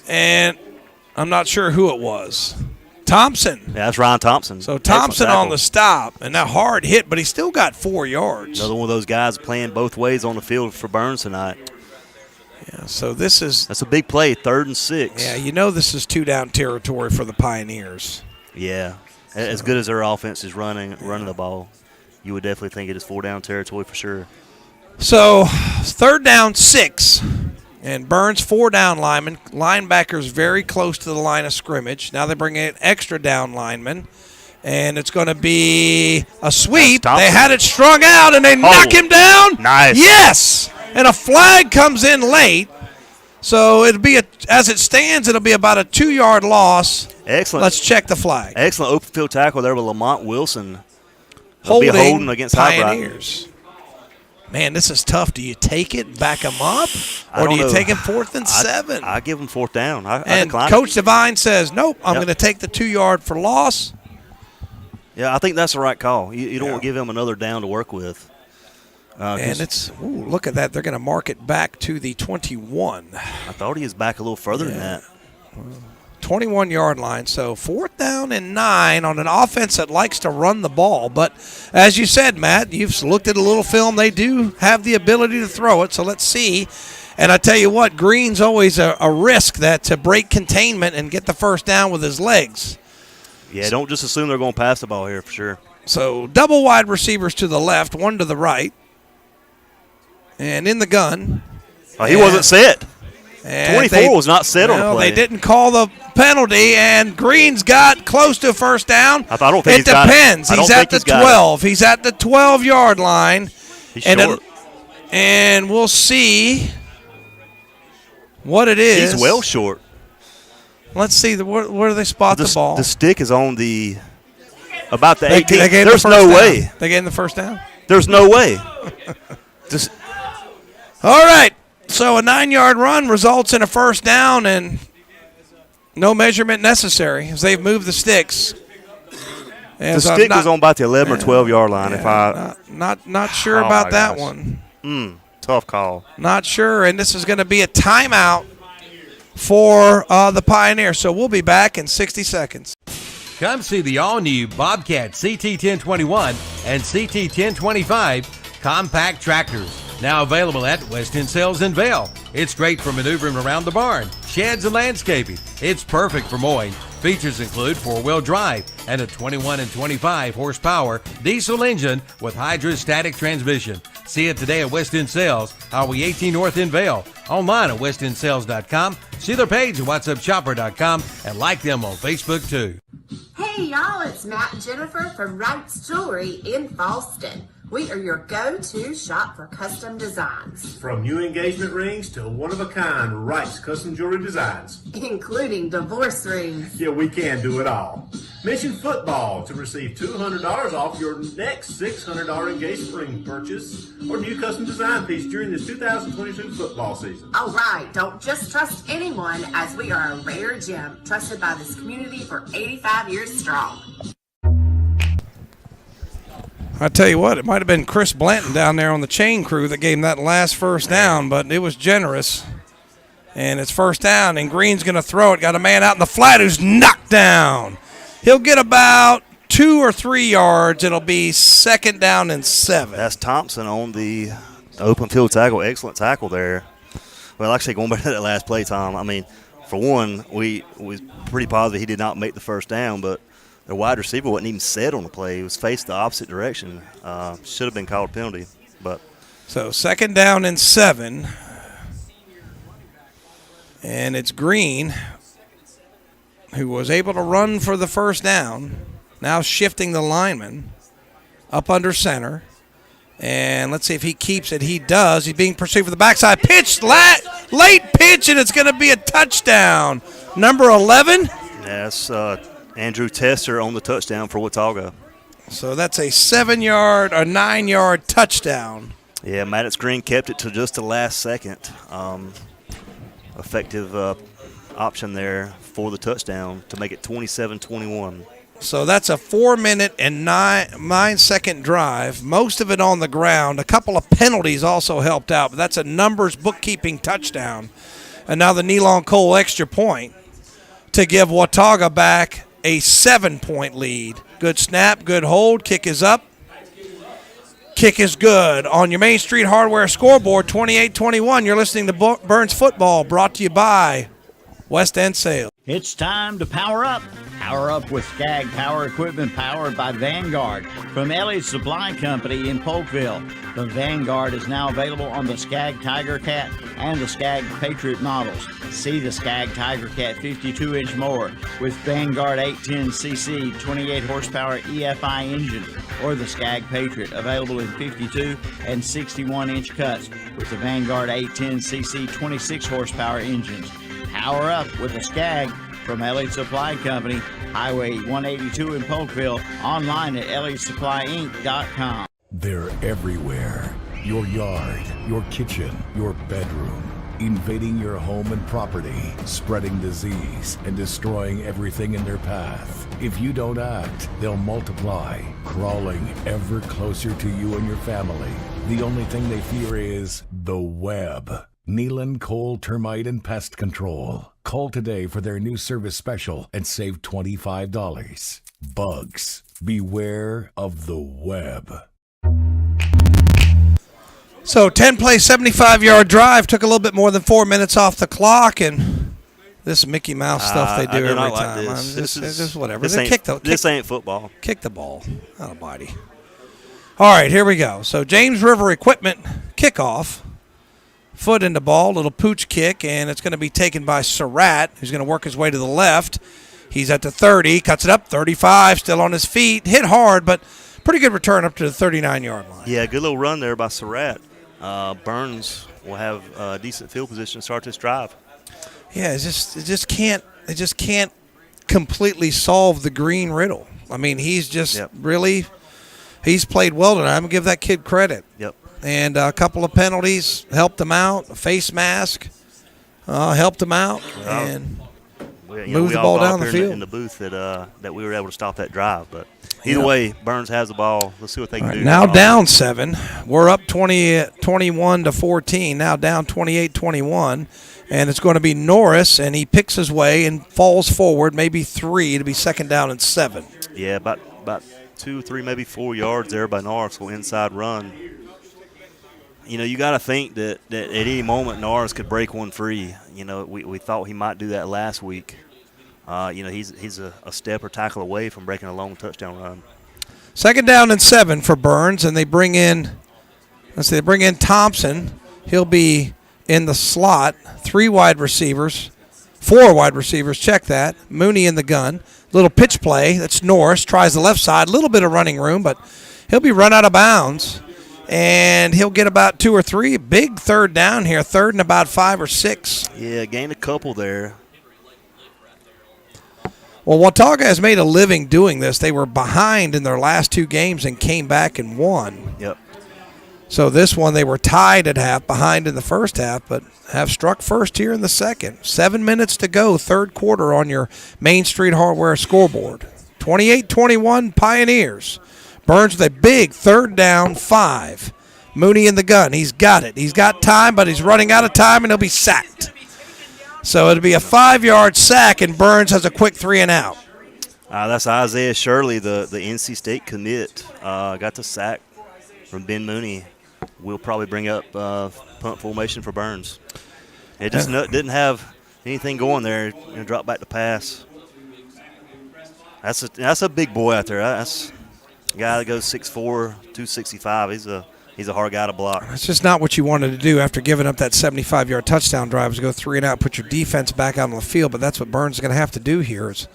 And I'm not sure who it was. Thompson. Yeah, that's Ryan Thompson. So Thompson on the stop, and that hard hit, but he still got 4 yards. Another one of those guys playing both ways on the field for Burns tonight. Yeah, so that's a big play, 3rd and 6. Yeah, this is 2-down territory for the Pioneers. Yeah, as good as their offense is running the ball, you would definitely think it is 4-down territory for sure. So 3rd down 6. And Burns 4-down lineman. Linebackers very close to the line of scrimmage. Now they bring in extra down lineman. And it's going to be a sweep. They had it strung out, and they knock him down. Nice. Yes. And a flag comes in late. So it'll be, as it stands, it'll be about a 2-yard loss. Excellent. Let's check the flag. Excellent open field tackle there with Lamont Wilson. Holding against Pioneers. Man, this is tough. Do you take it, back them up, or do you take him 4th and 7? I give him 4th down. And Coach Devine says, nope, I'm going to take the 2-yard for loss. Yeah, I think that's the right call. You don't want to give him another down to work with. And look at that. They're going to mark it back to the 21. I thought he was back a little further than that. 21-yard line. So 4th down and 9 on an offense that likes to run the ball. But as you said, Matt, you've looked at a little film. They do have the ability to throw it. So let's see. And I tell you what, Green's always a risk to break containment and get the first down with his legs. Yeah, don't just assume they're going to pass the ball here for sure. So double wide receivers to the left, one to the right. And in the gun. Oh, he wasn't set. 24 was not set on the play. They didn't call the penalty, and Green's got close to first down. I don't think it depends. He's at the 12. He's at the 12-yard line. He's short. And we'll see what it is. He's well short. Let's see. Where do they spot the ball? The stick is on about the 18. There's no way. They gave him the first down? There's no way. All right. So a 9-yard run results in a first down and no measurement necessary as they've moved the sticks. The stick was on about the 11 or 12-yard line. Not sure about that one. Tough call. Not sure, and this is going to be a timeout for the Pioneers. So we'll be back in 60 seconds. Come see the all-new Bobcat CT1021 and CT1025 compact tractors. Now available at West End Sales in Vail. It's great for maneuvering around the barn, sheds, and landscaping. It's perfect for mowing. Features include 4-wheel drive and a 21 and 25 horsepower diesel engine with hydrostatic transmission. See it today at West End Sales, Highway 18 North in Vale. Online at westendSales.com. See their page at WhatsAppShopper.com and like them on Facebook too. Hey y'all, it's Matt and Jennifer from Wright's Jewelry in Fallston. We are your go-to shop for custom designs, From new engagement rings to one-of-a-kind Wright's custom jewelry designs. including divorce rings. Yeah, we can do it all. Mention football to receive $200 off your next $600 engagement ring purchase or new custom design piece during this 2022 football season. All right, don't just trust anyone, as we are a rare gem trusted by this community for 85 years strong. I tell you what, it might have been Chris Blanton down there on the chain crew that gave him that last first down, but it was generous. And it's first down, and Green's going to throw it. Got a man out in the flat who's knocked down. He'll get about 2 or 3 yards. It'll be second down and 7. That's Thompson on the open field tackle. Excellent tackle there. Well, actually, going back to that last play, Tom, I mean, for one, we was pretty positive he did not make the first down, but the wide receiver wasn't even set on the play. He was faced the opposite direction. Should have been called a penalty. But So second down and 7. And it's Green, who was able to run for the first down, now shifting the lineman up under center. And let's see if he keeps it. He does. He's being pursued for the backside. Pitch, late pitch, and it's going to be a touchdown. Number 11. that's Andrew Tester on the touchdown for Watauga. So that's a 7-yard or 9-yard touchdown. Yeah, Maddox Green kept it to just the last second. Effective option there for the touchdown to make it 27-21. So that's a 4-minute and 9-second drive, most of it on the ground. A couple of penalties also helped out, but that's a numbers bookkeeping touchdown. And now the Nealon Cole extra point to give Watauga back a 7-point lead. Good snap, good hold, kick is up. Kick is good. On your Main Street Hardware scoreboard, 28-21. You're listening to Burns Football, brought to you by West End Sales. It's time to power up. Power up with Skag Power Equipment powered by Vanguard from Ellie's Supply Company in Polkville. The Vanguard is now available on the Skag Tiger Cat and the Skag Patriot models. See the Skag Tiger Cat 52-inch mower with Vanguard 810cc 28 horsepower EFI engine, or the Skag Patriot available in 52 and 61-inch cuts with the Vanguard 810cc 26 horsepower engines. Power up with a Skag from Ellie's Supply Company, Highway 182 in Polkville, online at elliesupplyinc.com. They're everywhere. Your yard, your kitchen, your bedroom. Invading your home and property, spreading disease, and destroying everything in their path. If you don't act, they'll multiply, crawling ever closer to you and your family. The only thing they fear is the web. Nealon Cole Termite and Pest Control. Call today for their new service special and save $25. Bugs, beware of the web. So 10-play, 75-yard drive. Took a little bit more than 4 minutes off the clock, and this Mickey Mouse stuff they do every not like time. this. This is just whatever. This ain't football. Kick the ball. Not a bitey. All right, here we go. So James River Equipment kickoff. Foot into ball, little pooch kick, and it's going to be taken by Surratt, who's going to work his way to the left. He's at the 30, cuts it up, 35, still on his feet. Hit hard, but pretty good return up to the 39-yard line. Yeah, good little run there by Surratt. Burns will have a decent field position to start this drive. Yeah, it just can't completely solve the Green riddle. I mean, he's just he's played well tonight. I'm going to give that kid credit. Yep. And a couple of penalties helped him out. A face mask helped him out, and moved the ball down the field. In the booth that we were able to stop that drive. But either way, Burns has the ball. Let's see what they can do. Now down 7. We're up 21-14. Now down 28-21. And it's going to be Norris, and he picks his way and falls forward, maybe 3 to be second down and 7. Yeah, about 2, 3, maybe 4 yards there by Norris will inside run. You know, you got to think that at any moment Norris could break one free. You know, we thought he might do that last week. You know, he's a step or tackle away from breaking a long touchdown run. Second down and 7 for Burns, and they bring in Let's see, they bring in Thompson. He'll be in the slot. 4 wide receivers, check that. Mooney in the gun. Little pitch play, that's Norris, tries the left side. A little bit of running room, but he'll be run out of bounds. And he'll get about 2 or 3. Big third down here, third and about 5 or 6. Yeah, gained a couple there. Well, Watauga has made a living doing this. They were behind in their last 2 games and came back and won. Yep. So this one they were tied at half, behind in the first half, but have struck first here in the second. 7 minutes to go, third quarter on your Main Street Hardware scoreboard. 28-21 Pioneers. Burns with a big third down, 5. Mooney in the gun. He's got it. He's got time, but he's running out of time, and he'll be sacked. So it'll be a 5-yard sack, and Burns has a quick 3 and out. That's Isaiah Shirley, the NC State commit. Got the sack from Ben Mooney. We'll probably bring up punt formation for Burns. It just didn't have anything going there. Drop back to pass. That's a big boy out there. That's a guy that goes 6'4", 265. He's a hard guy to block. It's just not what you wanted to do after giving up that 75-yard touchdown drive, is go 3 and out, put your defense back out on the field. But that's what Burns is going to have to do here. Is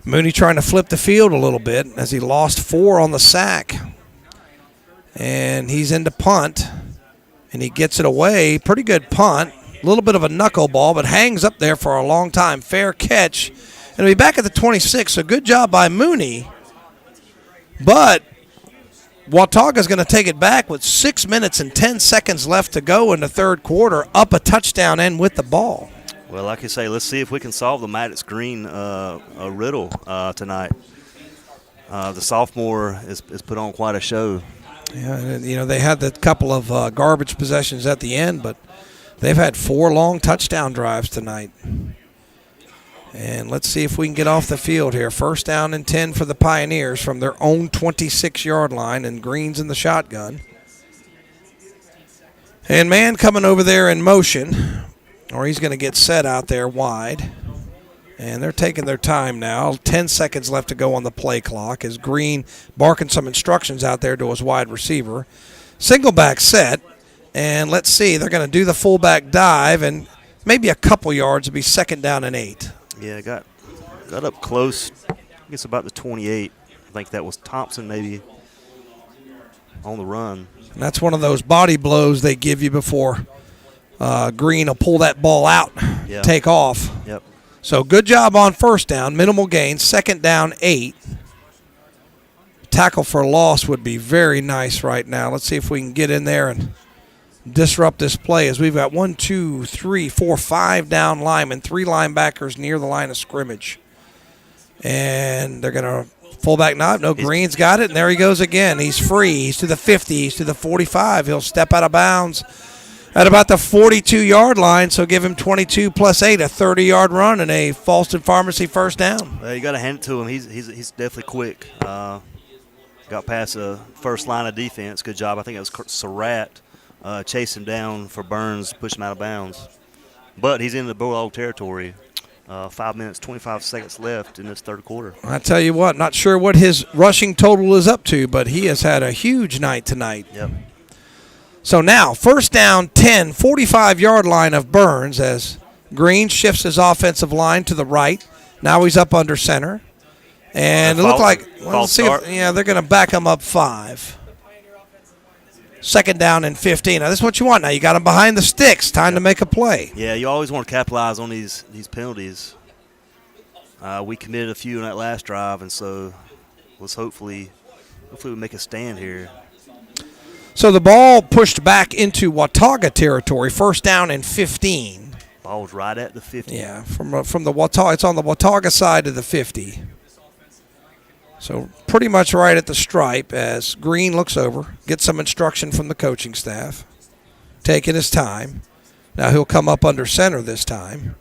Mooney trying to flip the field a little bit as he lost 4 on the sack. And he's into punt, and he gets it away. Pretty good punt. A little bit of a knuckleball, but hangs up there for a long time. Fair catch. And he'll be back at the 26, so good job by Mooney. But Watauga's going to take it back with 6 minutes and 10 seconds left to go in the third quarter, up a touchdown and with the ball. Well, like I say, let's see if we can solve the Maddox Green riddle tonight. The sophomore is put on quite a show. Yeah, and, they had the couple of garbage possessions at the end, but they've had 4 long touchdown drives tonight. And let's see if we can get off the field here. First down and 10 for the Pioneers from their own 26-yard line, and Green's in the shotgun. And man coming over there in motion, or he's going to get set out there wide. And they're taking their time now. 10 seconds left to go on the play clock as Green barking some instructions out there to his wide receiver. Single back set, and let's see. They're going to do the fullback dive, and maybe a couple yards. It'll be second down and 8. Yeah, got up close. I guess about the 28. I think that was Thompson maybe on the run. And that's one of those body blows they give you before Green will pull that ball out, take off. Yep. So good job on first down, minimal gain. Second down, 8. Tackle for loss would be very nice right now. Let's see if we can get in there and disrupt this play, as we've got 1, 2, 3, 4, 5 down linemen, 3 linebackers near the line of scrimmage. And they're going to fullback knob. No, Green's got it, and there he goes again. He's free. He's to the 50. He's to the 45. He'll step out of bounds at about the 42-yard line, so give him 22 plus 8, a 30-yard run, and a Falston Pharmacy first down. Well, you got to hand it to him. He's definitely quick. Got past the first line of defense. Good job. I think it was Surratt. Chase him down for Burns, push him out of bounds. But he's in the Bulldog territory. 5 minutes, 25 seconds left in this third quarter. I tell you what, not sure what his rushing total is up to, but he has had a huge night tonight. Yep. So now, first down, 10, 45-yard line of Burns as Green shifts his offensive line to the right. Now he's up under center. And it looked like, let's see if, they're going to back him up 5. Second down and 15. Now, this is what you want. Now, you got him behind the sticks. Time to make a play. Yeah, you always want to capitalize on these penalties. We committed a few in that last drive, and so let's hopefully we make a stand here. So the ball pushed back into Watauga territory. First down and 15. Ball's right at the 50. Yeah, from the Watauga. It's on the Watauga side of the 50. So pretty much right at the stripe as Green looks over, gets some instruction from the coaching staff, taking his time. Now he'll come up under center this time.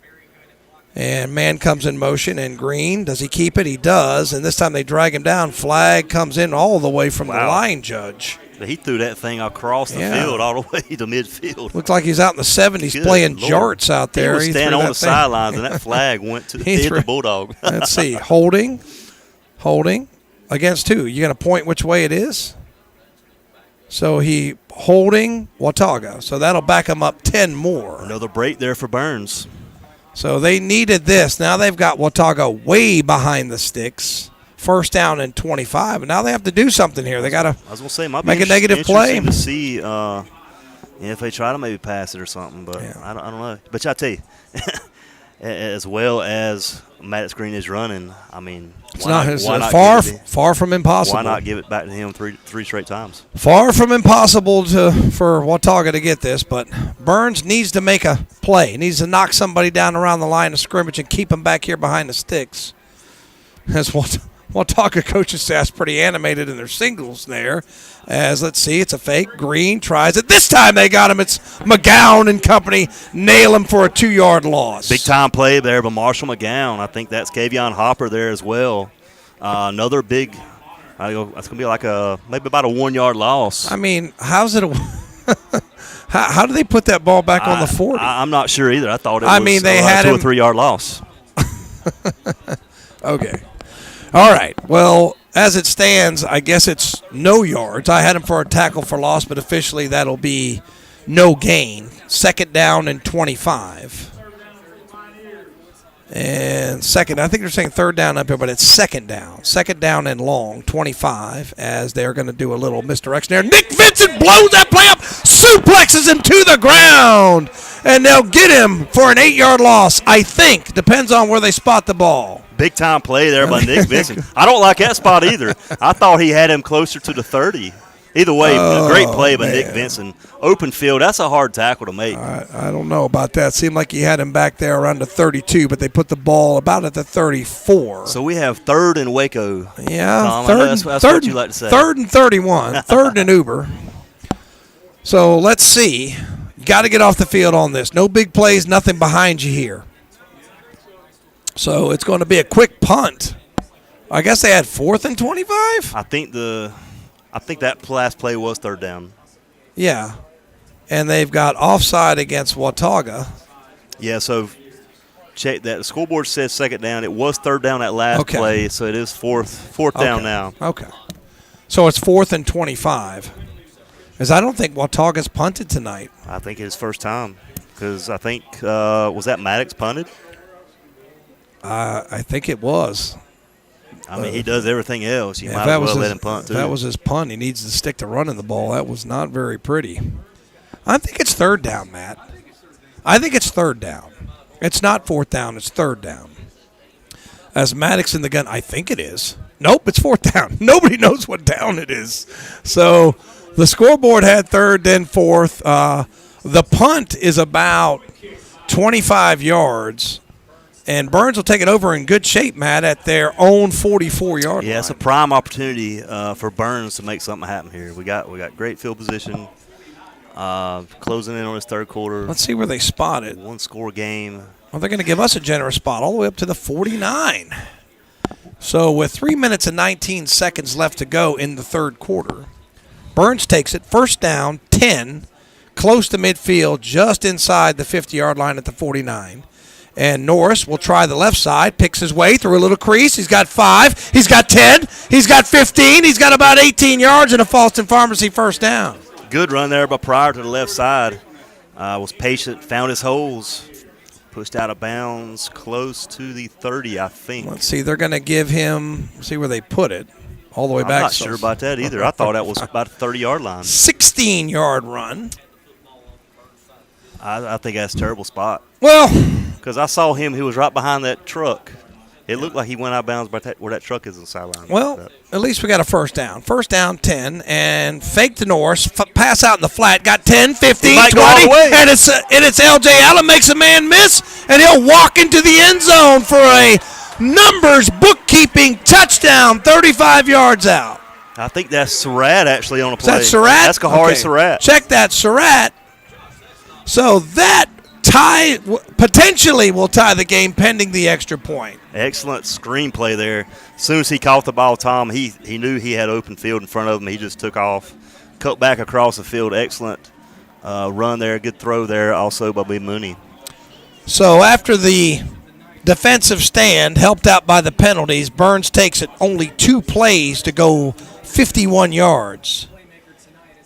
And man comes in motion, and Green, does he keep it? He does, and this time they drag him down. Flag comes in all the way from the line judge. He threw that thing across the field all the way to midfield. Looked like he's out in the 70s Good playing Lord. jarts out there. He was standing on the sidelines, and that flag went to the Bulldog. Let's see, holding against who? You going to point which way it is? So he holding Watauga. So that'll back him up 10 more. Another break there for Burns. So they needed this. Now they've got Watauga way behind the sticks. First down and 25. And now they have to do something here. They got to I was going to say, might make be a negative play. to see if they try to maybe pass it or something. But I don't know. But I tell you, as well as Maddox Green is running, I mean, it's far from impossible. Why not give it back to him three straight times? Far from impossible for Watauga to get this, but Burns needs to make a play. He needs to knock somebody down around the line of scrimmage and keep him back here behind the sticks. As Watauga coaching staff's pretty animated in their singles there. As, let's see, it's a fake. Green tries it. This time they got him. It's McGowan and company. Nail him for a 2-yard loss. Big-time play there by Marshall McGowan. I think that's Kavion Hopper there as well. Another big – that's going to be like maybe about a 1-yard loss. I mean, how's it how do they put that ball back on the 40? I'm not sure either. I thought it was they had a 2 or 3 yard loss. Okay. All right. Well, as it stands, I guess it's no yards. I had him for a tackle for loss, but officially that'll be no gain. Second down and 25. And I think they're saying third down up here, but it's second down. Second down and long, 25, as they're going to do a little misdirection there. Nick Vincent blows that play up, suplexes him to the ground, and they'll get him for an 8-yard loss, I think. Depends on where they spot the ball. Big-time play there by Nick Vincent. I don't like that spot either. I thought he had him closer to the 30. Either way, a great play by Nick Vincent. Open field, that's a hard tackle to make. I don't know about that. Seemed like he had him back there around the 32, but they put the ball about at the 34. So we have third and Waco. Yeah, Tom. that's what you like to say. Third and 31, third and Uber. So let's see. You got to get off the field on this. No big plays, nothing behind you here. So it's going to be a quick punt. I guess they had 4th and 25? I think that last play was third down. Yeah. And they've got offside against Watauga. Yeah, so check that. The scoreboard says second down. It was third down that last play, so it is fourth down now. Okay. So it's 4th and 25. Because I don't think Watauga's punted tonight. I think it's first time. Because I think, was that Maddox punted? I think it was. I mean, he does everything else. You might as well let him punt, too. If that was his punt, he needs to stick to running the ball. That was not very pretty. I think it's third down, Matt. I think it's third down. It's not fourth down. It's third down. As Maddox in the gun, I think it is. Nope, it's fourth down. Nobody knows what down it is. So the scoreboard had third, then fourth. The punt is about 25 yards. And Burns will take it over in good shape, Matt, at their own 44-yard line. Yeah, it's a prime opportunity for Burns to make something happen here. We got great field position, closing in on his third quarter. Let's see where they spot it. 1-score game. Well, they're going to give us a generous spot all the way up to the 49. So with 3 minutes and 19 seconds left to go in the third quarter, Burns takes it first down, 10, close to midfield, just inside the 50-yard line at the 49. And Norris will try the left side, picks his way through a little crease. He's got 5. He's got 10. He's got 15. He's got about 18 yards and a Falston Pharmacy first down. Good run there by Pryor to the left side. Was patient, found his holes, pushed out of bounds close to the 30, I think. Let's see. They're going to give him, see where they put it, all the way back. I'm not sure about that either. I thought that was about the 30-yard line. 16-yard run. I think that's a terrible spot. Well, because I saw him, he was right behind that truck. It looked like he went out of bounds where that truck is on the sideline. Well, at least we got a first down. First down, 10, and fake to Norris. Pass out in the flat. Got 10, 15, 20, and it's L.J. Allen makes a man miss, and he'll walk into the end zone for a numbers bookkeeping touchdown, 35 yards out. I think that's Surratt actually on a play. Is that Surratt? That's Kahari Surratt. Check that, Surratt. So that potentially will tie the game pending the extra point. Excellent screenplay there. As soon as he caught the ball, Tom, he knew he had open field in front of him. He just took off, cut back across the field. Excellent run there. Good throw there also by B. Mooney. So after the defensive stand, helped out by the penalties, Burns takes it only 2 plays to go 51 yards.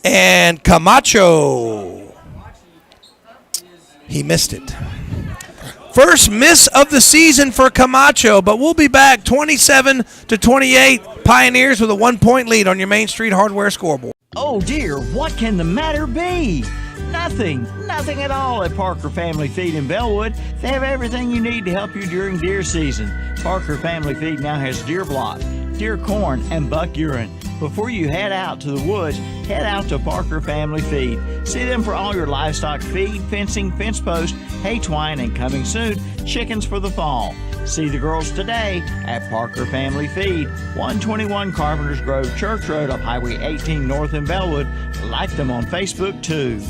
And Camacho. He missed it. First miss of the season for Camacho, but we'll be back 27-28. Pioneers with a 1-point lead on your Main Street Hardware scoreboard. Oh dear, what can the matter be? Nothing at all at Parker Family Feed in Bellwood. They have everything you need to help you during deer season. Parker Family Feed now has deer block, deer corn, and buck urine. Before you head out to the woods, head out to Parker Family Feed. See them for all your livestock feed, fencing, fence post, hay twine, and coming soon, chickens for the fall. See the girls today at Parker Family Feed, 121 Carpenters Grove Church Road up Highway 18 North in Bellwood. Like them on Facebook too.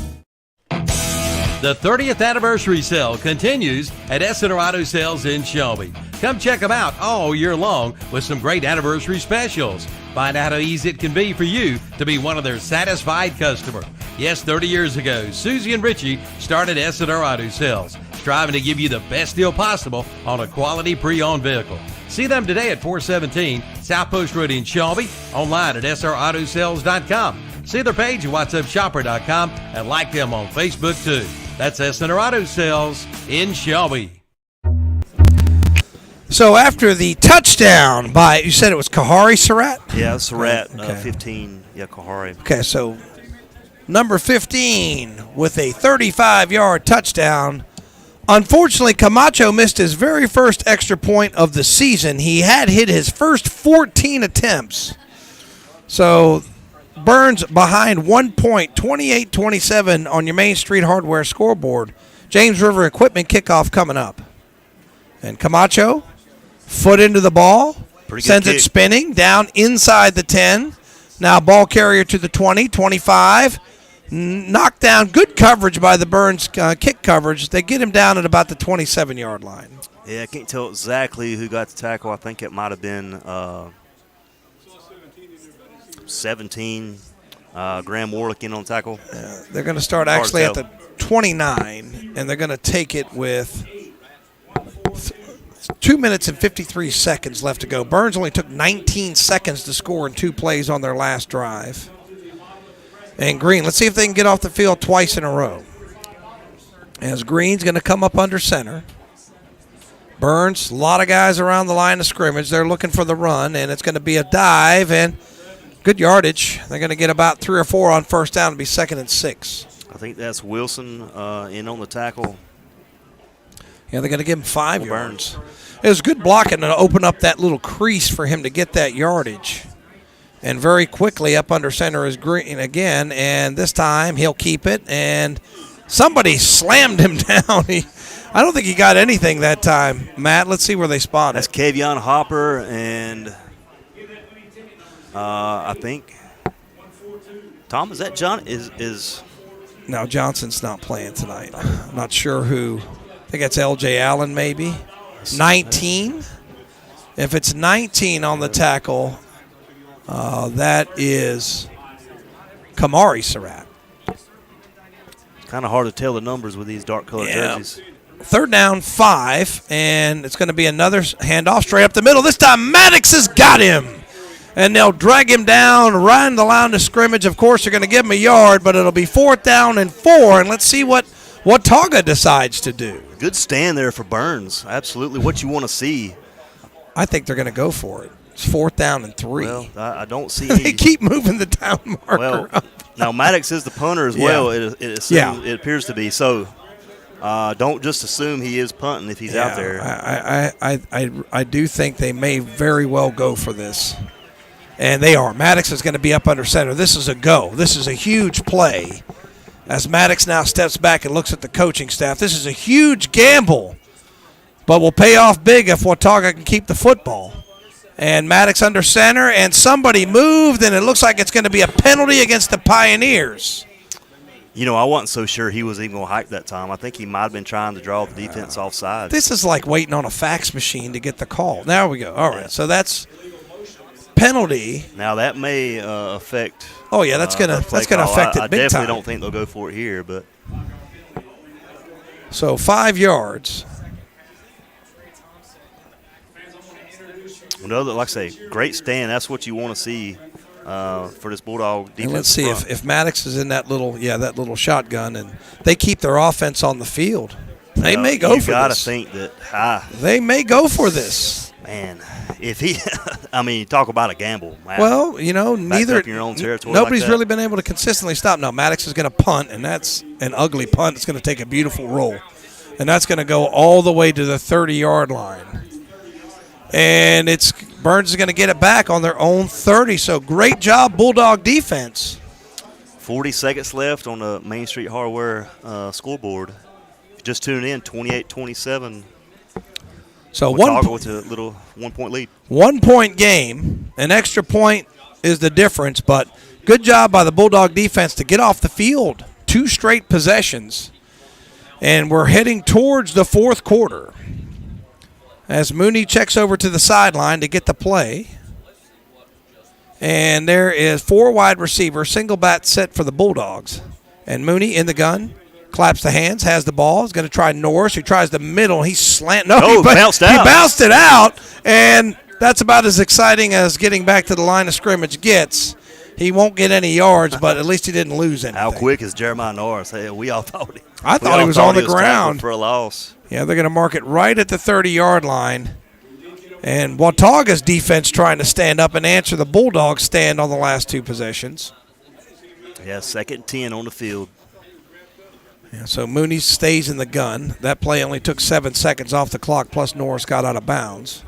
The 30th anniversary sale continues at Essener Auto Sales in Shelby. Come check them out all year long with some great anniversary specials. Find out how easy it can be for you to be one of their satisfied customers. Yes, 30 years ago, Susie and Richie started Essener Auto Sales, striving to give you the best deal possible on a quality pre-owned vehicle. See them today at 417 South Post Road in Shelby, online at srautosales.com. See their page at whatsupshopper.com and like them on Facebook too. That's Essener Auto Sales in Shelby. So after the touchdown by, you said it was Kahari Surratt? Yeah, Surratt, Okay. 15. Yeah, Kahari. Okay, so number 15 with a 35-yard touchdown. Unfortunately, Camacho missed his very first extra point of the season. He had hit his first 14 attempts. So Burns behind 1 point, 28-27 on your Main Street Hardware scoreboard. James River Equipment kickoff coming up. And Camacho, foot into the ball, sends it spinning down inside the 10. Now ball carrier to the 20, 25. Knocked down, good coverage by the Burns kick coverage. They get him down at about the 27-yard line. Yeah, I can't tell exactly who got the tackle. I think it might have been 17. Graham Warlick in on tackle. They're going to start actually at the 29, and they're going to take it with 2 minutes and 53 seconds left to go. Burns only took 19 seconds to score in 2 plays on their last drive. And Green, let's see if they can get off the field twice in a row. As Green's going to come up under center. Burns, a lot of guys around the line of scrimmage. They're looking for the run, and it's going to be a dive, and good yardage. They're going to get about 3 or 4 on first down and be 2nd and 6. I think that's Wilson in on the tackle. Yeah, they're going to give him 5 yards. It was good blocking to open up that little crease for him to get that yardage. And very quickly up under center is Green again, and this time he'll keep it, and somebody slammed him down. I don't think he got anything that time. Matt, let's see where they spot it. That's Kavion Hopper, and I think Tom, is that John? Is No, Johnson's not playing tonight. I'm not sure who. I think that's L.J. Allen maybe. 19. If it's 19 on the tackle, that is Kamari Surratt. Kind of hard to tell the numbers with these dark-colored jerseys. 3rd down, 5, and it's going to be another handoff straight up the middle. This time Maddox has got him, and they'll drag him down right in the line of scrimmage. Of course, they're going to give him a yard, but it'll be 4th down and 4, and let's see what Watauga decides to do. Good stand there for Burns. Absolutely what you want to see. I think they're going to go for it. It's 4th down and 3. Well, I don't see They keep moving the down marker up. Now Maddox is the punter as well. It appears to be. So don't just assume he is punting if he's out there. I do think they may very well go for this. And they are. Maddox is going to be up under center. This is a go. This is a huge play. As Maddox now steps back and looks at the coaching staff, this is a huge gamble, but will pay off big if Watauga can keep the football. And Maddox under center, and somebody moved, and it looks like it's going to be a penalty against the Pioneers. You know, I wasn't so sure he was even going to hike that time. I think he might have been trying to draw the defense offside. This is like waiting on a fax machine to get the call. There we go. All right, so that's penalty. Now that may affect. Oh yeah, that's gonna affect it big time. I definitely don't think they'll go for it here, but. So 5 yards. Another, like I say, great stand. That's what you want to see. for this Bulldog defense. And let's see if Maddox is in that little shotgun, and they keep their offense on the field. They may go for this. You got to think that they may go for this. Man, if he, talk about a gamble. Man. Well, neither in your own territory. Nobody's like really been able to consistently stop. Now Maddox is going to punt, and that's an ugly punt. It's going to take a beautiful roll, and that's going to go all the way to the 30-yard line. And Burns is going to get it back on their own 30. So great job, Bulldog defense. 40 seconds left on the Main Street Hardware scoreboard. Just tune in, 28-27. So Watauga with a little 1-point lead. 1-point game. An extra point is the difference, but good job by the Bulldog defense to get off the field. 2 straight possessions. And we're heading towards the fourth quarter. As Mooney checks over to the sideline to get the play. And there is 4 wide receivers, single bat set for the Bulldogs. And Mooney in the gun. Claps the hands, has the ball. He's going to try Norris, who tries the middle. He's slant. No, he bounced out. He bounced it out, and that's about as exciting as getting back to the line of scrimmage gets. He won't get any yards, but at least he didn't lose anything. How quick is Jeremiah Norris? Hey, we all thought I thought he was on the ground for a loss. Yeah, they're going to mark it right at the 30-yard line. And Watauga's defense trying to stand up and answer the Bulldogs' stand on the last 2 possessions. Yeah, 2nd and 10 on the field. Yeah, so Mooney stays in the gun. That play only took 7 seconds off the clock, plus Norris got out of bounds.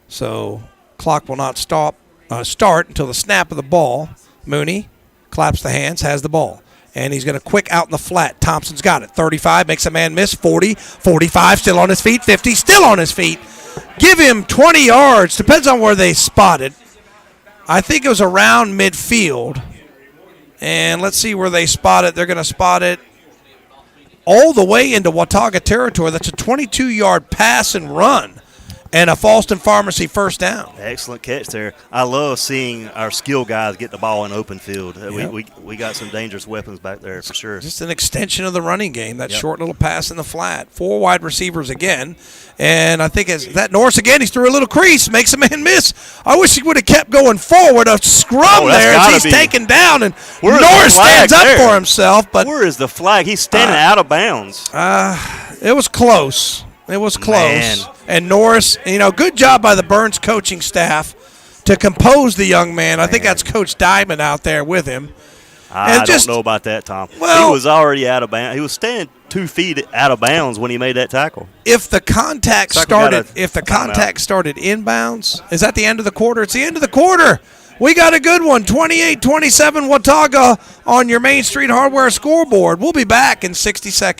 So clock will not start until the snap of the ball. Mooney claps the hands, has the ball. And he's going to quick out in the flat. Thompson's got it. 35, makes a man miss. 40, 45, still on his feet. 50, still on his feet. Give him 20 yards. Depends on where they spot it. I think it was around midfield. And let's see where they spot it. They're going to spot it all the way into Watauga territory. That's a 22-yard pass and run and a Falston Pharmacy first down. Excellent catch there. I love seeing our skill guys get the ball in open field. Yep. We got some dangerous weapons back there for sure. Just an extension of the running game, that short little pass in the flat. 4 wide receivers again. And I think is that Norris again. He's through a little crease, makes a man miss. I wish he would have kept going forward. A scrum there as he's taken down, and Norris stands up for himself. But where is the flag? He's standing out of bounds. It was close. It was close. Man. And Norris, good job by the Burns coaching staff to compose the young man. I think that's Coach Diamond out there with him. I don't know about that, Tom. Well, he was already out of bounds. He was standing 2 feet out of bounds when he made that tackle. If the contact started inbounds, is that the end of the quarter? It's the end of the quarter. We got a good one. 28-27 Watauga on your Main Street Hardware scoreboard. We'll be back in 60 seconds.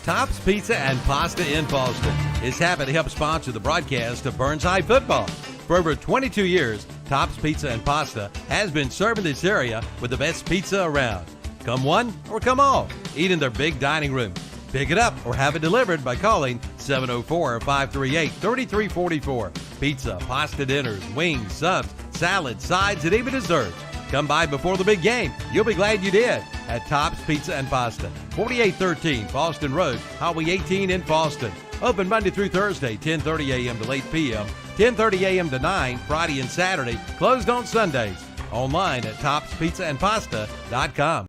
Tops Pizza and Pasta in Falston is happy to help sponsor the broadcast of Burns High football. For over 22 years, Tops Pizza and Pasta has been serving this area with the best pizza around. Come one or come all. Eat in their big dining room. Pick it up or have it delivered by calling 704-538-3344. Pizza, pasta dinners, wings, subs, salads, sides, and even desserts. Come by before the big game. You'll be glad you did at Tops Pizza and Pasta, 4813 Falston Road, Highway 18 in Falston. Open Monday through Thursday, 10:30 a.m. to 8 p.m., 10:30 a.m. to 9, Friday and Saturday. Closed on Sundays. Online at topspizzaandpasta.com.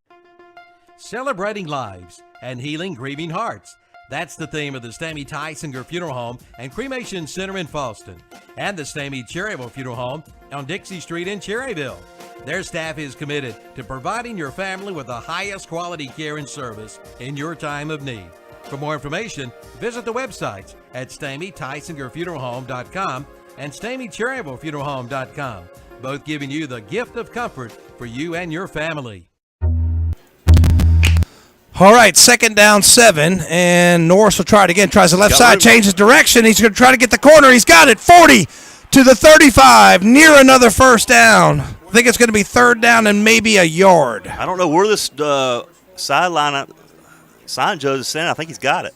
Celebrating lives and healing grieving hearts. That's the theme of the Stamey Tysinger Funeral Home and Cremation Center in Falston and the Stamey Cherryville Funeral Home on Dixie Street in Cherryville. Their staff is committed to providing your family with the highest quality care and service in your time of need. For more information, visit the websites at StameyTysingerFuneralHome.com and StameyCherryvilleFuneralHome.com, both giving you the gift of comfort for you and your family. All right, 2nd down 7, and Norris will try it again. Tries the left side, changes direction. He's going to try to get the corner. He's got it. 40 to the 35, near another first down. I think it's going to be 3rd down and maybe a yard. I don't know where this sideline sign judge is saying. I think he's got it.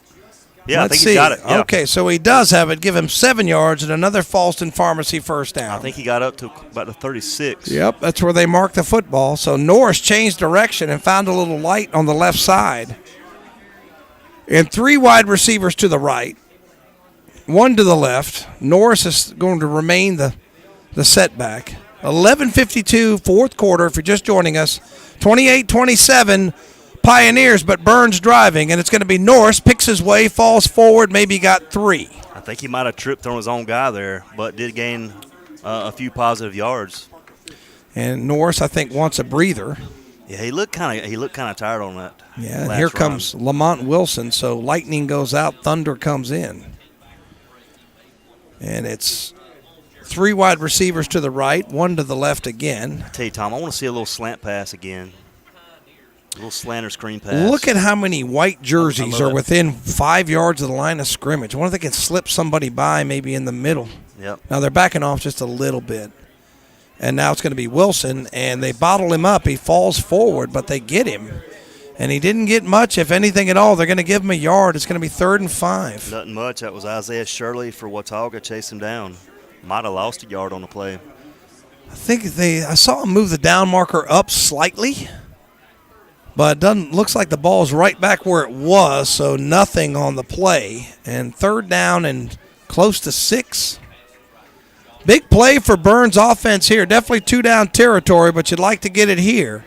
Yeah, Let's I think see. he's got it. Yeah. Okay, so he does have it. Give him 7 yards and another Falston Pharmacy first down. I think he got up to about the 36. Yep, that's where they marked the football. So Norris changed direction and found a little light on the left side. And 3 wide receivers to the right, 1 to the left. Norris is going to remain the setback. 11:52, fourth quarter, if you're just joining us. 28-27 Pioneers, but Burns driving, and it's going to be Norris, picks his way, falls forward, maybe got 3. I think he might have tripped on his own guy there, but did gain a few positive yards. And Norris, I think, wants a breather. Yeah, he looked kind of tired on that. Yeah, and here comes Lamont Wilson. So lightning goes out, thunder comes in. And it's 3 wide receivers to the right, 1 to the left again. I tell you, Tom, I want to see a little slant pass again. A little slanter screen pass. Look at how many white jerseys are within 5 yards of the line of scrimmage. I wonder if they can slip somebody by maybe in the middle. Yep. Now they're backing off just a little bit. And now it's going to be Wilson, and they bottle him up. He falls forward, but they get him. And he didn't get much, if anything at all. They're going to give him a yard. It's going to be 3rd and 5. Nothing much. That was Isaiah Shirley for Watauga, chased him down. Might have lost a yard on the play. I saw him move the down marker up slightly, but it looks like the ball's right back where it was, so nothing on the play. And 3rd down and close to 6. Big play for Burns' offense here. Definitely 2-down territory, but you'd like to get it here.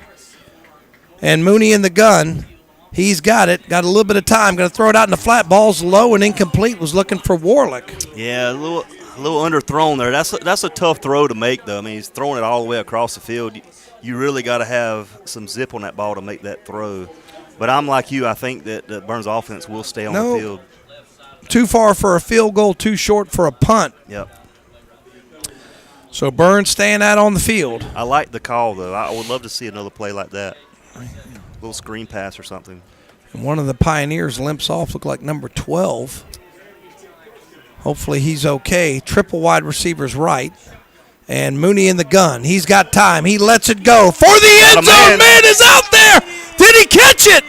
And Mooney in the gun. He's got it. Got a little bit of time. Going to throw it out in the flat. Ball's low and incomplete. Was looking for Warlick. Yeah, a little underthrown there. That's a tough throw to make, though. I mean, he's throwing it all the way across the field. You really got to have some zip on that ball to make that throw. But I'm like you. I think that Burns' offense will stay on the field. Too far for a field goal, too short for a punt. Yep. So Burns staying out on the field. I like the call, though. I would love to see another play like that. A little screen pass or something. And one of the Pioneers limps off, look like number 12. Hopefully he's okay. Triple wide receivers right. And Mooney in the gun. He's got time. He lets it go. For the end zone. Man is out there. Did he catch it?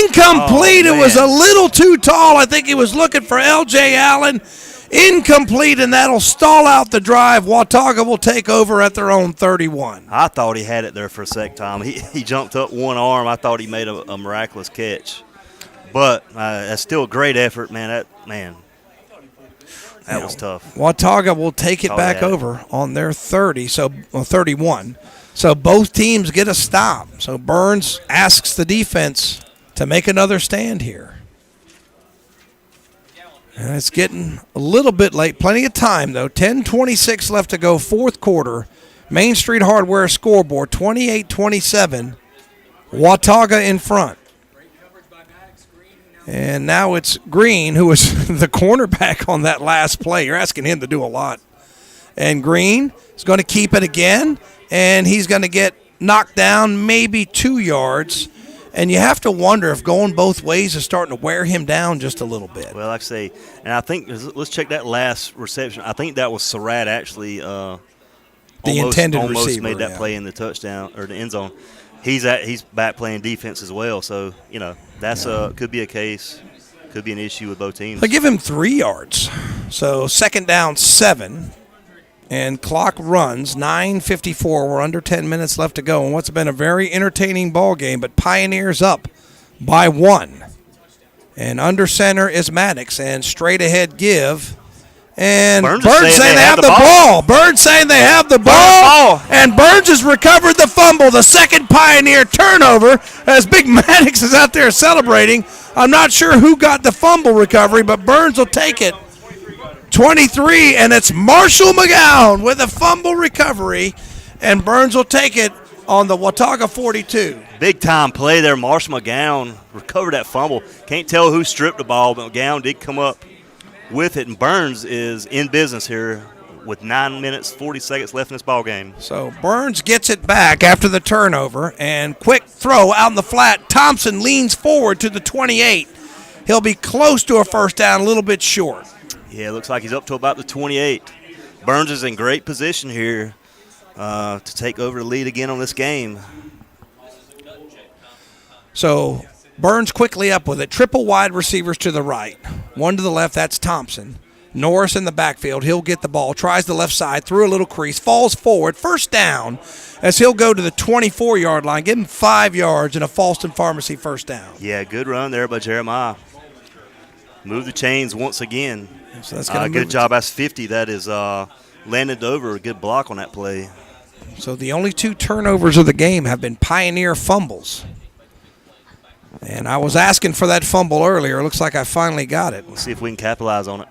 Incomplete. It was a little too tall. I think he was looking for L.J. Allen. Incomplete, and that'll stall out the drive. Watauga will take over at their own 31. I thought he had it there for a sec, Tom. He jumped up one arm. I thought he made a miraculous catch. But that's still a great effort, man. That was tough. Watauga will take it back over on their 31. So both teams get a stop. So Burns asks the defense to make another stand here. And it's getting a little bit late. Plenty of time, though. 10:26 left to go, fourth quarter. Main Street Hardware scoreboard, 28-27. Watauga in front. And now it's Green, who was the cornerback on that last play. You're asking him to do a lot. And Green is going to keep it again, and he's going to get knocked down maybe 2 yards. And you have to wonder if going both ways is starting to wear him down just a little bit. Well, like I say, and I think let's check that last reception. I think that was Surratt actually. The intended almost receiver made that play in the touchdown or the end zone. He's back playing defense as well, so that's could be a case, could be an issue with both teams. I give him 3 yards, so 2nd down 7. And clock runs, 9:54. We're under 10 minutes left to go. And what's been a very entertaining ball game, but Pioneers up by 1. And under center is Maddox. And straight ahead give. And Burns saying they have the ball. Burns saying they have the ball. And Burns has recovered the fumble. The second Pioneer turnover as Big Maddox is out there celebrating. I'm not sure who got the fumble recovery, but Burns will take it. 23, and it's Marshall McGowan with a fumble recovery, and Burns will take it on the Watauga 42. Big time play there. Marshall McGowan recovered that fumble. Can't tell who stripped the ball, but McGowan did come up with it, and Burns is in business here with 9 minutes, 40 seconds left in this ball game. So Burns gets it back after the turnover, and quick throw out in the flat. Thompson leans forward to the 28. He'll be close to a first down, a little bit short. Yeah, it looks like he's up to about the 28. Burns is in great position here to take over the lead again on this game. So Burns quickly up with it. Triple wide receivers to the right. 1 to the left, that's Thompson. Norris in the backfield. He'll get the ball, tries the left side, through a little crease, falls forward. First down as he'll go to the 24-yard line. Give him 5 yards and a Falston Pharmacy first down. Yeah, good run there by Jeremiah. Move the chains once again. So that's good job. That's 50. That is landed over a good block on that play. So the only 2 turnovers of the game have been Pioneer fumbles. And I was asking for that fumble earlier. Looks like I finally got it. Let's see if we can capitalize on it.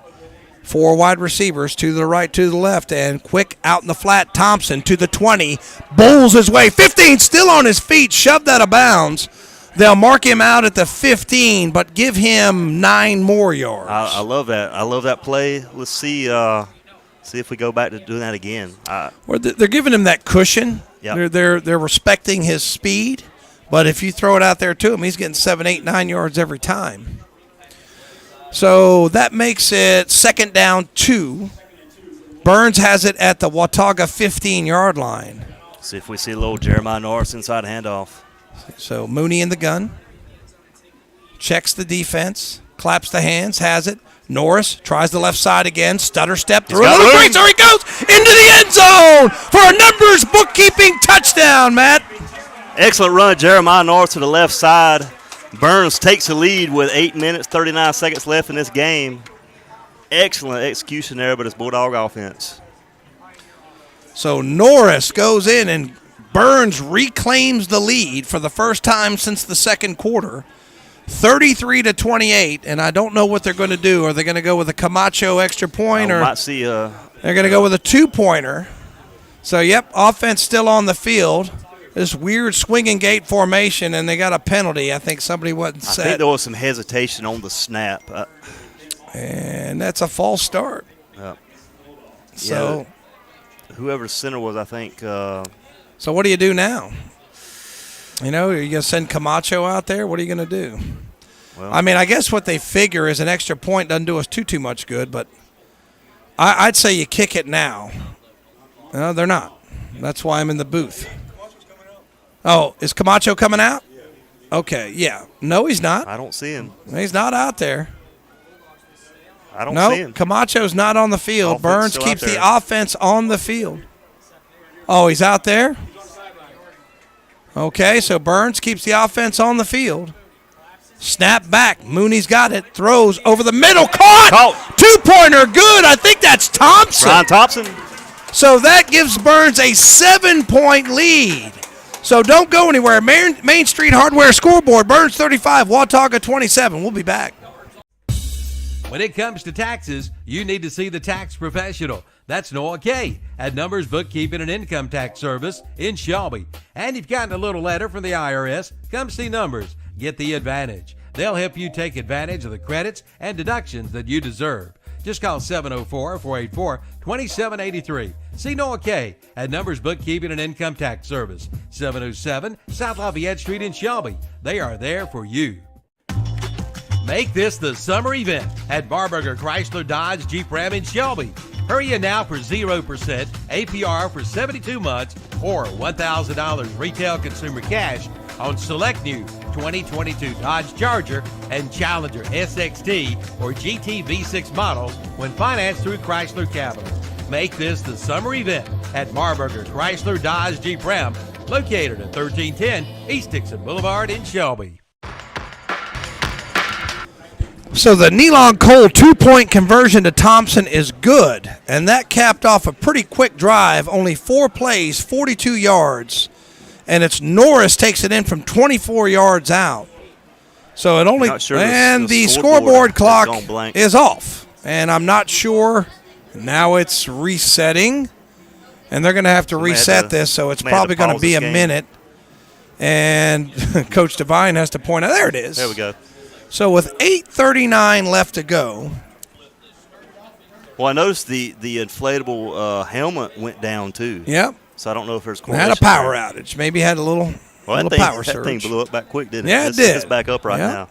4 wide receivers, to the right, to the left, and quick out in the flat. Thompson to the 20, bowls his way. 15, still on his feet, shoved out of bounds. They'll mark him out at the 15, but give him 9 more yards. I love that. I love that play. Let's see if we go back to doing that again. They're giving him that cushion. Yep. They're respecting his speed, but if you throw it out there to him, he's getting 7, 8, 9 yards every time. So that makes it 2nd down 2. Burns has it at the Watauga 15-yard line. See if we see a little Jeremiah Norris inside handoff. So Mooney in the gun. Checks the defense. Claps the hands. Has it. Norris tries the left side again. Stutter step through. Another break. So he goes into the end zone for a numbers bookkeeping touchdown, Matt. Excellent run, Jeremiah Norris to the left side. Burns takes the lead with 8 minutes, 39 seconds left in this game. Excellent execution there, but it's Bulldog offense. So Norris goes in and Burns reclaims the lead for the first time since the second quarter. 33-28, and I don't know what they're going to do. Are they going to go with a Camacho extra point, or might see they're going to go with a 2-pointer? So, yep, offense still on the field. This weird swinging gate formation, and they got a penalty. I think somebody wasn't set. I think there was some hesitation on the snap. And that's a false start. So, whoever center was, I think. So what do you do now? You know, are you going to send Camacho out there? What are you going to do? Well, I mean, I guess what they figure is an extra point doesn't do us too much good, but I'd say you kick it now. No, they're not. That's why I'm in the booth. Oh, is Camacho coming out? Okay, yeah. No, he's not. I don't see him. He's not out there. I don't see him. Camacho's not on the field. Burns keeps the offense on the field. Oh, he's out there? Okay, so Burns keeps the offense on the field. Snap back. Mooney's got it. Throws over the middle. Caught! 2-pointer. Good. I think that's Thompson. Ryan Thompson. So that gives Burns a 7-point lead. So don't go anywhere. Main Street Hardware scoreboard. Burns 35, Watauga 27. We'll be back. When it comes to taxes, you need to see the tax professional. That's Noah Kay at Numbers Bookkeeping and Income Tax Service in Shelby. And you've gotten a little letter from the IRS, come see Numbers. Get the advantage. They'll help you take advantage of the credits and deductions that you deserve. Just call 704-484-2783. See Noah Kay at Numbers Bookkeeping and Income Tax Service, 707 South Lafayette Street in Shelby. They are there for you. Make this the summer event at Barburger Chrysler Dodge Jeep Ram in Shelby. Hurry in now for 0% APR for 72 months or $1,000 retail consumer cash on select new 2022 Dodge Charger and Challenger SXT or GT V6 models when financed through Chrysler Capital. Make this the summer event at Barburger Chrysler Dodge Jeep Ram, located at 1310 East Dixon Boulevard in Shelby. So the Nelon Cole 2-point conversion to Thompson is good, and that capped off a pretty quick drive, only 4 plays, 42 yards, and it's Norris takes it in from 24 yards out. So it only and the scoreboard clock is off, and I'm not sure. Now it's resetting, and they're going to have to reset this, so it's probably going to be a minute. And Coach Devine has to point out. There it is. There we go. So with 8:39 left to go. Well, I noticed the inflatable helmet went down too. Yep. So I don't know if there's had a power outage. Maybe had a little power surge. That thing blew up back quick, didn't it? Yeah, it did. It's back up right now.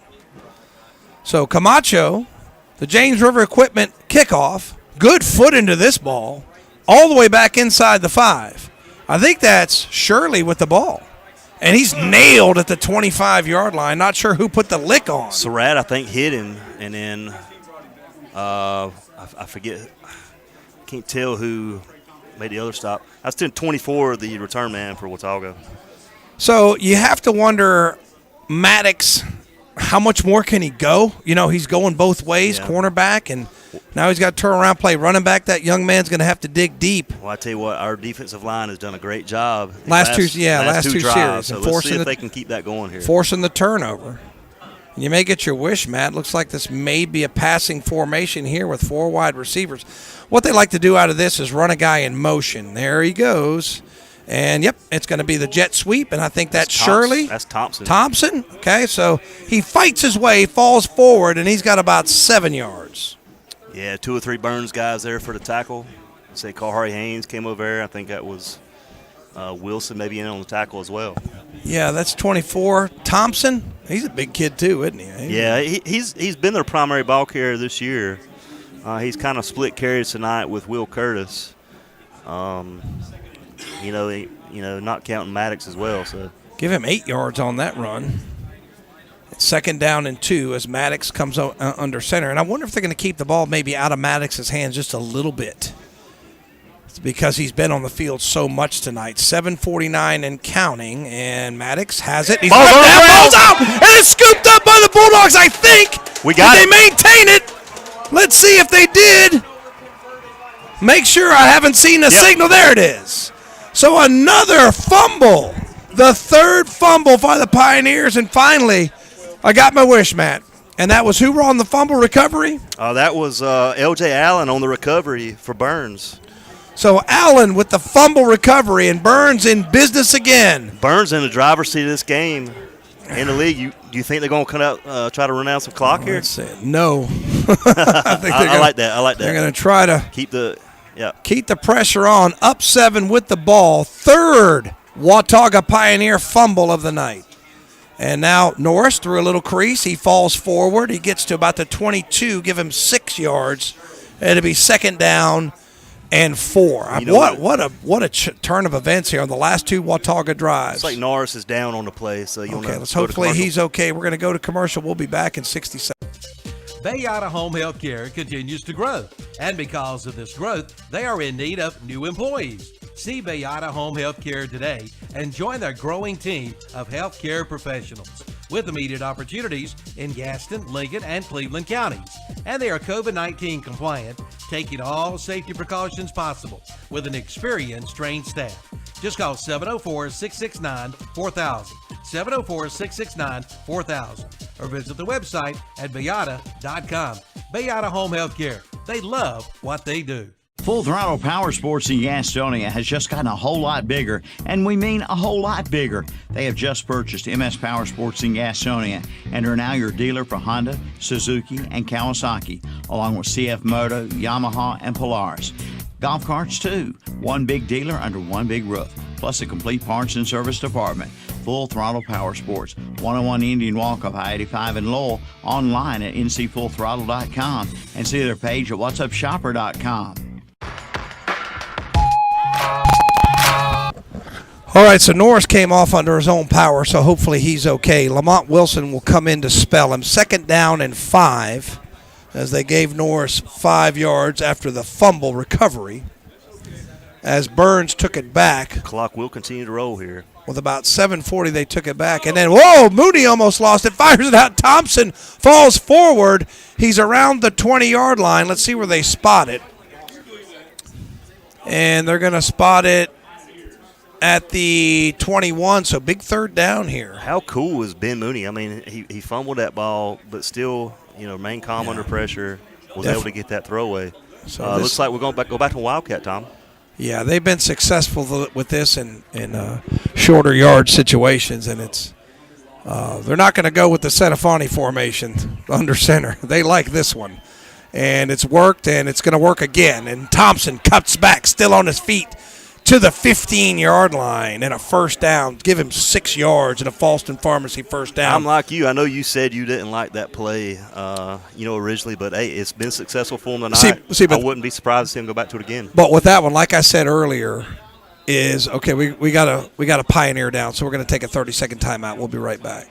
So Camacho, the James River Equipment kickoff, good foot into this ball, all the way back inside the 5. I think that's Shirley with the ball. And he's nailed at the 25-yard line. Not sure who put the lick on. Surratt, I think, hit him, and then I forget. Can't tell who made the other stop. That's 10-24, the return man for Watauga. So you have to wonder, Maddox, how much more can he go? You know, he's going both ways, cornerback, and Now he's got to turn around, play running back. That young man's going to have to dig deep. Well, I tell you what, our defensive line has done a great job. Last two drives, series. So And let's see if they can keep that going here. Forcing the turnover. You may get your wish, Matt. Looks like this may be a passing formation here with 4 wide receivers. What they like to do out of this is run a guy in motion. There he goes. And, yep, it's going to be the jet sweep, and I think that's Shirley. That's Thompson. Thompson, okay, so he fights his way, falls forward, and he's got about 7 yards. Yeah, 2 or 3 Burns guys there for the tackle. Say Carharry Haynes came over there. I think that was Wilson maybe in on the tackle as well. Yeah, that's 24. Thompson, he's a big kid too, isn't he? Yeah, he's been their primary ball carrier this year. He's kind of split carries tonight with Will Curtis. Not counting Maddox as well. So give him 8 yards on that run. It's 2nd down and 2 as Maddox comes under center. And I wonder if they're going to keep the ball maybe out of Maddox's hands just a little bit. It's because he's been on the field so much tonight. 7:49 and counting, and Maddox has it. He's ball's out, and it's scooped up by the Bulldogs, I think. We got it. They maintain it. Let's see if they did. Make sure I haven't seen a signal. There it is. So another fumble. The 3rd fumble for the Pioneers, and finally, I got my wish, Matt. And that was who were on the fumble recovery? That was L.J. Allen on the recovery for Burns. So Allen with the fumble recovery, and Burns in business again. Burns in the driver's seat of this game in the league. Do you think they're going to come out, try to run out some clock here? No. I like that. I like that. They're going to try to keep the pressure on. Up 7 with the ball. 3rd Watauga Pioneer fumble of the night. And now Norris through a little crease. He falls forward. He gets to about the 22. Give him 6 yards. It'll be 2nd down and 4. What a turn of events here on the last 2 Watauga drives. It's like Norris is down on the play, so hopefully he's okay. We're going to go to commercial. We'll be back in 60 seconds. Bayada Home Health Care continues to grow, and because of this growth, they are in need of new employees. See Bayada Home Health Care today and join their growing team of healthcare professionals with immediate opportunities in Gaston, Lincoln, and Cleveland counties. And they are COVID-19 compliant, taking all safety precautions possible with an experienced, trained staff. Just call 704-669-4000, 704-669-4000, or visit the website at bayada.com. Bayada Home Health Care. They love what they do. Full Throttle Power Sports in Gastonia has just gotten a whole lot bigger, and we mean a whole lot bigger. They have just purchased MS Power Sports in Gastonia and are now your dealer for Honda, Suzuki, and Kawasaki, along with CF Moto, Yamaha, and Polaris. Golf carts too. One big dealer under one big roof, plus a complete parts and service department. Full Throttle Power Sports, 101 Indian Walk off I-85 in Lowell, online at ncfullthrottle.com, and see their page at whatsupshopper.com. All right, so Norris came off under his own power, so hopefully he's okay. Lamont Wilson will come in to spell him. 2nd down and 5 as they gave Norris 5 yards after the fumble recovery as Burns took it back. Clock will continue to roll here. With about 7:40, they took it back. And then, whoa, Mooney almost lost it, fires it out. Thompson falls forward. He's around the 20-yard line. Let's see where they spot it. And they're going to spot it at the 21, so big 3rd down here. How cool is Ben Mooney? I mean, he fumbled that ball, but still, remained calm under pressure, was able to get that throwaway. So looks like we're going to go back to Wildcat, Tom. Yeah, they've been successful with this in shorter yard situations, and it's they're not going to go with the Setafani formation under center. They like this one, and it's worked, and it's going to work again. And Thompson cuts back, still on his feet, to the 15-yard line and a 1st down. Give him 6 yards and a Falston Pharmacy 1st down. I'm like you. I know you said you didn't like that play, originally, but hey, it's been successful for him tonight. I wouldn't be surprised to see him go back to it again. But with that one, like I said earlier, is okay. We got a Pioneer down, so we're going to take a 30-second timeout. We'll be right back.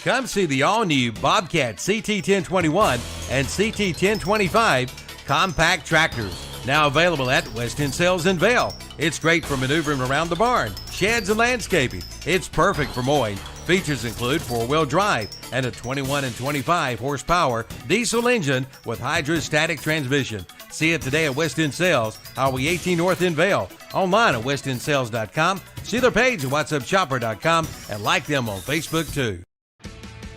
Come see the all-new Bobcat CT1021 and CT1025 compact tractors. Now available at West End Sales in Vail. It's great for maneuvering around the barn, sheds, and landscaping. It's perfect for mowing, Features include 4-wheel drive and a 21 and 25 horsepower diesel engine with hydrostatic transmission. See it today at West End Sales, Highway 18 North in Vale. Online at westendsales.com. See their page at whatsupshopper.com and like them on Facebook too.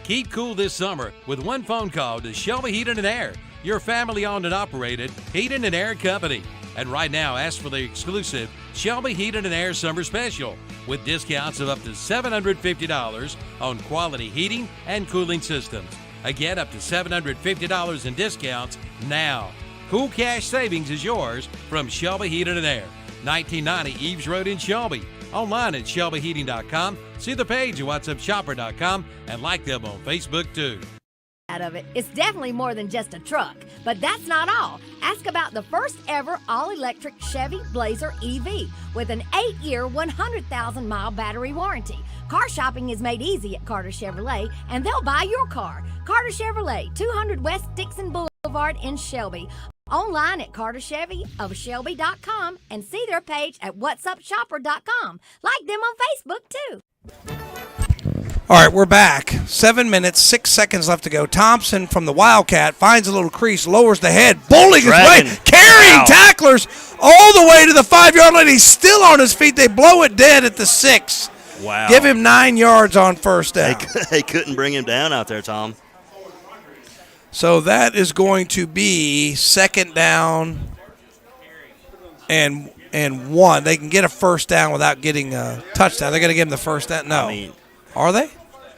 Keep cool this summer with one phone call to Shelby Heating and Air, your family-owned and operated heating and air company. And right now, ask for the exclusive Shelby Heating and Air Summer Special with discounts of up to $750 on quality heating and cooling systems. Again, up to $750 in discounts now. Cool cash savings is yours from Shelby Heating and Air, 1990 Eves Road in Shelby. Online at shelbyheating.com. See the page at whatsupshopper.com and like them on Facebook too. Out of it. It's definitely more than just a truck, but that's not all. Ask about the first ever all-electric Chevy Blazer EV with an 8-year, 100,000-mile battery warranty. Car shopping is made easy at Carter Chevrolet, and they'll buy your car. Carter Chevrolet, 200 West Dixon Boulevard in Shelby. Online at carterchevyofshelby.com and see their page at whatsupshopper.com. Like them on Facebook too. All right, we're back. 7 minutes, 6 seconds left to go. Thompson from the Wildcat finds a little crease, lowers the head, bowling his way, carrying tacklers all the way to the 5-yard line. He's still on his feet. They blow it dead at the 6. Wow. Give him 9 yards on first down. They couldn't bring him down out there, Tom. So that is going to be second down and 1. They can get a first down without getting a touchdown. They're going to give him the first down. No. Are they?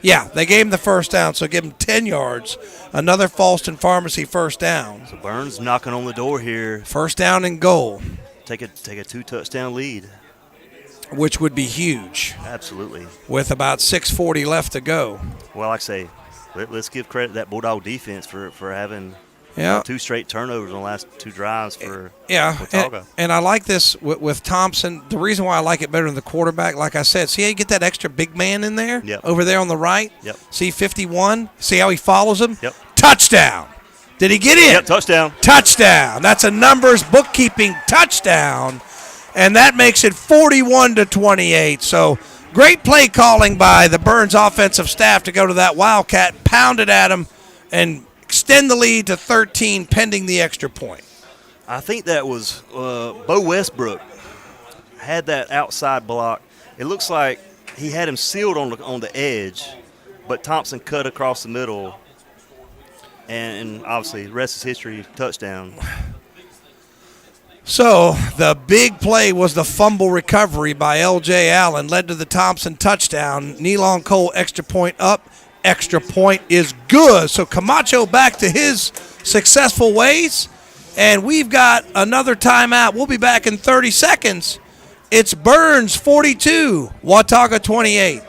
Yeah, they gave him the first down, so give him 10 yards. Another Falston Pharmacy first down. So Burns knocking on the door here. First down and goal. Take a 2-touchdown lead. Which would be huge. Absolutely. With about 6:40 left to go. Well, like I say, let's give credit to that Bulldog defense for having 2 straight turnovers on the last 2 drives for Watauga. And I like this with Thompson. The reason why I like it better than the quarterback, like I said, see how you get that extra big man in there? Yep. Over there on the right? Yep. See 51? See how he follows him? Yep. Touchdown. Did he get in? Yep, touchdown. Touchdown. That's a numbers bookkeeping touchdown. And that makes it 41-28. So great play calling by the Burns offensive staff to go to that Wildcat, pound it at him, and extend the lead to 13 pending the extra point. I think that was Bo Westbrook had that outside block. It looks like he had him sealed on the edge, but Thompson cut across the middle, and obviously the rest is history, touchdown. So the big play was the fumble recovery by L.J. Allen, led to the Thompson touchdown. Nealon Cole extra point up. Extra point is good. So Camacho back to his successful ways. And we've got another timeout. We'll be back in 30 seconds. It's Burns 42, Watauga 28.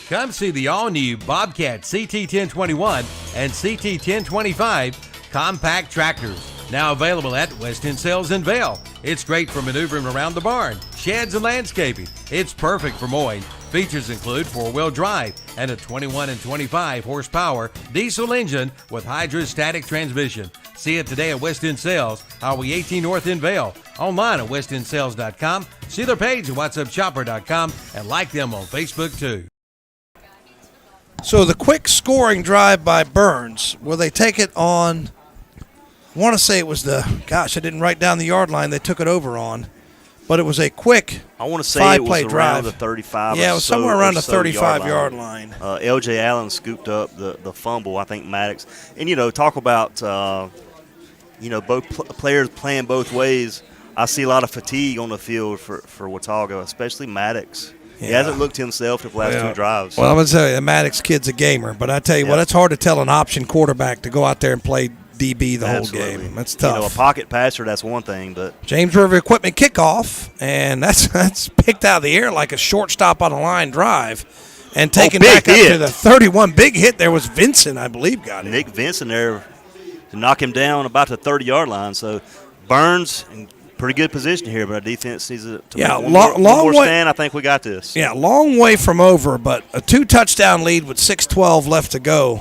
Come see the all-new Bobcat CT1021 and CT1025 compact tractors. Now available at West End Sales in Vale. It's great for maneuvering around the barn, sheds, and landscaping. It's perfect for mowing. Features include 4-wheel drive and a 21 and 25 horsepower diesel engine with hydrostatic transmission. See it today at West End Sales, Highway 18 North in Vale. Online at westendsales.com. See their page at whatsupshopper.com and like them on Facebook too. So the quick scoring drive by Burns, will they take it on? I want to say it was I didn't write down the yard line they took it over on, but it was a quick 5-play drive. I want to say it was around the 35. Yeah, it was somewhere around the 35-yard line. L.J. Allen scooped up the fumble. I think Maddox, and talk about both players playing both ways. I see a lot of fatigue on the field for Watauga, especially Maddox. Yeah. He hasn't looked himself the last 2 drives. Well, I'm going to tell you, the Maddox kid's a gamer, but I tell you what, it's hard to tell an option quarterback to go out there and play DB the whole game. That's tough. A pocket passer, that's one thing, but James River Equipment kickoff, and that's picked out of the air like a shortstop on a line drive, and taken back up to the 31. Big hit there was Vincent, I believe, got it. Nick Vincent there to knock him down about the 30-yard line. So Burns in pretty good position here, but our defense needs to make one more stand. I think we got this. Yeah, long way from over, but a 2-touchdown lead with 6:12 left to go.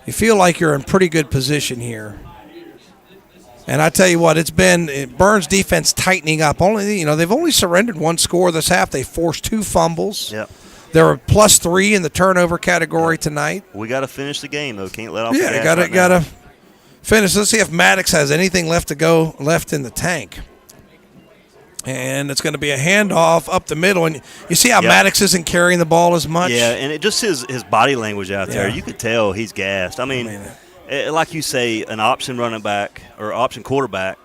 You feel like you're in pretty good position here. And I tell you what, it's been Burns' defense tightening up. They've only surrendered 1 score this half. They forced 2 fumbles. Yep. They're a +3 in the turnover category tonight. We got to finish the game, though. Can't let off the Yeah, gas got to finish. Let's see if Maddox has anything left in the tank. And it's going to be a handoff up the middle. And you see how Maddox isn't carrying the ball as much? Yeah, and it just his body language out there. Yeah. You could tell he's gassed. I mean, like you say, an option running back or option quarterback,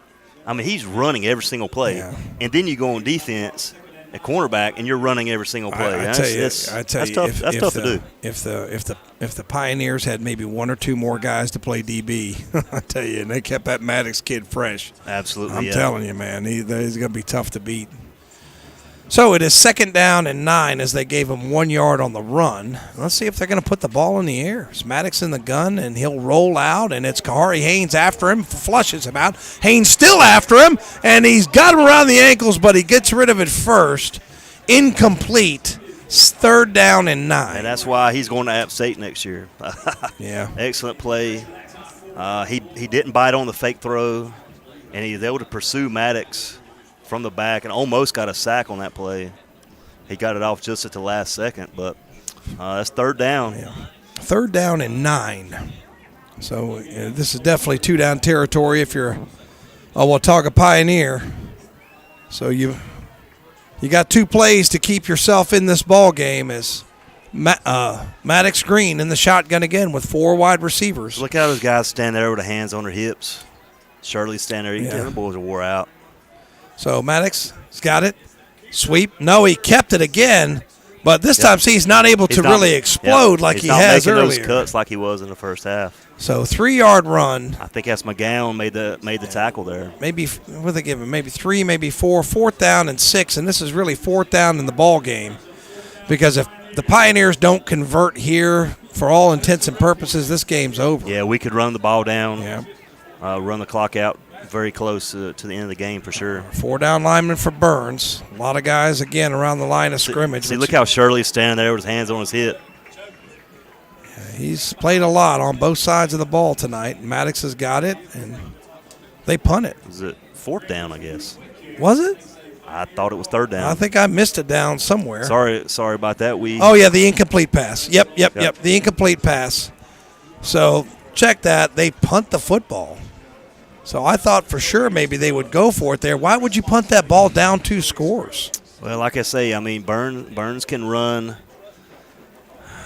I mean, he's running every single play. Yeah. And then you go on defense at cornerback, and you're runing every single play. I tell you, that's tough to do. If the Pioneers had maybe one or two more guys to play DB, I tell you, and they kept that Maddox kid fresh. Absolutely, I'm telling you, man, he's going to be tough to beat. So it is 2nd down and 9 as they gave him 1 yard on the run. Let's see if they're going to put the ball in the air. It's Maddox in the gun, and he'll roll out, and it's Kahari Haynes after him, flushes him out. Haynes still after him, and he's got him around the ankles, but he gets rid of it first. Incomplete. 3rd down and 9. And that's why he's going to App State next year. Yeah. Excellent play. He didn't bite on the fake throw, and he was able to pursue Maddox from the back and almost got a sack on that play. He got it off just at the last second, but that's 3rd down. Yeah. 3rd down and 9. So this is definitely 2-down territory if you're a Watauga Pioneer. So you got 2 plays to keep yourself in this ball game as Maddox Green in the shotgun again with 4 wide receivers. Look how those guys stand there with their hands on their hips. Shirley's standing there. You can tell the boys are wore out. So Maddox has got it. Sweep. No, he kept it again, but this time, see, he's not able to really explode like he has earlier. He's not making those cuts like he was in the first half. So 3-yard run. I think that's McGowan made the tackle there. Maybe what they give him? Maybe 3, maybe 4. 4th down and 6, and this is really 4th down in the ball game, because if the Pioneers don't convert here, for all intents and purposes, this game's over. Yeah, we could run the ball down. Yeah. Run the clock out very close to the end of the game for sure. 4-down lineman for Burns. A lot of guys, again, around the line of scrimmage. See, look how Shirley's standing there with his hands on his hip. He's played a lot on both sides of the ball tonight. Maddox has got it, and they punt it. Was it 4th down, I guess? Was it? I thought it was 3rd down. I think I missed it down somewhere. Sorry about that. Oh, yeah, the incomplete pass. Yep, the incomplete pass. So check that. They punt the football. So I thought for sure maybe they would go for it there. Why would you punt that ball down 2 scores? Well, like I say, I mean, Burns can run.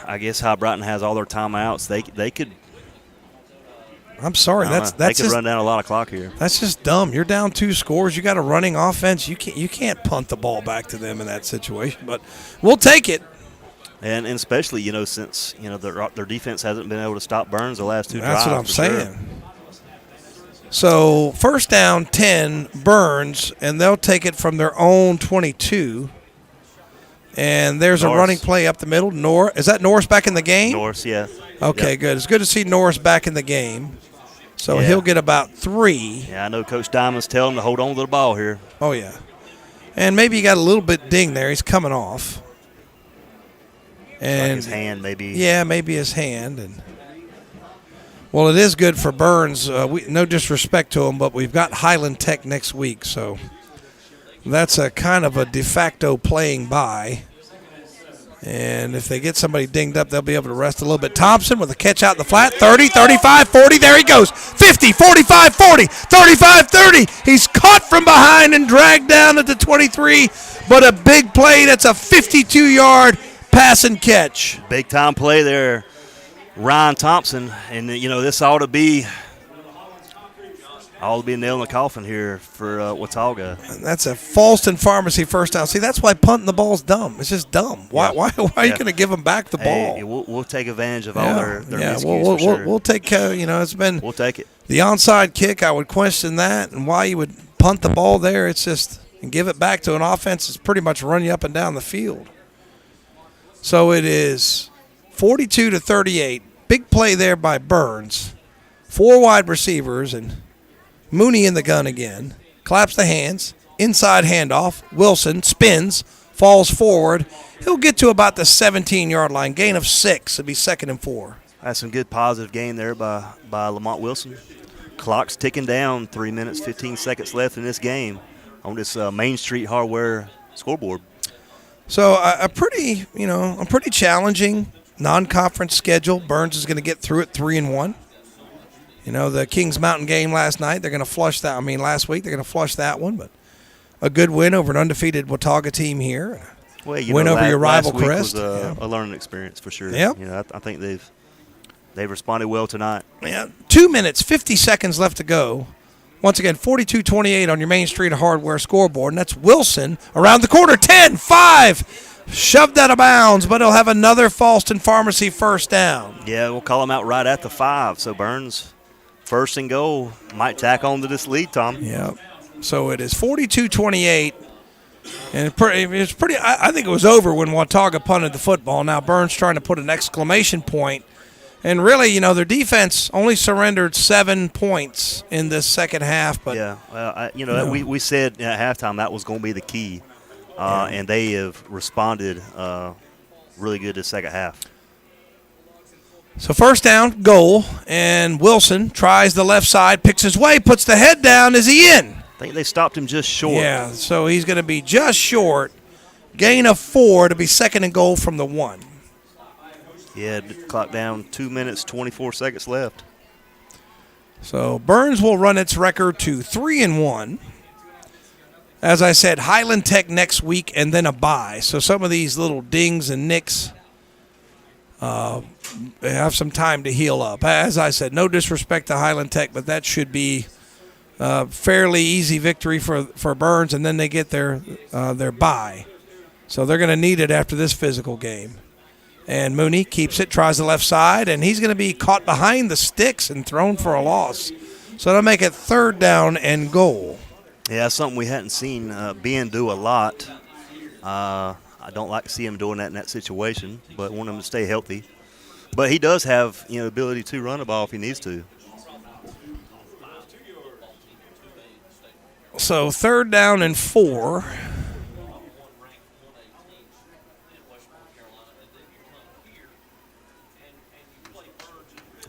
I guess High Brighton has all their timeouts. They could. I'm sorry, they could run down a lot of clock here. That's just dumb. You're down 2 scores. You got a running offense. You can't punt the ball back to them in that situation. But we'll take it. And especially, since their defense hasn't been able to stop Burns the last 2 drives. That's what I'm saying. Sure. So 1st down, 10, Burns, and they'll take it from their own 22. And there's Norris. A running play up the middle. Is that Norris back in the game? Norris, yeah. Okay, good. It's good to see Norris back in the game. So he'll get about 3. Yeah, I know Coach Diamond's telling him to hold on to the ball here. Oh, yeah. And maybe he got a little bit ding there. He's coming off. And like his hand, maybe. Yeah, maybe his hand. Well, it is good for Burns. No disrespect to him, but we've got Highland Tech next week, so that's a kind of a de facto playing bye. And if they get somebody dinged up, they'll be able to rest a little bit. Thompson with a catch out in the flat. 30, 35, 40. There he goes. 50, 45, 40, 35, 30. He's caught from behind and dragged down at the 23. But a big play. That's a 52-yard pass and catch. Big-time play there. Ryan Thompson, and this ought to be a nail in the coffin here for Watauga. That's a Falston Pharmacy 1st down. See, that's why punting the ball is dumb. It's just dumb. Why are you going to give them back the ball? Hey, we'll take advantage of all their miscues for sure. We'll take it's been. We'll take it. The onside kick, I would question that, and why you would punt the ball there. It's just and give it back to an offense that's pretty much run you up and down the field. So it is 42-38. Big play there by Burns. 4 wide receivers, and Mooney in the gun again. Claps the hands. Inside handoff. Wilson spins, falls forward. He'll get to about the 17-yard line. Gain of 6. It'll be 2nd and 4. That's some good positive gain there by Lamont Wilson. Clock's ticking down. 3 minutes, 15 seconds left in this game on this Main Street Hardware scoreboard. So a pretty challenging non-conference schedule. Burns is going to get through it 3-1. The Kings Mountain game last night, they're going to flush that. Last week they're going to flush that one, but a good win over an undefeated Watauga team here. Well, win over your rival last week Crest. Was a learning experience for sure. Yeah. I think they've responded well tonight. Yeah, 2 minutes, 50 seconds left to go. Once again, 42-28 on your Main Street Hardware scoreboard, and that's Wilson around the corner, 10-5. Shoved out of bounds, but he'll have another Falston Pharmacy first down. Yeah, we'll call him out right at the 5. So Burns, first and goal, might tack on to this lead, Tom. Yeah. So it is 42-28. And it's pretty. I think it was over when Watauga punted the football. Now Burns trying to put an exclamation point. And really, their defense only surrendered 7 points in this second half. But yeah, we said at halftime that was going to be the key, and they have responded really good this second half. So first down, goal, and Wilson tries the left side, picks his way, puts the head down. Is he in? I think they stopped him just short. Yeah, so he's going to be just short. Gain of 4 to be second and goal from the 1. Yeah, clock down 2 minutes, 24 seconds left. So Burns will run its record to 3-1. As I said, Highland Tech next week and then a bye. So some of these little dings and nicks have some time to heal up. As I said, no disrespect to Highland Tech, but that should be a fairly easy victory for Burns, and then they get their bye. So they're going to need it after this physical game. And Mooney keeps it, tries the left side, and he's going to be caught behind the sticks and thrown for a loss. So they'll make it third down and goal. Yeah, that's something we hadn't seen Ben do a lot. I don't like to see him doing that in that situation, but want him to stay healthy. But he does have the ability to run the ball if he needs to. So third down and 4.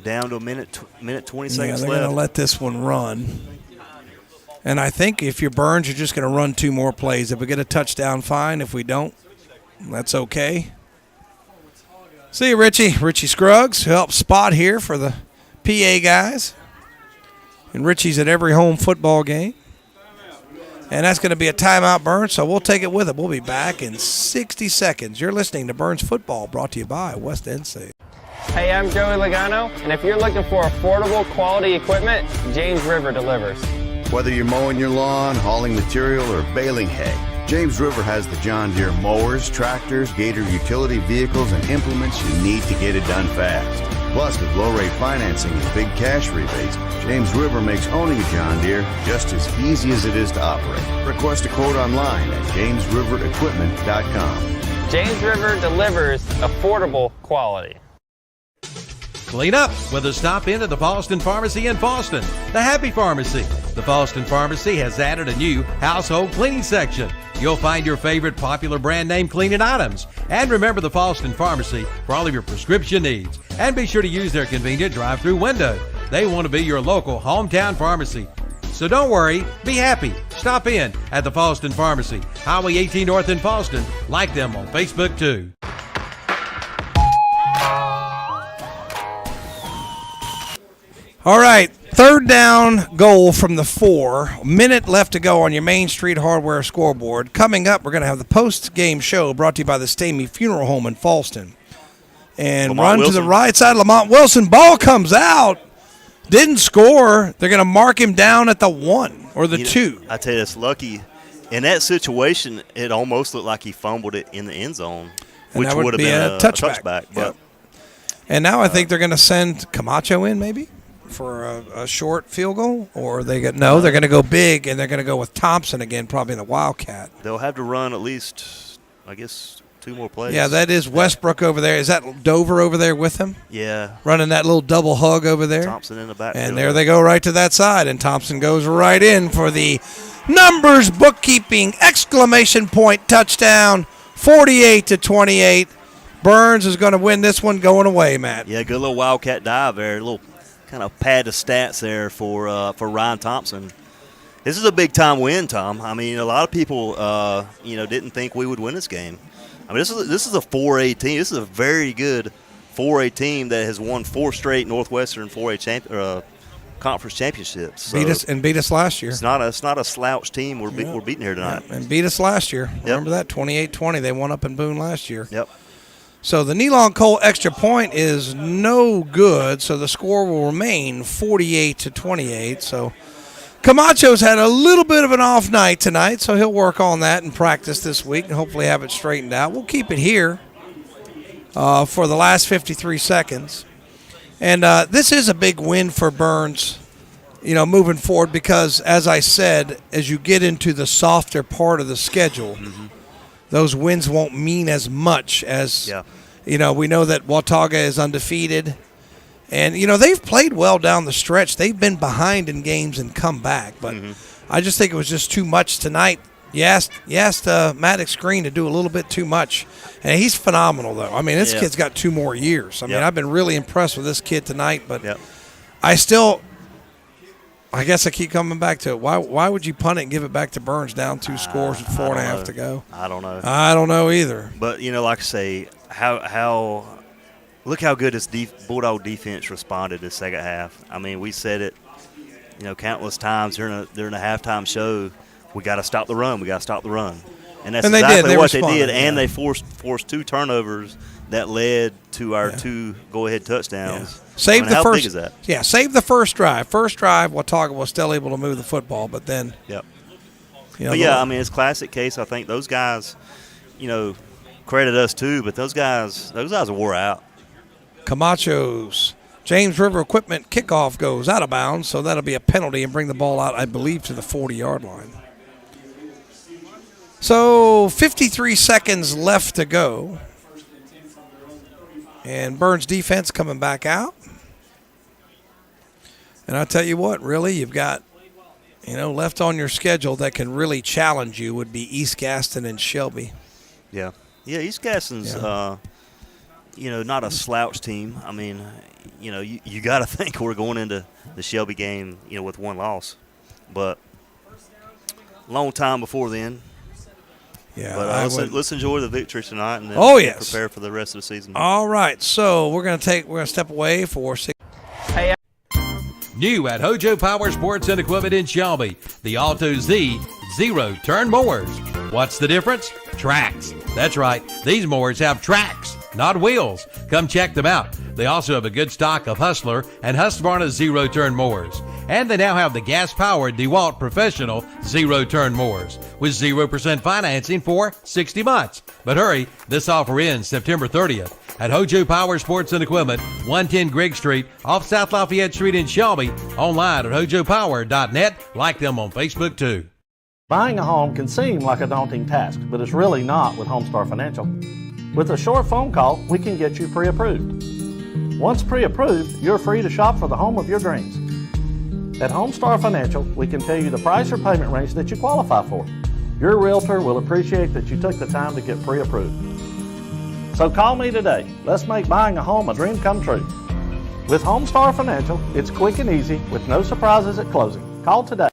Down to a minute 20 seconds they're left. going to let this one run. And I think if you're Burns, you're just going to run 2 more plays. If we get a touchdown, fine. If we don't, that's okay. See you, Richie. Richie Scruggs, who helps spot here for the PA guys. And Richie's at every home football game. And that's going to be a timeout, Burns, so we'll take it with it. We'll be back in 60 seconds. You're listening to Burns Football, brought to you by West NC. Hey, I'm Joey Logano, and if you're looking for affordable quality equipment, James River delivers. Whether you're mowing your lawn, hauling material, or baling hay, James River has the John Deere mowers, tractors, Gator utility vehicles, and implements you need to get it done fast. Plus, with low-rate financing and big cash rebates, James River makes owning a John Deere just as easy as it is to operate. Request a quote online at jamesriverequipment.com. James River delivers affordable quality. Clean up with a stop in at the Falston Pharmacy in Falston, the Happy Pharmacy. The Falston Pharmacy has added a new household cleaning section. You'll find your favorite popular brand name cleaning items. And remember the Falston Pharmacy for all of your prescription needs. And be sure to use their convenient drive-through window. They want to be your local hometown pharmacy. So don't worry, be happy. Stop in at the Falston Pharmacy, Highway 18 North in Falston. Like them on Facebook too. All right, third down goal from the 4. Minute left to go on your Main Street Hardware scoreboard. Coming up, we're going to have the post-game show brought to you by the Stamey Funeral Home in Falston. And Lamont run Wilson. to the right side, Lamont Wilson. Ball comes out. Didn't score. They're going to mark him down at the 1 or the 2. I tell you, it's lucky. In that situation, it almost looked like he fumbled it in the end zone, which would have been a touchback. But And now I think they're going to send Camacho in maybe for a short field goal, or they're going to go big, and they're going to go with Thompson again, probably in the Wildcat. They'll have to run at least, I guess, 2 more plays. Yeah, that is Westbrook over there. Is that Dover over there with him? Yeah. Running that little double hug over there. Thompson in the back. And there they go right to that side, and Thompson goes right in for the numbers bookkeeping exclamation point touchdown, 48-28. Burns is going to win this one going away, Matt. Yeah, good little Wildcat dive there. A little kind of pad of stats there for Ryan Thompson. This is a big-time win, Tom. I mean, a lot of people, didn't think we would win this game. I mean, this is a 4A team. This is a very good 4A team that has won 4 straight Northwestern 4A conference championships. So beat us last year. It's not a slouch team we're beating here tonight. And beat us last year. Yep. Remember that 28-20. They won up in Boone last year. Yep. So the Nealon Cole extra point is no good. So the score will remain 48-28. So Camacho's had a little bit of an off night tonight, so he'll work on that and practice this week and hopefully have it straightened out. We'll keep it here for the last 53 seconds. And this is a big win for Burns, moving forward because, as I said, as you get into the softer part of the schedule, those wins won't mean as much as, we know that Watauga is undefeated. And, they've played well down the stretch. They've been behind in games and come back. But I just think it was just too much tonight. You asked Maddox Green to do a little bit too much. And he's phenomenal, though. I mean, this kid's got 2 more years. I mean, I've been really impressed with this kid tonight. But I guess I keep coming back to it. Why would you punt it and give it back to Burns down 2 scores with 4.5 to go? I don't know. I don't know either. But, like I say, look how good this Bulldog defense responded this second half. I mean, we said it, countless times during the halftime show. We got to stop the run. We got to stop the run, and that's exactly what they did. And they forced 2 turnovers that led to our 2 go-ahead touchdowns. Save the how first. big is that? Yeah, save the first drive. First drive, Watauga was still able to move the football, but then. Yep. I mean, it's classic case. I think those guys, credit us too, but those guys wore out. Camacho's James River Equipment kickoff goes out of bounds, so that'll be a penalty and bring the ball out, I believe, to the 40-yard line. So 53 seconds left to go. And Burns defense coming back out. And I'll tell you what, really, you've got, left on your schedule that can really challenge you would be East Gaston and Shelby. Yeah. Yeah, East Gaston's, not a slouch team. I mean, you got to think we're going into the Shelby game, with 1 loss. But long time before then. Yeah, but let's enjoy the victory tonight and then prepare for the rest of the season. All right, so we're gonna step away for 6. New at Hojo Power Sports and Equipment in Shelby, the Alto Z zero-turn mowers. What's the difference? Tracks. That's right, these mowers have tracks, not wheels. Come check them out. They also have a good stock of Hustler and Husqvarna zero-turn mowers. And they now have the gas-powered DeWalt Professional zero-turn mowers with 0% financing for 60 months. But hurry, this offer ends September 30th at Hojo Power Sports and Equipment, 110 Grigg Street, off South Lafayette Street in Shelby. Online at hojopower.net. Like them on Facebook, too. Buying a home can seem like a daunting task, but it's really not with Homestar Financial. With a short phone call, we can get you pre-approved. Once pre-approved, you're free to shop for the home of your dreams. At Homestar Financial, we can tell you the price or payment range that you qualify for. Your realtor will appreciate that you took the time to get pre-approved. So call me today. Let's make buying a home a dream come true. With Homestar Financial, it's quick and easy with no surprises at closing. Call today.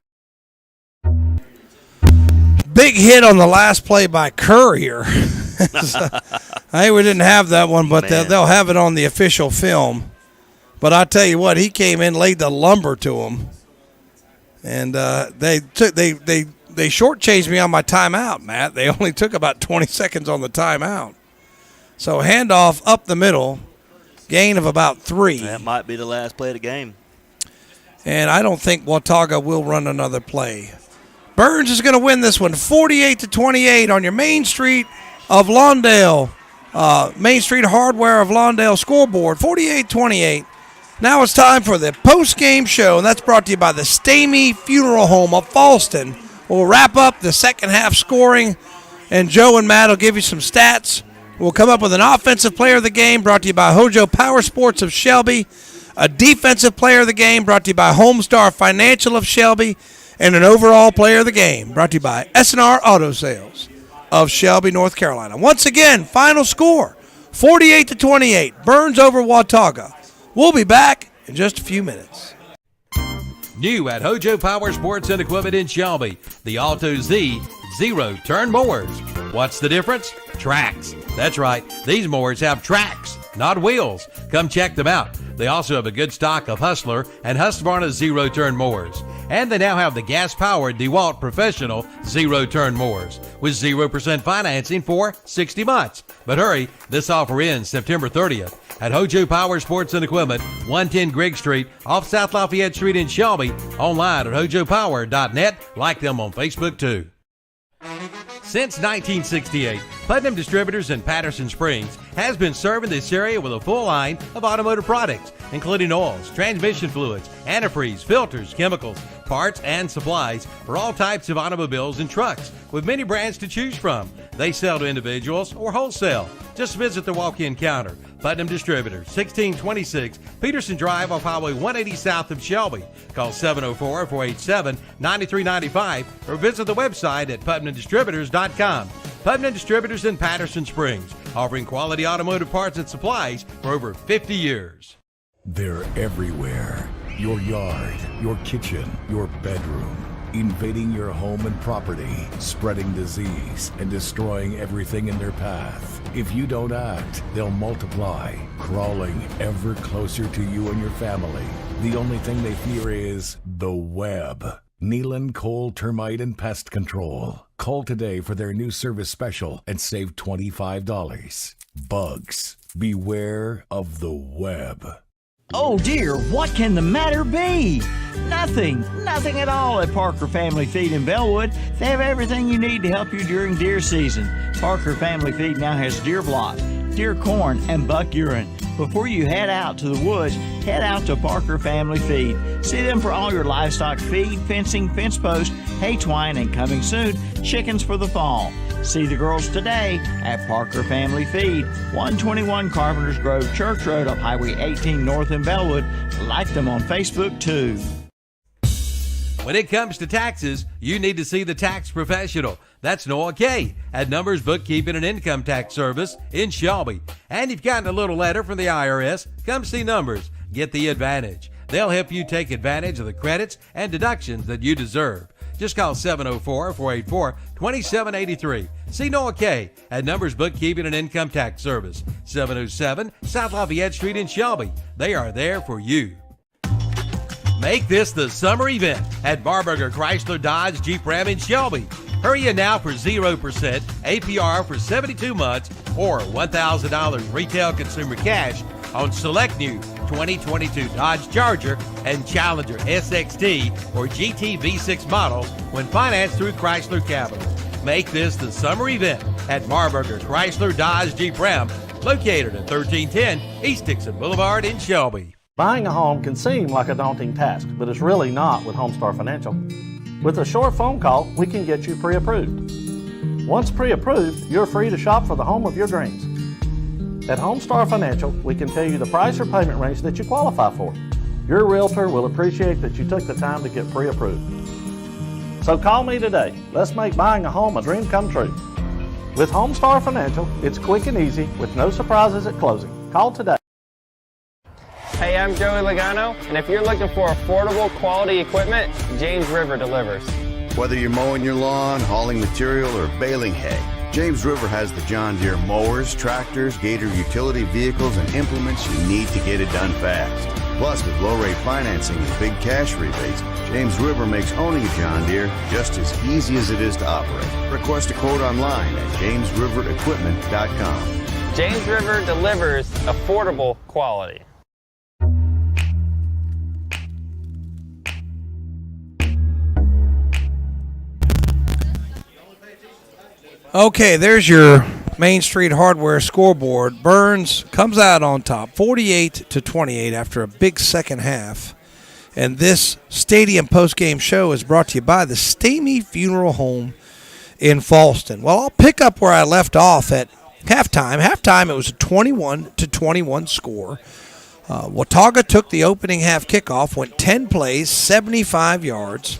Big hit on the last play by Courier. Hey, we didn't have that one, but they'll have it on the official film. But I tell you what, he came in, laid the lumber to him, and they shortchanged me on my timeout, Matt. They only took about 20 seconds on the timeout. So handoff up the middle, gain of about 3. That might be the last play of the game. And I don't think Watauga will run another play. Burns is going to win this one 48-28 on your Main Street of Lawndale, Main Street Hardware of Lawndale scoreboard, 48-28. Now it's time for the post-game show, and that's brought to you by the Stamey Funeral Home of Falston. We'll wrap up the second half scoring, and Joe and Matt will give you some stats. We'll come up with an offensive player of the game brought to you by Hojo Power Sports of Shelby, a defensive player of the game brought to you by Homestar Financial of Shelby, and an overall player of the game brought to you by S&R Auto Sales of Shelby, North Carolina. Once again, final score, 48-28, Burns over Watauga. We'll be back in just a few minutes. New at Hojo Power Sports and Equipment in Shelby, the Alto Z zero-turn mowers. What's the difference? Tracks. That's right, these mowers have tracks, not wheels. Come check them out. They also have a good stock of Hustler and Husqvarna zero-turn mowers. And they now have the gas-powered DeWalt Professional zero-turn mowers with 0% financing for 60 months. But hurry, this offer ends September 30th. At Hojo Power Sports and Equipment, 110 Grigg Street, off South Lafayette Street in Shelby. Online at hojopower.net. Like them on Facebook too. Since 1968, Putnam Distributors in Patterson Springs has been serving this area with a full line of automotive products, including oils, transmission fluids, antifreeze, filters, chemicals, parts, and supplies for all types of automobiles and trucks, with many brands to choose from. They sell to individuals or wholesale. Just visit the walk-in counter. Putnam Distributors, 1626 Peterson Drive off Highway 180 south of Shelby. Call 704-487-9395 or visit the website at putnamdistributors.com. Putnam Distributors in Patterson Springs, offering quality automotive parts and supplies for over 50 years. They're everywhere. Your yard, your kitchen, your bedroom. Invading your home and property, spreading disease, and destroying everything in their path. If you don't act, they'll multiply, crawling ever closer to you and your family. The only thing they fear is the web. Nealon Cole Termite and Pest Control. Call today for their new service special and save $25. Bugs, beware of the web. Oh dear, what can the matter be? Nothing at all at Parker Family Feed in Bellwood. They have everything you need to help you during deer season. Parker Family Feed now has deer block, deer corn, and buck urine. Before you head out to the woods, head out to Parker Family Feed. See them for all your livestock feed, fencing, fence post, hay twine, and coming soon, chickens for the fall. See the girls today at Parker Family Feed, 121 Carpenters Grove Church Road up Highway 18 North in Bellwood. Like them on Facebook too. When it comes to taxes, you need to see the tax professional. That's Noah Kay at Numbers Bookkeeping and Income Tax Service in Shelby. And you've gotten a little letter from the IRS, come see Numbers. Get the advantage. They'll help you take advantage of the credits and deductions that you deserve. Just call 704-484-2783. See Noah Kay at Numbers Bookkeeping and Income Tax Service, 707 South Lafayette Street in Shelby. They are there for you. Make this the summer event at Barburger Chrysler Dodge Jeep Ram in Shelby. Hurry in now for 0% APR for 72 months or $1,000 retail consumer cash on select new 2022 Dodge Charger and Challenger SXT or GT V6 models when financed through Chrysler Capital. Make this the summer event at Barburger Chrysler Dodge Jeep Ram, located at 1310 East Dixon Boulevard in Shelby. Buying a home can seem like a daunting task, but it's really not with Homestar Financial. With a short phone call, we can get you pre-approved. Once pre-approved, you're free to shop for the home of your dreams. At Homestar Financial, we can tell you the price or payment range that you qualify for. Your realtor will appreciate that you took the time to get pre-approved. So call me today. Let's make buying a home a dream come true. With Homestar Financial, it's quick and easy with no surprises at closing. Call today. Hey, I'm Joey Logano, and if you're looking for affordable quality equipment, James River delivers. Whether you're mowing your lawn, hauling material, or baling hay, James River has the John Deere mowers, tractors, Gator utility vehicles, and implements you need to get it done fast. Plus, with low-rate financing and big cash rebates, James River makes owning a John Deere just as easy as it is to operate. Request a quote online at jamesriverequipment.com. James River delivers affordable quality. Okay, there's your Main Street Hardware scoreboard. Burns comes out on top, 48-28 after a big second half. And this stadium postgame show is brought to you by the Stamey Funeral Home in Fallston. Well, I'll pick up where I left off at halftime. Halftime, it was a 21-21 score. Watauga took the opening half kickoff, went 10 plays, 75 yards,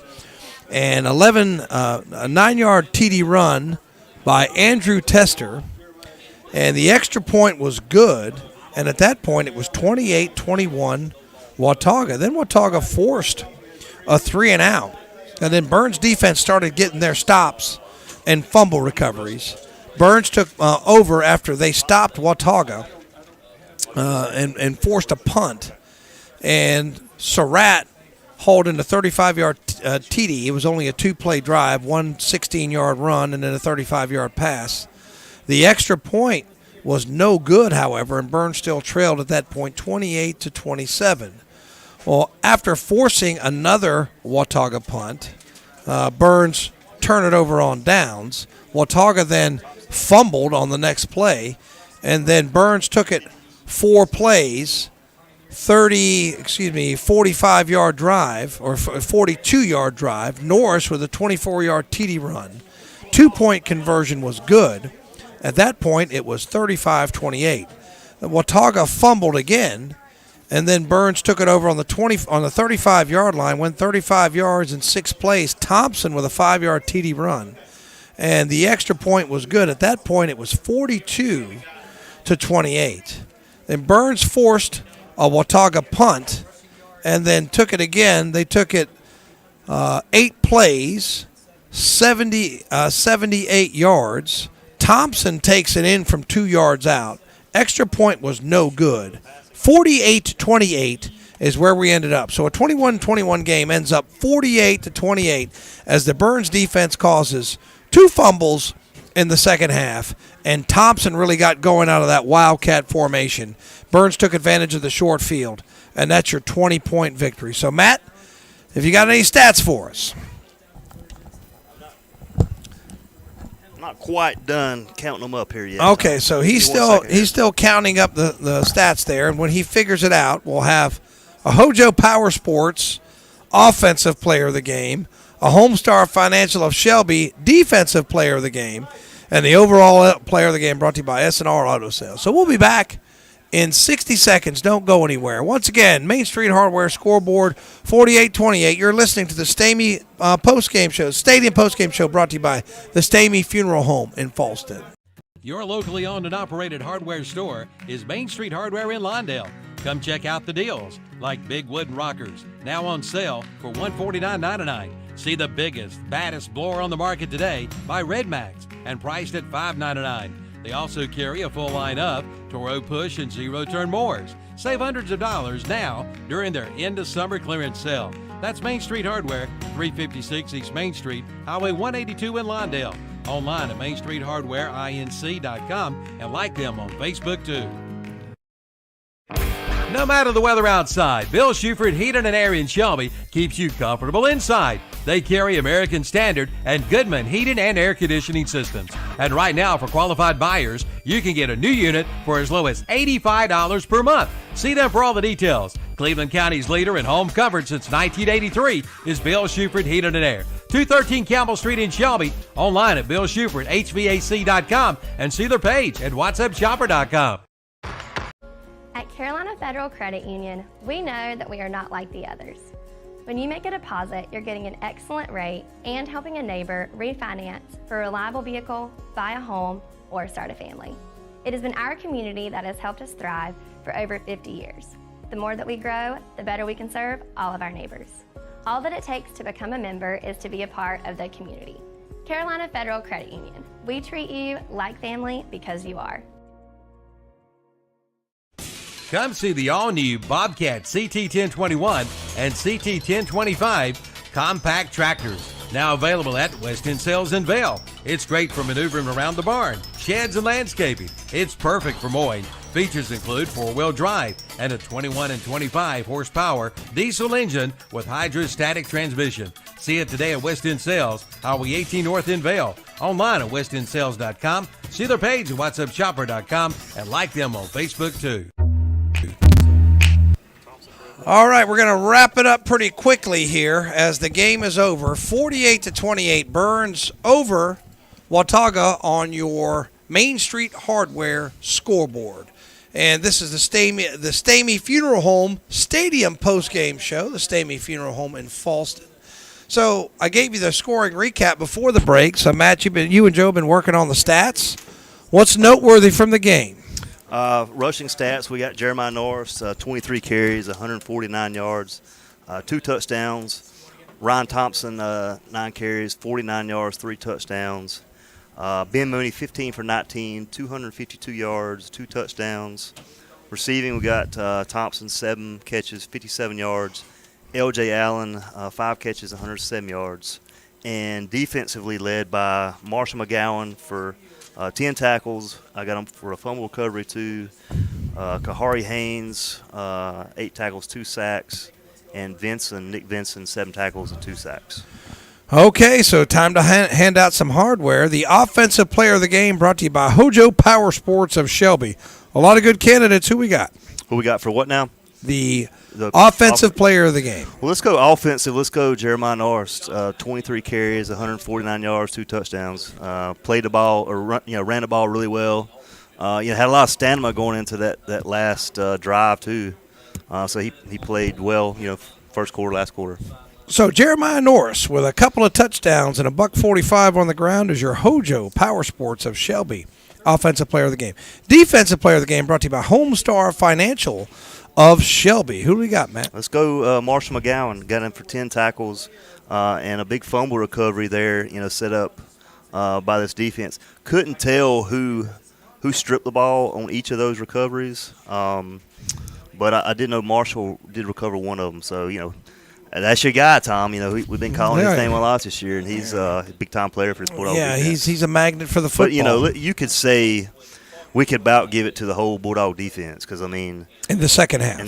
and a 9-yard TD run by Andrew Tester, and the extra point was good, and at that point it was 28-21 Watauga. Then Watauga forced a 3-and-out. And then Burns' defense started getting their stops and fumble recoveries. Burns took over after they stopped Watauga and forced a punt. And Surratt hauled in a 35-yard TD. It was only a 2-play drive, one 16-yard run, and then a 35-yard pass. The extra point was no good, however, and Burns still trailed at that point 28-27. Well, after forcing another Watauga punt, Burns turned it over on downs. Watauga then fumbled on the next play, and then Burns took it 4 plays, 45-yard drive, or 42-yard drive. Norris with a 24-yard TD run. 2-point conversion was good. At that point, it was 35-28. Watauga fumbled again, and then Burns took it over on the 35-yard line, went 35 yards in 6 plays. Thompson with a 5-yard TD run, and the extra point was good. At that point, it was 42-28. Then Burns forced a Watauga punt, and then took it again. They took it 8 plays, 78 yards. Thompson takes it in from 2 yards out. Extra point was no good. 48-28 is where we ended up. So a 21-21 game ends up 48-28 as the Burns defense causes 2 fumbles in the second half, and Thompson really got going out of that wildcat formation. Burns took advantage of the short field, and that's your 20-point victory. So, Matt, if you got any stats for us. Not quite done counting them up here yet. Okay, so he's still counting up the stats there, and when he figures it out, we'll have a Hojo Power Sports Offensive Player of the Game, a Homestar Financial of Shelby Defensive Player of the Game, and the overall Player of the Game brought to you by S&R Auto Sales. So we'll be back in 60 seconds. Don't go anywhere. Once again, Main Street Hardware scoreboard 48-28. You're listening to the Stamy postgame show, Stadium postgame show, brought to you by the Stamy Funeral Home in Falstead. Your locally owned and operated hardware store is Main Street Hardware in Lawndale. Come check out the deals, like big wooden rockers, now on sale for $149.99. See the biggest, baddest blower on the market today by Red Max and priced at $599. They also carry a full line of Toro push and zero-turn mowers. Save hundreds of dollars now during their end-of-summer clearance sale. That's Main Street Hardware, 356 East Main Street, Highway 182 in Lawndale. Online at mainstreethardwareinc.com and like them on Facebook too. No matter the weather outside, Bill Shuford Heating and Air in Shelby keeps you comfortable inside. They carry American Standard and Goodman Heating and Air Conditioning Systems. And right now, for qualified buyers, you can get a new unit for as low as $85 per month. See them for all the details. Cleveland County's leader in home comfort since 1983 is Bill Shuford Heating and Air. 213 Campbell Street in Shelby. Online at BillShufordHVAC.com and see their page at WhatsAppShopper.com. At Carolina Federal Credit Union, we know that we are not like the others. When you make a deposit, you're getting an excellent rate and helping a neighbor refinance for a reliable vehicle, buy a home, or start a family. It has been our community that has helped us thrive for over 50 years. The more that we grow, the better we can serve all of our neighbors. All that it takes to become a member is to be a part of the community. Carolina Federal Credit Union. We treat you like family because you are. Come see the all-new Bobcat CT1021 and CT1025 compact tractors. Now available at West End Sales in Vail. It's great for maneuvering around the barn, sheds, and landscaping. It's perfect for mowing. Features include 4-wheel drive and a 21 and 25 horsepower diesel engine with hydrostatic transmission. See it today at West End Sales, Highway 18 North in Vail. Online at westendsales.com. See their page at whatsappshopper.com and like them on Facebook too. All right, we're going to wrap it up pretty quickly here as the game is over. 48-28, Burns over Watauga on your Main Street Hardware scoreboard. And this is the Stamy Funeral Home Stadium postgame show, the Stamy Funeral Home in Falstead. So I gave you the scoring recap before the break. So, Matt, you and Joe have been working on the stats. What's noteworthy from the game? Rushing stats, we got Jeremiah Norris, 23 carries, 149 yards, 2 touchdowns. Ryan Thompson, 9 carries, 49 yards, 3 touchdowns. Ben Mooney, 15 for 19, 252 yards, 2 touchdowns. Receiving, we got Thompson, 7 catches, 57 yards. L.J. Allen, 5 catches, 107 yards. And defensively led by Marshall McGowan for 10 tackles. I got him for a fumble recovery, 2. Kahari Haynes, 8 tackles, 2 sacks. And Nick Vinson, 7 tackles and 2 sacks. Okay, so time to hand out some hardware. The offensive player of the game brought to you by Hojo Power Sports of Shelby. A lot of good candidates. Who we got? Who we got for what now? The offensive player of the game. Well, let's go offensive. Let's go Jeremiah Norris. 23 carries, 149 yards, 2 touchdowns. Played the ball or ran the ball really well. Had a lot of stamina going into that last drive too. So he played well. First quarter, last quarter. So Jeremiah Norris with a couple of touchdowns and a $145 on the ground is your Hojo Power Sports of Shelby offensive player of the game. Defensive player of the game brought to you by Homestar Financial of Shelby. Who do we got, Matt? Let's go Marshall McGowan. Got him for 10 tackles and a big fumble recovery there, set up by this defense. Couldn't tell who stripped the ball on each of those recoveries, but I did know Marshall did recover one of them. So, that's your guy, Tom. We've been calling his name a lot this year, and he's a big-time player for the Bulldogs. Yeah, he's a magnet for the football. But, you could say we could about give it to the whole Bulldog defense because, in the second half.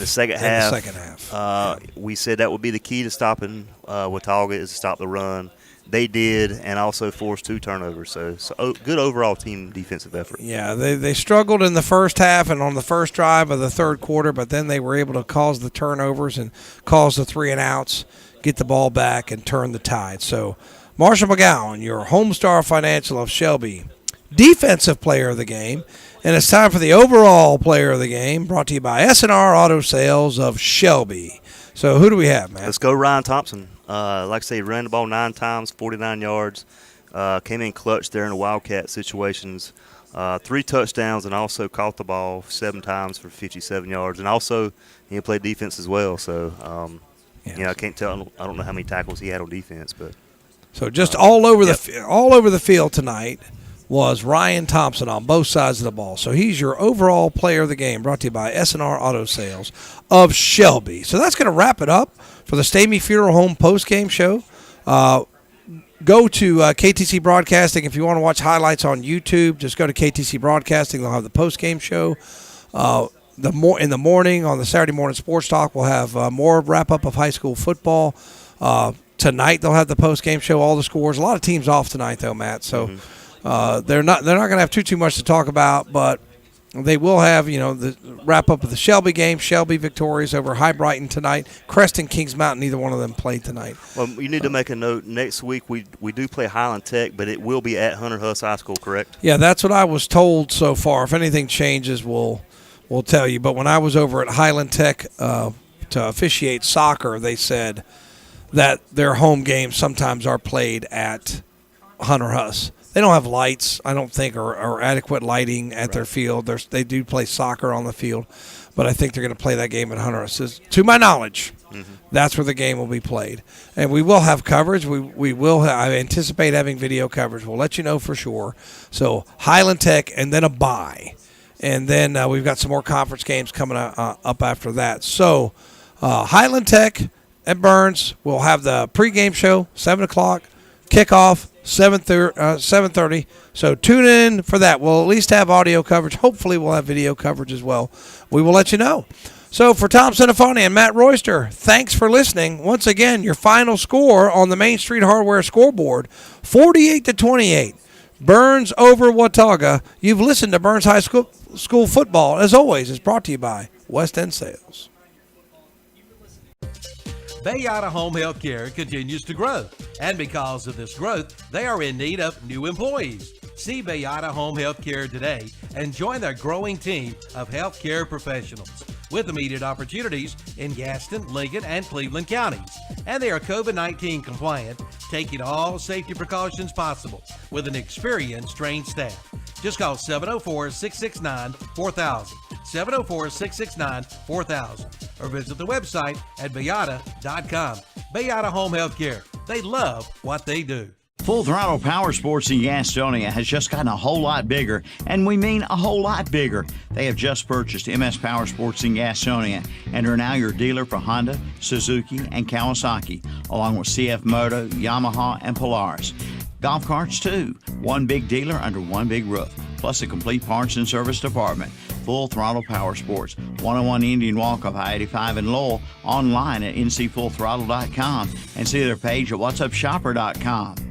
We said that would be the key to stopping Watauga is to stop the run. They did, and also forced 2 turnovers. So good overall team defensive effort. Yeah, they struggled in the first half and on the first drive of the third quarter, but then they were able to cause the turnovers and cause the 3 and outs, get the ball back, and turn the tide. So Marshall McGowan, your Homestar Financial of Shelby, defensive player of the game. And it's time for the overall player of the game, brought to you by S&R Auto Sales of Shelby. So who do we have, man? Let's go Ryan Thompson. Like I say, ran the ball 9 times, 49 yards. Came in clutch there in the Wildcat situations. 3 touchdowns and also caught the ball 7 times for 57 yards. And also he played defense as well. So, I can't tell. I don't know how many tackles he had on defense, but so just all over the field tonight was Ryan Thompson on both sides of the ball. So he's your overall player of the game, brought to you by S&R Auto Sales of Shelby. So that's going to wrap it up for the Stamey Funeral Home post-game show. Go to KTC Broadcasting. If you want to watch highlights on YouTube, just go to KTC Broadcasting. They'll have the post-game show. In the morning, on the Saturday morning sports talk, we'll have more wrap-up of high school football. Tonight, they'll have the post-game show, all the scores. A lot of teams off tonight, though, Matt. So they're not going to have too much to talk about, but they will have, the wrap-up of the Shelby game. Shelby victorious over High Brighton tonight. Creston, Kings Mountain, neither one of them played tonight. Well, you need to make a note. Next week we do play Highland Tech, but it will be at Hunter Huss High School, correct? Yeah, that's what I was told so far. If anything changes, we'll tell you. But when I was over at Highland Tech to officiate soccer, they said that their home games sometimes are played at Hunter Huss. They don't have lights, I don't think, or adequate lighting at their field. They do play soccer on the field, but I think they're going to play that game at Hunter Huss. To my knowledge, that's where the game will be played. And we will have coverage. We will. I anticipate having video coverage. We'll let you know for sure. So Highland Tech and then a bye. And then we've got some more conference games coming up after that. So Highland Tech at Burns. We'll have the pregame show, 7 o'clock, kickoff, 7:30. So tune in for that. We'll at least have audio coverage. Hopefully we'll have video coverage as well. We will let you know. So for Tom Cinefani and Matt Royster, thanks for listening. Once again, your final score on the Main Street Hardware scoreboard, 48-28. Burns over Watauga. You've listened to Burns High School football. As always, is brought to you by West End Sales. Bayada Home Health Care continues to grow, and because of this growth, they are in need of new employees. See Bayada Home Health Care today and join their growing team of healthcare professionals with immediate opportunities in Gaston, Lincoln, and Cleveland counties. And they are COVID-19 compliant, taking all safety precautions possible with an experienced, trained staff. Just call 704-669-4000, 704-669-4000, or visit the website at bayada.com. Bay Out of Home Healthcare. They love what they do. Full Throttle Power Sports in Gastonia has just gotten a whole lot bigger, and we mean a whole lot bigger. They have just purchased MS Power Sports in Gastonia and are now your dealer for Honda, Suzuki, and Kawasaki, along with CF Moto, Yamaha, and Polaris. Golf carts too. One big dealer under one big roof, plus a complete parts and service department. Full Throttle Power Sports, 101 Indian Walk off I-85 in Lowell, online at ncfullthrottle.com, and see their page at whatsupshopper.com.